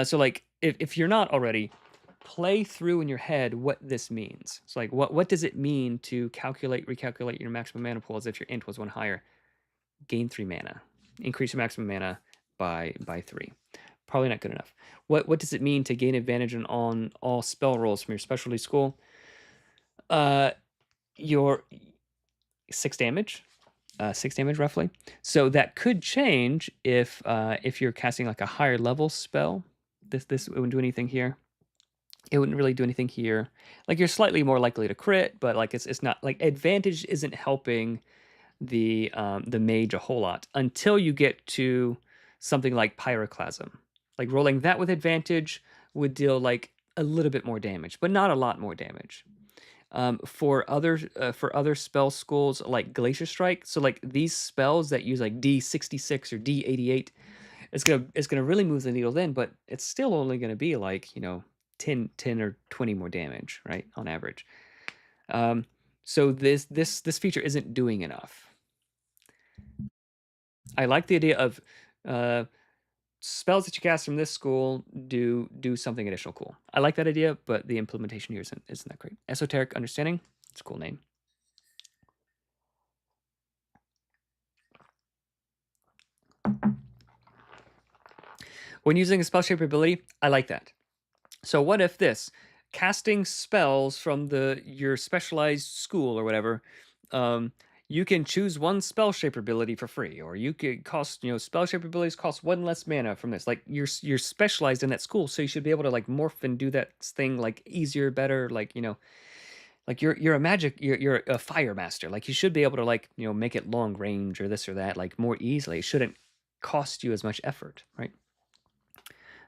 So like if you're not already, play through in your head what this means. So like what does it mean to recalculate your maximum mana pool as if your int was 1 higher? Gain 3 mana. Increase your maximum mana by 3. Probably not good enough. What does it mean to gain advantage on all spell rolls from your specialty school? your 6 damage. 6 damage roughly. So that could change if you're casting like a higher level spell. This wouldn't do anything here. It wouldn't really do anything here. Like you're slightly more likely to crit, but like it's not like advantage isn't helping the mage a whole lot until you get to something like pyroclasm. Like rolling that with advantage would deal like a little bit more damage, but not a lot more damage. For other spell schools like Glacier Strike, so like these spells that use like D66 or D88, it's gonna really move the needle then, but it's still only gonna be like 10 or 20 more damage, right, on average. So this feature isn't doing enough. I like the idea of spells that you cast from this school do something additional cool. I like that idea, but the implementation here isn't that great. Esoteric Understanding, it's a cool name. When using a spell shaper ability, I like that. So what if this casting spells from your specialized school or whatever, you can choose one spell shaper ability for free, or you could cost spell shaper abilities cost 1 less mana from this. Like you're specialized in that school, so you should be able to like morph and do that thing like easier, better. Like like you're a magic, you're a fire master. Like you should be able to like make it long range or this or that like more easily. It shouldn't cost you as much effort, right?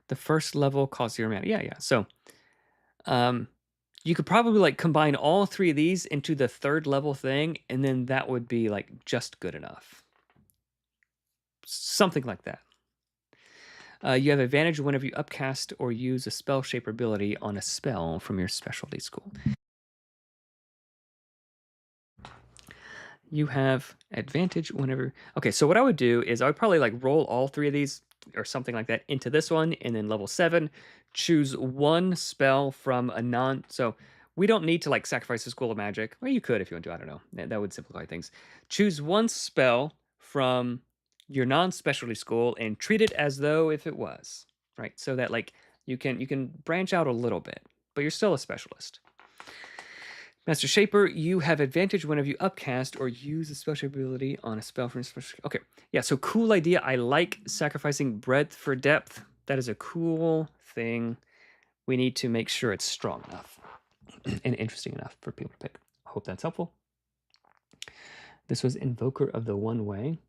The first level costs 0 mana. Yeah. So you could probably like combine all 3 of these into the 3rd level thing, and then that would be like just good enough. Something like that. You have advantage whenever you upcast or use a spell shaper ability on a spell from your specialty school. You have advantage whenever. Okay, so what I would do is I would probably like roll all 3 of these or something like that into this one, and then level 7, choose one spell from a non. So we don't need to like sacrifice the School of Magic. Well, you could if you want to. I don't know. That would simplify things. Choose one spell from your non-specialty school and treat it as though if it was, right? So that like you can branch out a little bit, but you're still a specialist. Master Shaper, you have advantage whenever you upcast or use a spell shaper ability on a spell from a special. Okay, yeah, so cool idea. I like sacrificing breadth for depth. That is a cool thing. We need to make sure it's strong enough and interesting enough for people to pick. I hope that's helpful. This was Invoker of the One Way.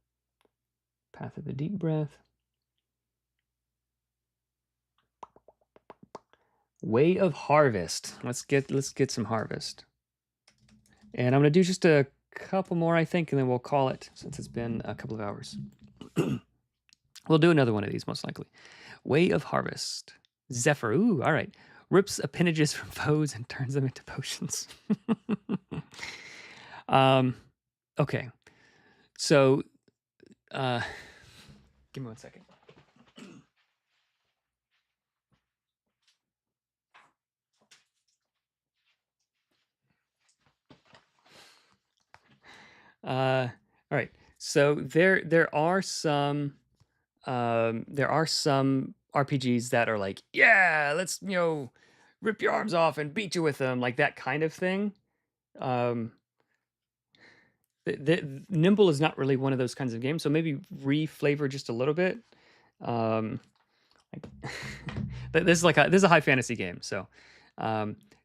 Path of the Deep Breath. Way of Harvest. Let's get some harvest. And I'm gonna do just a couple more, I think, and then we'll call it since it's been a couple of hours. We'll do another one of these most likely. Way of Harvest. Zephyr. Ooh, all right. Rips appendages from foes and turns them into potions. Okay. So, give me 1 second. All right. So there are some RPGs that are like, yeah, let's rip your arms off and beat you with them, like that kind of thing. Nimble is not really one of those kinds of games, so maybe reflavor just a little bit. This is a high fantasy game, so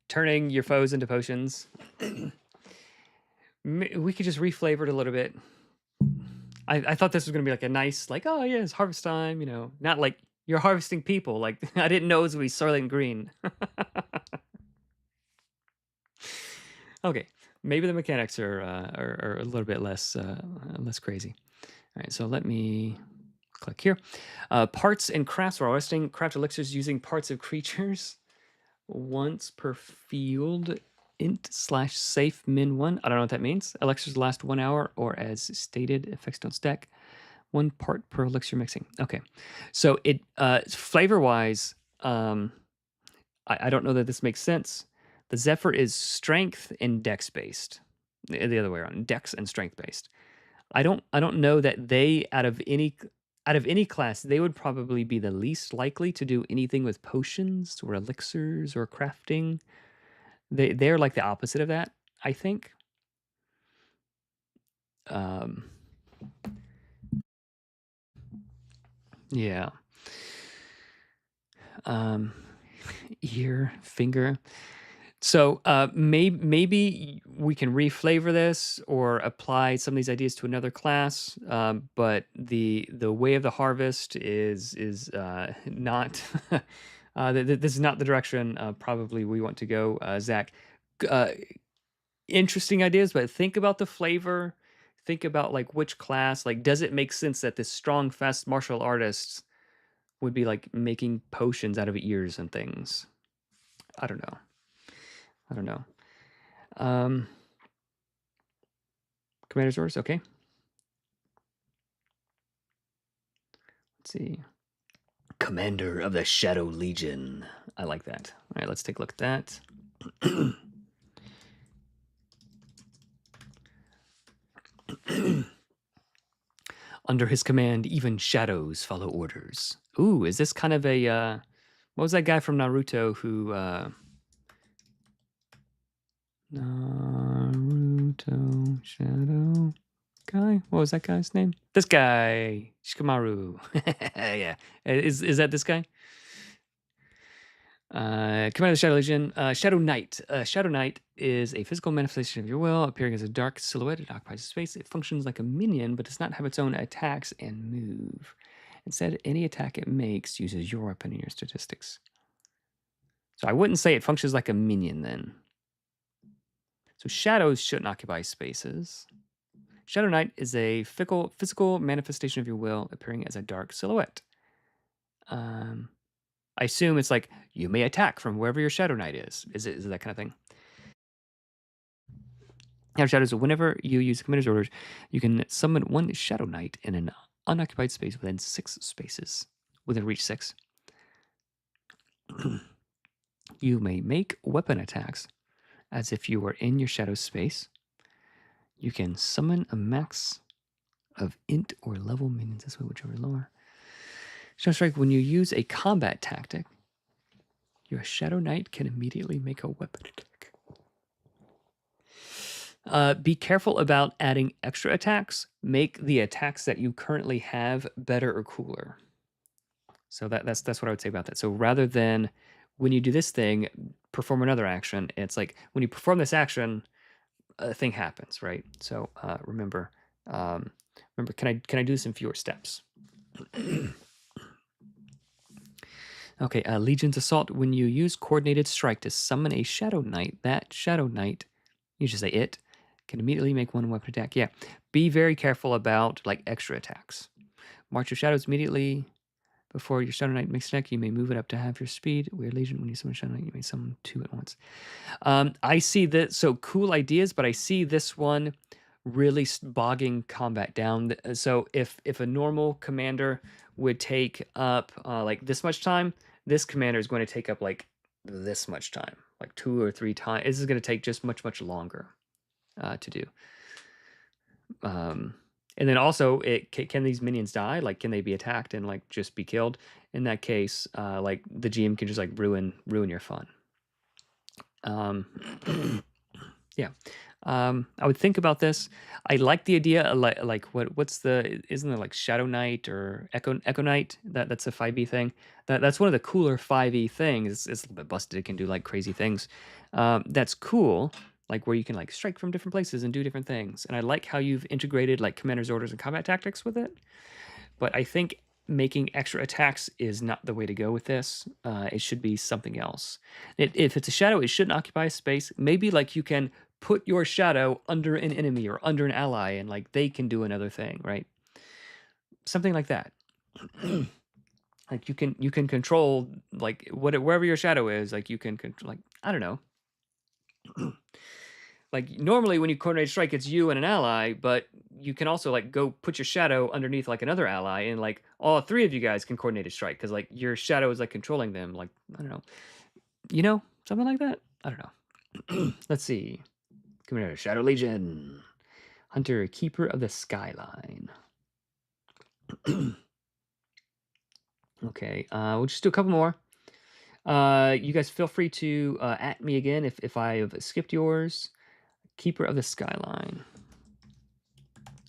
turning your foes into potions. We could just reflavor it a little bit. I thought this was gonna be like a nice, like, oh yeah, it's harvest time, not like you're harvesting people. Like I didn't know it was gonna be Soylent Green. Okay, maybe the mechanics are a little bit less crazy. All right, so let me click here. Parts and crafts for harvesting. Craft elixirs using parts of creatures once per field. int/safe -1. I don't know what that means. Elixirs last 1 hour, or as stated, effects don't stack. 1 part per elixir mixing. Okay, so it flavor-wise, I don't know that this makes sense. The Zephyr is strength and dex based. The other way around, dex and strength based. I don't know that they out of any class, they would probably be the least likely to do anything with potions or elixirs or crafting. They're like the opposite of that, I think. Yeah. Ear, finger. So maybe we can reflavor this or apply some of these ideas to another class. But the way of the harvest is not. This is not the direction probably we want to go, Zach. Uh, Interesting ideas, but think about the flavor. Think about like which class. Like, does it make sense that this strong, fast martial artist would be like making potions out of ears and things? I don't know. I don't know. Commander's orders, okay. Let's see. Commander of the Shadow Legion. I like that. All right, let's take a look at that. Under his command, even shadows follow orders. Ooh, is this kind of a what was that guy from Naruto who Naruto shadow guy? What was that guy's name? This guy, Shikamaru. Yeah. Is that this guy? Commander of the Shadow Legion, Shadow Knight. Shadow Knight is a physical manifestation of your will, appearing as a dark silhouette. It occupies space. It functions like a minion, but does not have its own attacks and move. Instead, any attack it makes uses your weapon in your statistics. So I wouldn't say it functions like a minion then. So shadows shouldn't occupy spaces. Shadow Knight is a physical manifestation of your will, appearing as a dark silhouette. I assume it's like you may attack from wherever your Shadow Knight is. Is it that kind of thing? Have shadows. Whenever you use Commander's orders, you can summon one Shadow Knight in an unoccupied space within 6 spaces. Within reach 6. You may make weapon attacks as if you were in your shadow space. You can summon a max of int or level minions this way, whichever lower. Shadow Strike, when you use a combat tactic, your Shadow Knight can immediately make a weapon attack. Be careful about adding extra attacks. Make the attacks that you currently have better or cooler. So that's what I would say about that. So rather than when you do this thing, perform another action, it's like when you perform this action, a thing happens, right? So remember, can I do this in fewer steps? Okay, Legion's Assault. When you use Coordinated Strike to summon a Shadow Knight, that Shadow Knight, you just say it, can immediately make one weapon attack. Yeah, be very careful about like extra attacks. March your Shadows immediately before your Shadow Knight makes an attack. You may move it up to half your speed. Weird Legion, when you summon Shadow Knight, you may summon 2 at once. I see that, so cool ideas, but I see this one really bogging combat down. So if a normal commander would take up like this much time, this commander is going to take up like this much time, like 2 or 3 times. This is going to take just much longer to do. And then also, can these minions die? Like, can they be attacked and like just be killed? In that case, like the GM can just like ruin your fun. Yeah. I would think about this. I like the idea. Like what's the, isn't there like Shadow Knight or Echo Knight? That's a 5e thing. That's one of the cooler 5e things. It's a little bit busted. It can do like crazy things. That's cool. Like where you can like strike from different places and do different things. And I like how you've integrated like commander's orders and combat tactics with it. But I think making extra attacks is not the way to go with this. It should be something else. If it's a shadow, it shouldn't occupy space. Maybe like you can put your shadow under an enemy or under an ally and like they can do another thing, right? Something like that. Like you can control like wherever your shadow is, like you can control, like, I don't know. Like normally when you coordinate strike, it's you and an ally, but you can also like go put your shadow underneath like another ally, and like all 3 of you guys can coordinate a strike because like your shadow is like controlling them. Like, I don't know, something like that. I don't know. Let's see. Come here, Shadow Legion, Hunter, Keeper of the Skyline. Okay, we'll just do a couple more. You guys feel free to at me again if I have skipped yours. Keeper of the Skyline.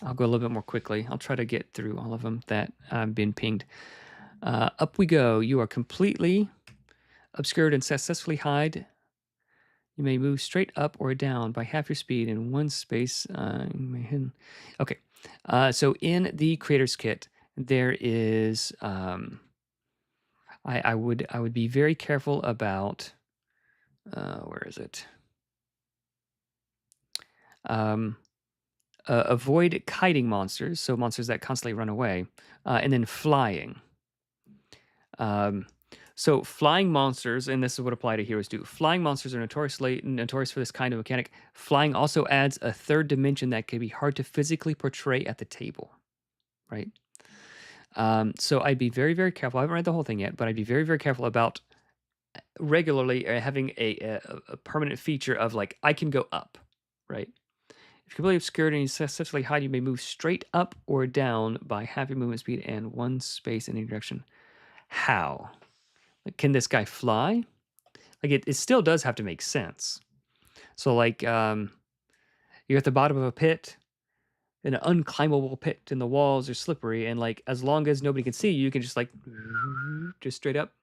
I'll go a little bit more quickly. I'll try to get through all of them that have been pinged. Up we go. You are completely obscured and successfully hide. You may move straight up or down by half your speed in one space. You may hidden. Okay. So in the creator's kit, there is. I would be very careful about. Where is it? Avoid kiting monsters, so monsters that constantly run away, and then flying. So flying monsters, and this is what apply to heroes do. Flying monsters are notorious for this kind of mechanic. Flying also adds a third dimension that can be hard to physically portray at the table, right? So I'd be very, very careful. I haven't read the whole thing yet, but I'd be very, very careful about regularly having a permanent feature of like I can go up, right? If completely obscured and you successfully hide, you may move straight up or down by half your movement speed and one space in any direction. How? Like, can this guy fly? Like it still does have to make sense. So like you're at the bottom of a pit, in an unclimbable pit, and the walls are slippery, and like as long as nobody can see you, you can just like just straight up.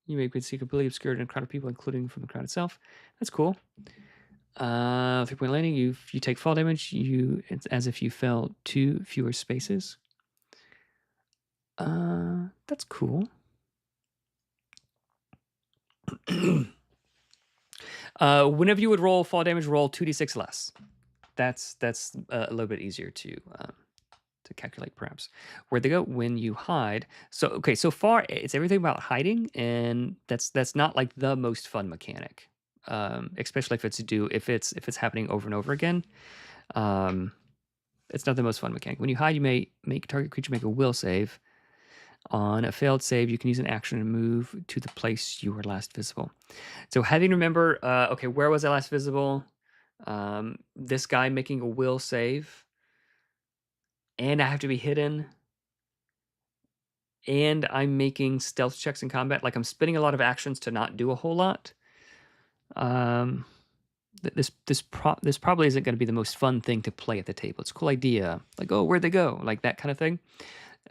You may see completely obscured in a crowd of people, including from the crowd itself. That's cool. 3-point landing. You take fall damage. It's as if you fell 2 fewer spaces. That's cool. Whenever you would roll fall damage, roll 2d6 less. That's a little bit easier to calculate, perhaps. Where'd they go? When you hide. So okay, so far it's everything about hiding, and that's not like the most fun mechanic, especially if it's happening over and over again. It's not the most fun mechanic. When you hide, you may make target creature make a will save. On a failed save, you can use an action to move to the place you were last visible. So having remember, okay, where was I last visible? This guy making a will save, and I have to be hidden, and I'm making stealth checks in combat. Like I'm spending a lot of actions to not do a whole lot. This probably isn't going to be the most fun thing to play at the table. It's a cool idea, like, oh, where'd they go, like that kind of thing.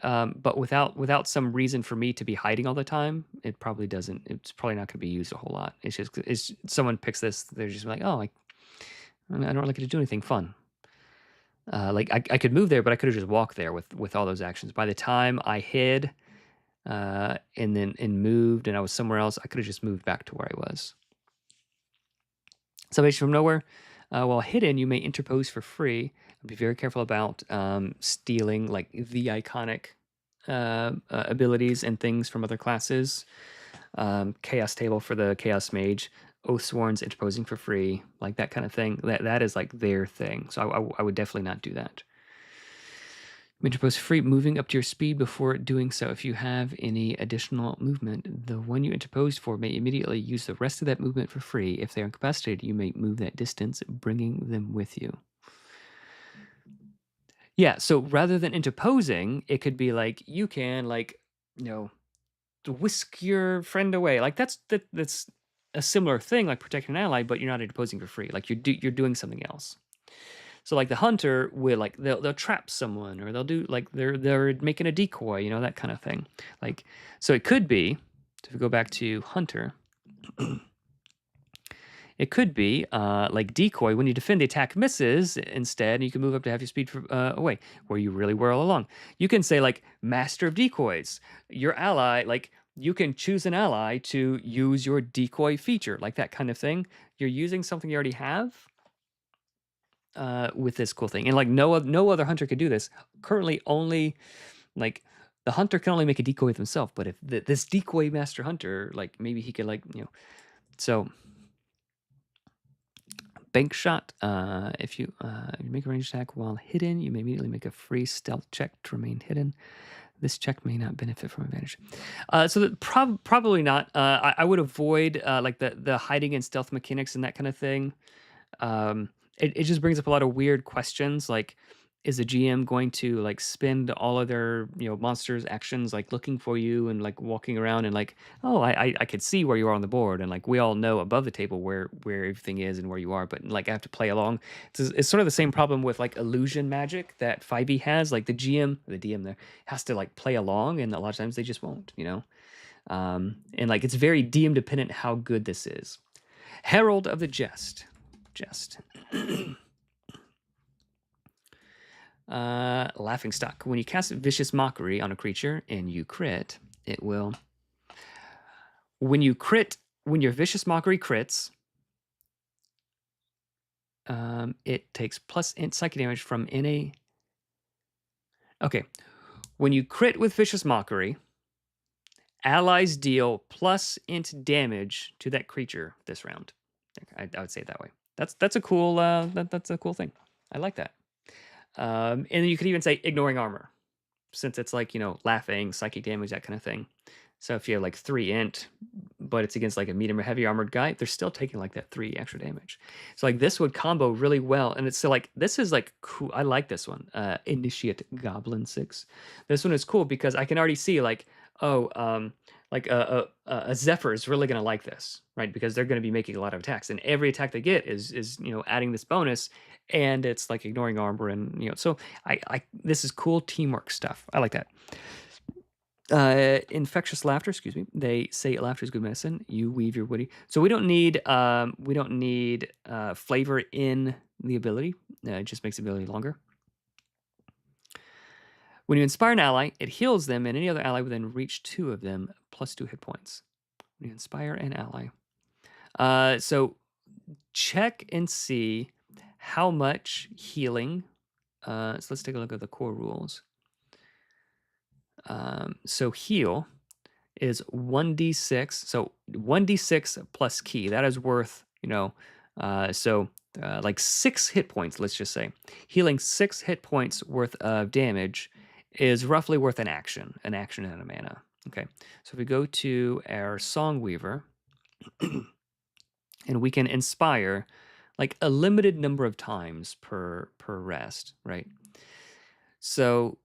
But without some reason for me to be hiding all the time, it probably doesn't. It's probably not going to be used a whole lot. It's just someone picks this, they're just like, oh, like I don't really get to do anything fun. Like I could move there, but I could have just walked there with all those actions. By the time I hid, and moved, and I was somewhere else, I could have just moved back to where I was. Salvation from nowhere. While hidden, you may interpose for free. Be very careful about stealing like the iconic abilities and things from other classes. Chaos table for the Chaos Mage. Oathsworn's interposing for free, like that kind of thing. That is like their thing. So I would definitely not do that. Interpose free, moving up to your speed before doing so. If you have any additional movement, the one you interposed for may immediately use the rest of that movement for free. If they are incapacitated, you may move that distance, bringing them with you. Yeah, so rather than interposing, it could be like you can whisk your friend away. Like that's a similar thing, like protecting an ally, but you're not interposing for free. Like you're doing something else. So like the hunter will like they'll trap someone, or they'll do like they're making a decoy, that kind of thing. Like so it could be, if we go back to hunter, it could be like decoy. When you defend, the attack misses instead, and you can move up to half your speed away, where you really were all along. You can say like master of decoys. Your ally, like you can choose an ally to use your decoy feature, like that kind of thing. You're using something you already have. With this cool thing, and like no other hunter could do this currently. Only like the hunter can only make a decoy with himself, but if this decoy master hunter, like maybe he could so bank shot. If you make a ranged attack while hidden, you may immediately make a free stealth check to remain hidden. This check may not benefit from advantage. So that probably not. I would avoid like the hiding and stealth mechanics and that kind of thing. It just brings up a lot of weird questions, like is the GM going to like spend all of their monsters actions like looking for you and like walking around and like, oh, I could see where you are on the board, and like we all know above the table where everything is and where you are, but like I have to play along. It's sort of the same problem with like illusion magic that 5e has. Like the DM there has to like play along, and a lot of times they just won't. And like it's very DM dependent how good this is. Herald of the Jest. Laughing Stock. When you cast Vicious Mockery on a creature and you crit, it will. When your Vicious Mockery crits, it takes plus int psychic damage from NA. Okay. When you crit with Vicious Mockery, allies deal plus int damage to that creature this round. I would say it that way. That's a cool that's a cool thing. I like that. And you could even say ignoring armor, since it's like, laughing, psychic damage, that kind of thing. So if you have like 3 int, but it's against like a medium or heavy armored guy, they're still taking like that 3 extra damage. So like this would combo really well. And it's so like, this is like cool. I like this one. Initiate Goblin 6. This one is cool because I can already see like, like a Zephyr is really going to like this, right? Because they're going to be making a lot of attacks, and every attack they get is adding this bonus, and it's like ignoring armor, and so I this is cool teamwork stuff. I like that. Infectious laughter, excuse me. They say laughter is good medicine. You weave your witty. So we don't need flavor in the ability. It just makes the ability longer. When you inspire an ally, it heals them and any other ally within reach 2 of them plus 2 hit points. When you inspire an ally. So check and see how much healing. So let's take a look at the core rules. So heal is 1d6. So 1d6 plus key. That is worth, like 6 hit points, let's just say. Healing 6 hit points worth of damage is roughly worth an action and a mana. Okay, so if we go to our Song Weaver, and we can inspire like a limited number of times per rest, right? So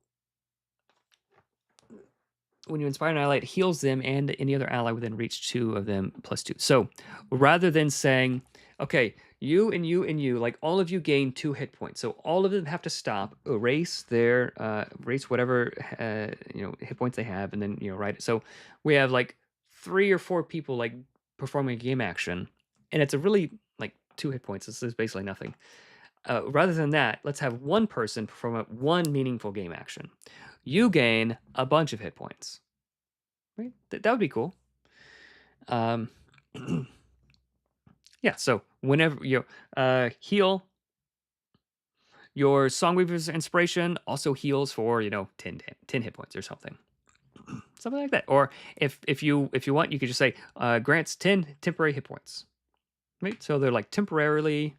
when you inspire an ally, it heals them and any other ally within reach 2 of them plus 2. So rather than saying, okay, you and you and you, like all of you gain 2 hit points. So all of them have to stop, erase whatever hit points they have, and then write it. So we have like 3 or 4 people like performing a game action, and it's a really like 2 hit points. This is basically nothing. Rather than that, let's have one person perform one meaningful game action. You gain a bunch of hit points. Right? That would be cool. Yeah, so whenever you heal, your Songweaver's Inspiration also heals for 10 hit points or something. Something like that. Or if you want, you could just say grants 10 temporary hit points. Right? So they're like temporarily,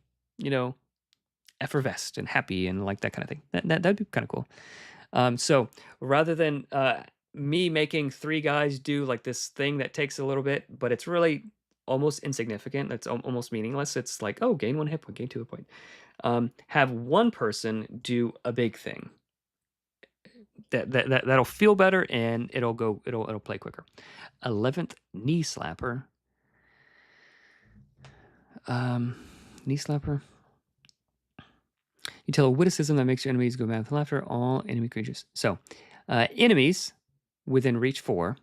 effervesced and happy and like that kind of thing. That'd be kind of cool. So rather than me making 3 guys do like this thing that takes a little bit, but it's really almost insignificant, it's almost meaningless. It's like, oh, gain 1 hit point, gain 2 hit point. Have one person do a big thing that'll feel better, and it'll play quicker. 11th Knee Slapper. Knee Slapper. You tell a witticism that makes your enemies go mad with laughter. All enemy creatures. So, enemies within reach 4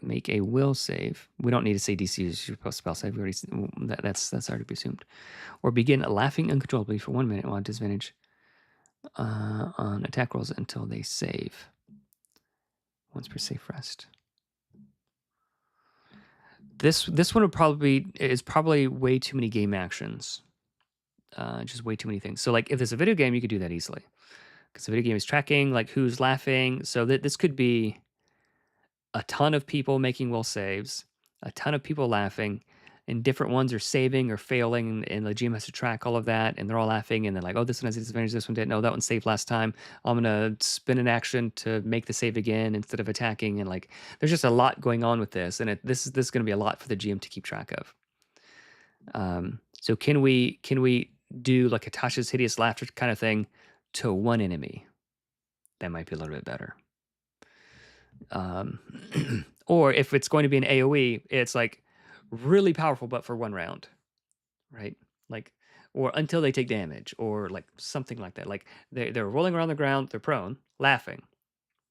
make a will save. We don't need to say DC is your spell save. We already that's already assumed. Or begin laughing uncontrollably for 1 minute while at disadvantage on attack rolls until they save. Once per safe rest. This one is probably way too many game actions. Just way too many things. So like if there's a video game, you could do that easily, because the video game is tracking like who's laughing. So that this could be a ton of people making will saves, a ton of people laughing, and different ones are saving or failing, and the GM has to track all of that, and they're all laughing, and they're like, oh, this one has a disadvantage, this one didn't. No, that one saved last time. I'm gonna spin an action to make the save again instead of attacking, and like there's just a lot going on with this, and this is gonna be a lot for the GM to keep track of. So can we do like a Tasha's Hideous Laughter kind of thing to one enemy. That might be a little bit better. Or if it's going to be an AoE, it's like really powerful, but for one round, right? Like, or until they take damage, or like something like that. Like they're rolling around the ground, they're prone, laughing,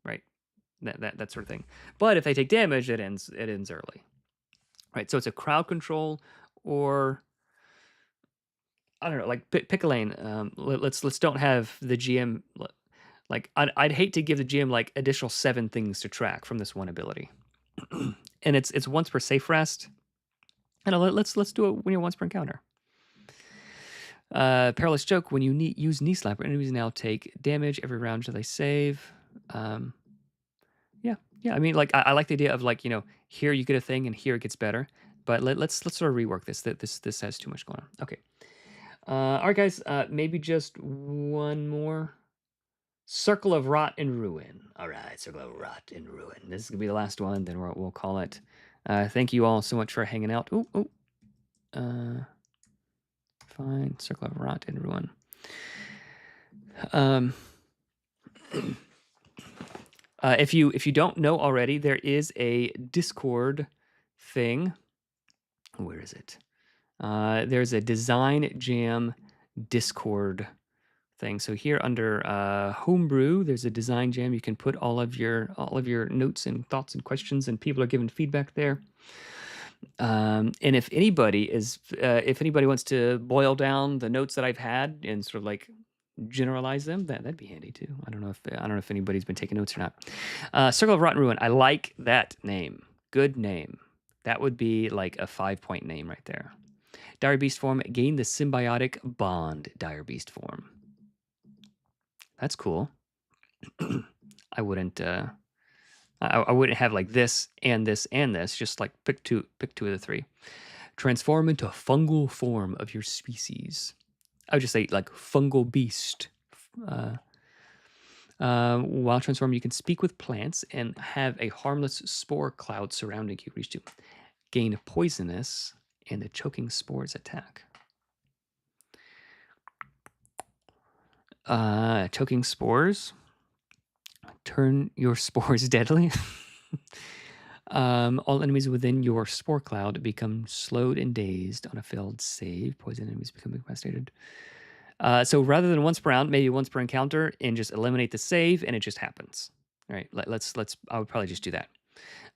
right? That sort of thing. But if they take damage, it ends early, right? So it's a crowd control, or I don't know, like pick a lane. Let's don't have the GM. Like I'd hate to give the GM like additional 7 things to track from this one ability, and it's once per safe rest. And let's do it when you're once per encounter. Perilous Choke. When you use knee slapper, enemies now take damage every round until they save. Yeah. I mean, like I like the idea of like, you know, here you get a thing and here it gets better. But let's sort of rework this. This has too much going on. Okay. All right, guys. Maybe just one more. Circle of Rot and Ruin. All right, Circle of Rot and Ruin. This is gonna be the last one. Then we'll call it. Thank you all so much for hanging out. Fine. Circle of Rot and Ruin. If you don't know already, there is a Discord thing. Where is it? There's a Design Jam Discord thing. So here under Homebrew, there's a Design Jam. You can put all of your notes and thoughts and questions, and people are giving feedback there. And if anybody wants to boil down the notes that I've had and sort of like generalize them, that'd be handy too. I don't know if anybody's been taking notes or not. Circle of Rotten Ruin. I like that name. Good name. That would be like a 5-point name right there. Dire Beast form. Gain the symbiotic bond. Dire Beast form. That's cool. I wouldn't have like this and this and this. Just like pick two of the 3. Transform into a fungal form of your species. I would just say like fungal beast. While transformed, you can speak with plants and have a harmless spore cloud surrounding you. Reach 2. Gain poisonous and the choking spores attack. Choking spores. Turn your spores deadly. All enemies within your spore cloud become slowed and dazed on a failed save. Poison enemies become incapacitated. So rather than once per round, maybe once per encounter, and just eliminate the save, and it just happens. All right, let's. I would probably just do that.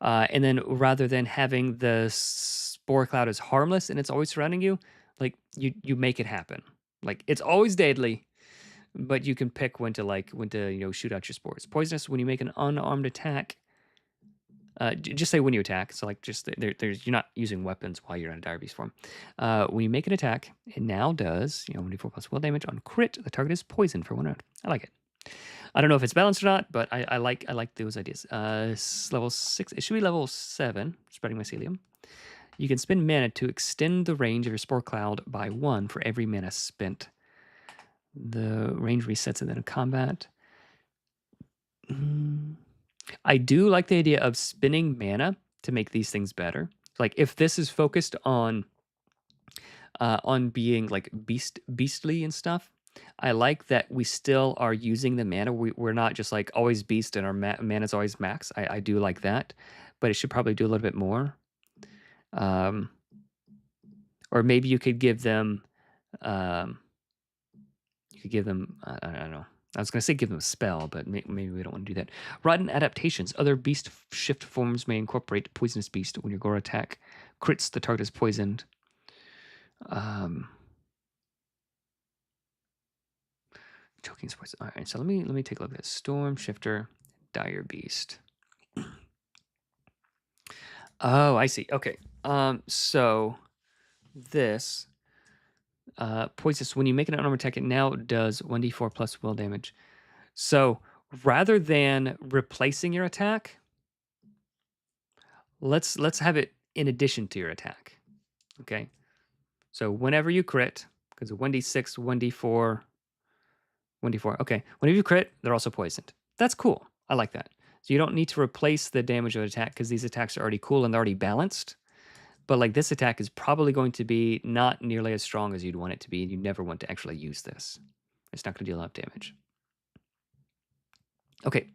And then rather than having the spore cloud as harmless and it's always surrounding you, like you make it happen. Like it's always deadly, but you can pick when to shoot out your spores. Poisonous when you make an unarmed attack. Just say when you attack. So like just you're not using weapons while you're in a Dire Beast form. When you make an attack, it now does 1d4 plus will damage on crit. The target is poisoned for 1 round. I like it. I don't know if it's balanced or not, but I like those ideas. Level 6. It should be level 7. Spreading mycelium. You can spend mana to extend the range of your spore cloud by 1 for every mana spent. The range resets and then in combat. I do like the idea of spending mana to make these things better. Like if this is focused on being like beastly and stuff, I like that we still are using the mana. We're not just like always beast and our mana's always max. I do like that, but it should probably do a little bit more. Or maybe you could give them, I don't know. I was going to say give them a spell, but maybe we don't want to do that. Rotten adaptations. Other beast shift forms may incorporate poisonous beast. When your gore attack crits, the target is poisoned. Choking spores. All right, so let me take a look at this. Storm Shifter, Dire Beast. Oh, I see. Okay. So this poisonous. When you make an unarmed attack, it now does 1d4 plus will damage. So rather than replacing your attack, let's have it in addition to your attack. Okay. So whenever you crit, because 1d6, 1d4, 1d4. Okay. Whenever you crit, they're also poisoned. That's cool. I like that. So you don't need to replace the damage of an attack because these attacks are already cool and they're already balanced. but like this attack is probably going to be not nearly as strong as you'd want it to be, and you never want to actually use this. It's not going to deal a lot of damage. Okay.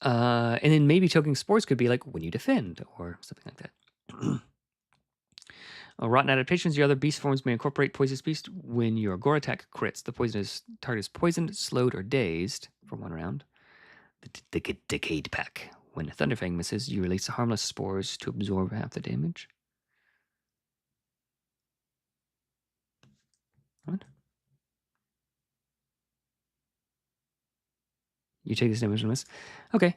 And then maybe choking spores could be like when you defend or something like that. Rotten adaptations, your other beast forms may incorporate poisonous beast. When your gore attack crits, the poisonous target is poisoned, slowed, or dazed for 1 round. The Decayed Pack. When Thunderfang misses, you release harmless spores to absorb half the damage. What? You take this damage on this. Okay,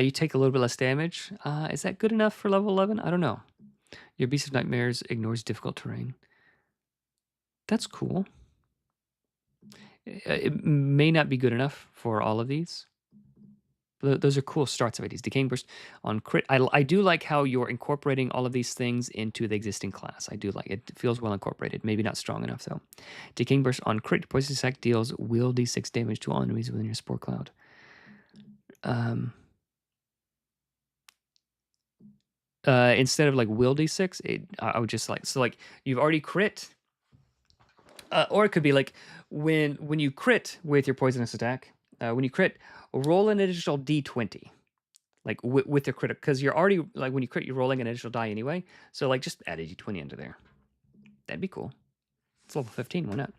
you take a little bit less damage. Is that good enough for level 11? I don't know. Your Beast of Nightmares ignores difficult terrain. That's cool. It may not be good enough for all of these. But those are cool starts of ideas. Decaying Burst on crit. I do like how you're incorporating all of these things into the existing class. I do like it. It feels well incorporated. Maybe not strong enough, though. Decaying Burst on crit. Poison attack deals will d6 damage to all enemies within your spore cloud. Instead of like will d6, I would just like, so like you've already crit. Or it could be like when you crit with your poisonous attack, when you crit, roll an additional d20, like with your crit, because you're already, like when you crit, you're rolling an additional die anyway. So like just add a d20 into there. That'd be cool. It's level 15, why not?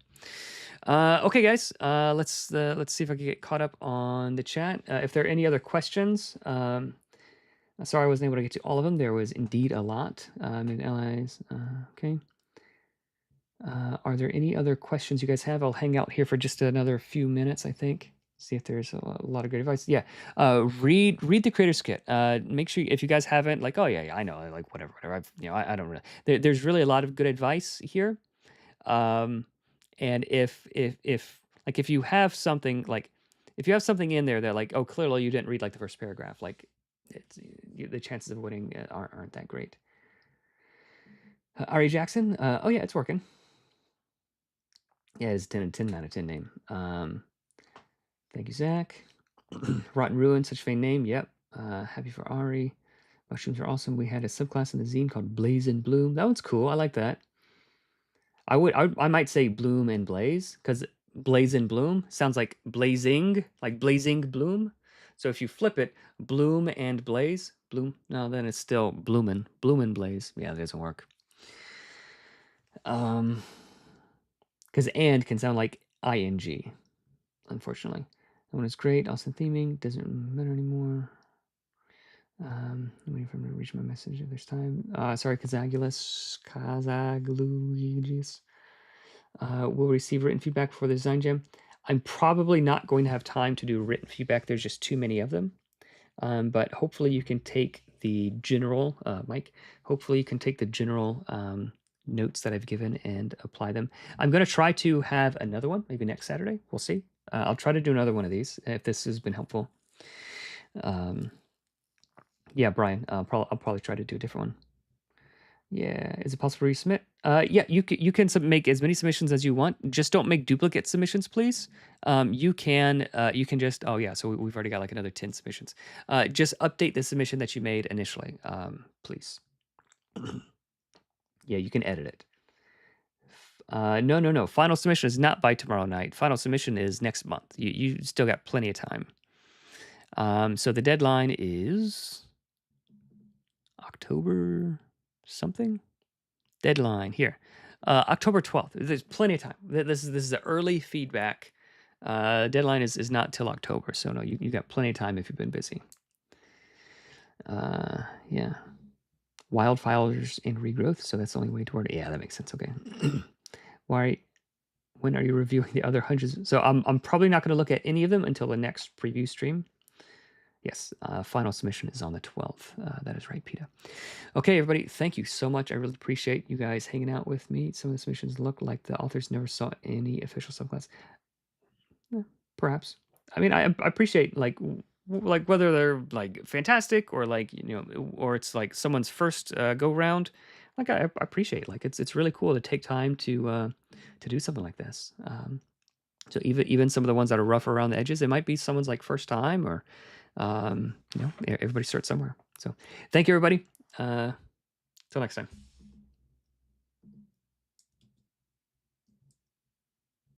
Okay, guys, let's see if I can get caught up on the chat. If there are any other questions, sorry I wasn't able to get to all of them. There was indeed a lot. Maybe allies. Okay. Are there any other questions you guys have? I'll hang out here for just another few minutes, I think. See if there's a lot of good advice. Yeah, read the creator's kit. Make sure if you guys haven't, like, oh yeah, I know, like whatever. I don't really. There's really a lot of good advice here. And if you have something in there that like, oh, clearly you didn't read like the first paragraph, like the chances of winning aren't that great. Ari Jackson. Oh yeah, it's working. Yeah, it's 10 out of 10 name. Thank you, Zach. Rotten Ruin, such a fine name. Yep. Happy for Ari. Mushrooms are awesome. We had a subclass in the zine called Blaze and Bloom. That one's cool. I like that. I might say Bloom and Blaze, because Blaze and Bloom sounds like blazing bloom. So if you flip it, Bloom and Blaze, Bloom. No, then it's still Bloomin'. Bloom and Blaze. Yeah, that doesn't work. Because and can sound like ing, unfortunately. That one is great. Awesome theming. Doesn't matter anymore. I'm waiting for him to reach my message if there's time. Sorry, Kazagulus. Will receive written feedback for the design jam. I'm probably not going to have time to do written feedback. There's just too many of them. But hopefully you can take the general, Mike, hopefully you can take the general notes that I've given and apply them. I'm going to try to have another one, maybe next Saturday. We'll see. I'll try to do another one of these if this has been helpful. Yeah, Brian, I'll probably try to do a different one. Yeah, is it possible to resubmit? Yeah, you can make as many submissions as you want. Just don't make duplicate submissions, please. You can just, oh yeah, so we've already got like another 10 submissions. Just update the submission that you made initially, please. Yeah, you can edit it. No. Final submission is not by tomorrow night. Final submission is next month. You still got plenty of time. So the deadline is October something. Deadline here, October 12th. There's plenty of time. This is the early feedback. Deadline is not till October, so no, you got plenty of time if you've been busy. Yeah. Wildfires and regrowth, so that's the only way toward it. Yeah, that makes sense. Okay. When are you reviewing the other hundreds? So I'm probably not going to look at any of them until the next preview stream. Yes, final submission is on the 12th. That is right, Peter. Okay, everybody, thank you so much. I really appreciate you guys hanging out with me. Some of the submissions look like the authors never saw any official subclass. Perhaps. I mean, I appreciate like whether they're like fantastic or like, or it's like someone's first go round. Like I appreciate, like it's really cool to take time to do something like this. So even some of the ones that are rough around the edges, it might be someone's like first time or Everybody starts somewhere. So thank you, everybody. Till next time.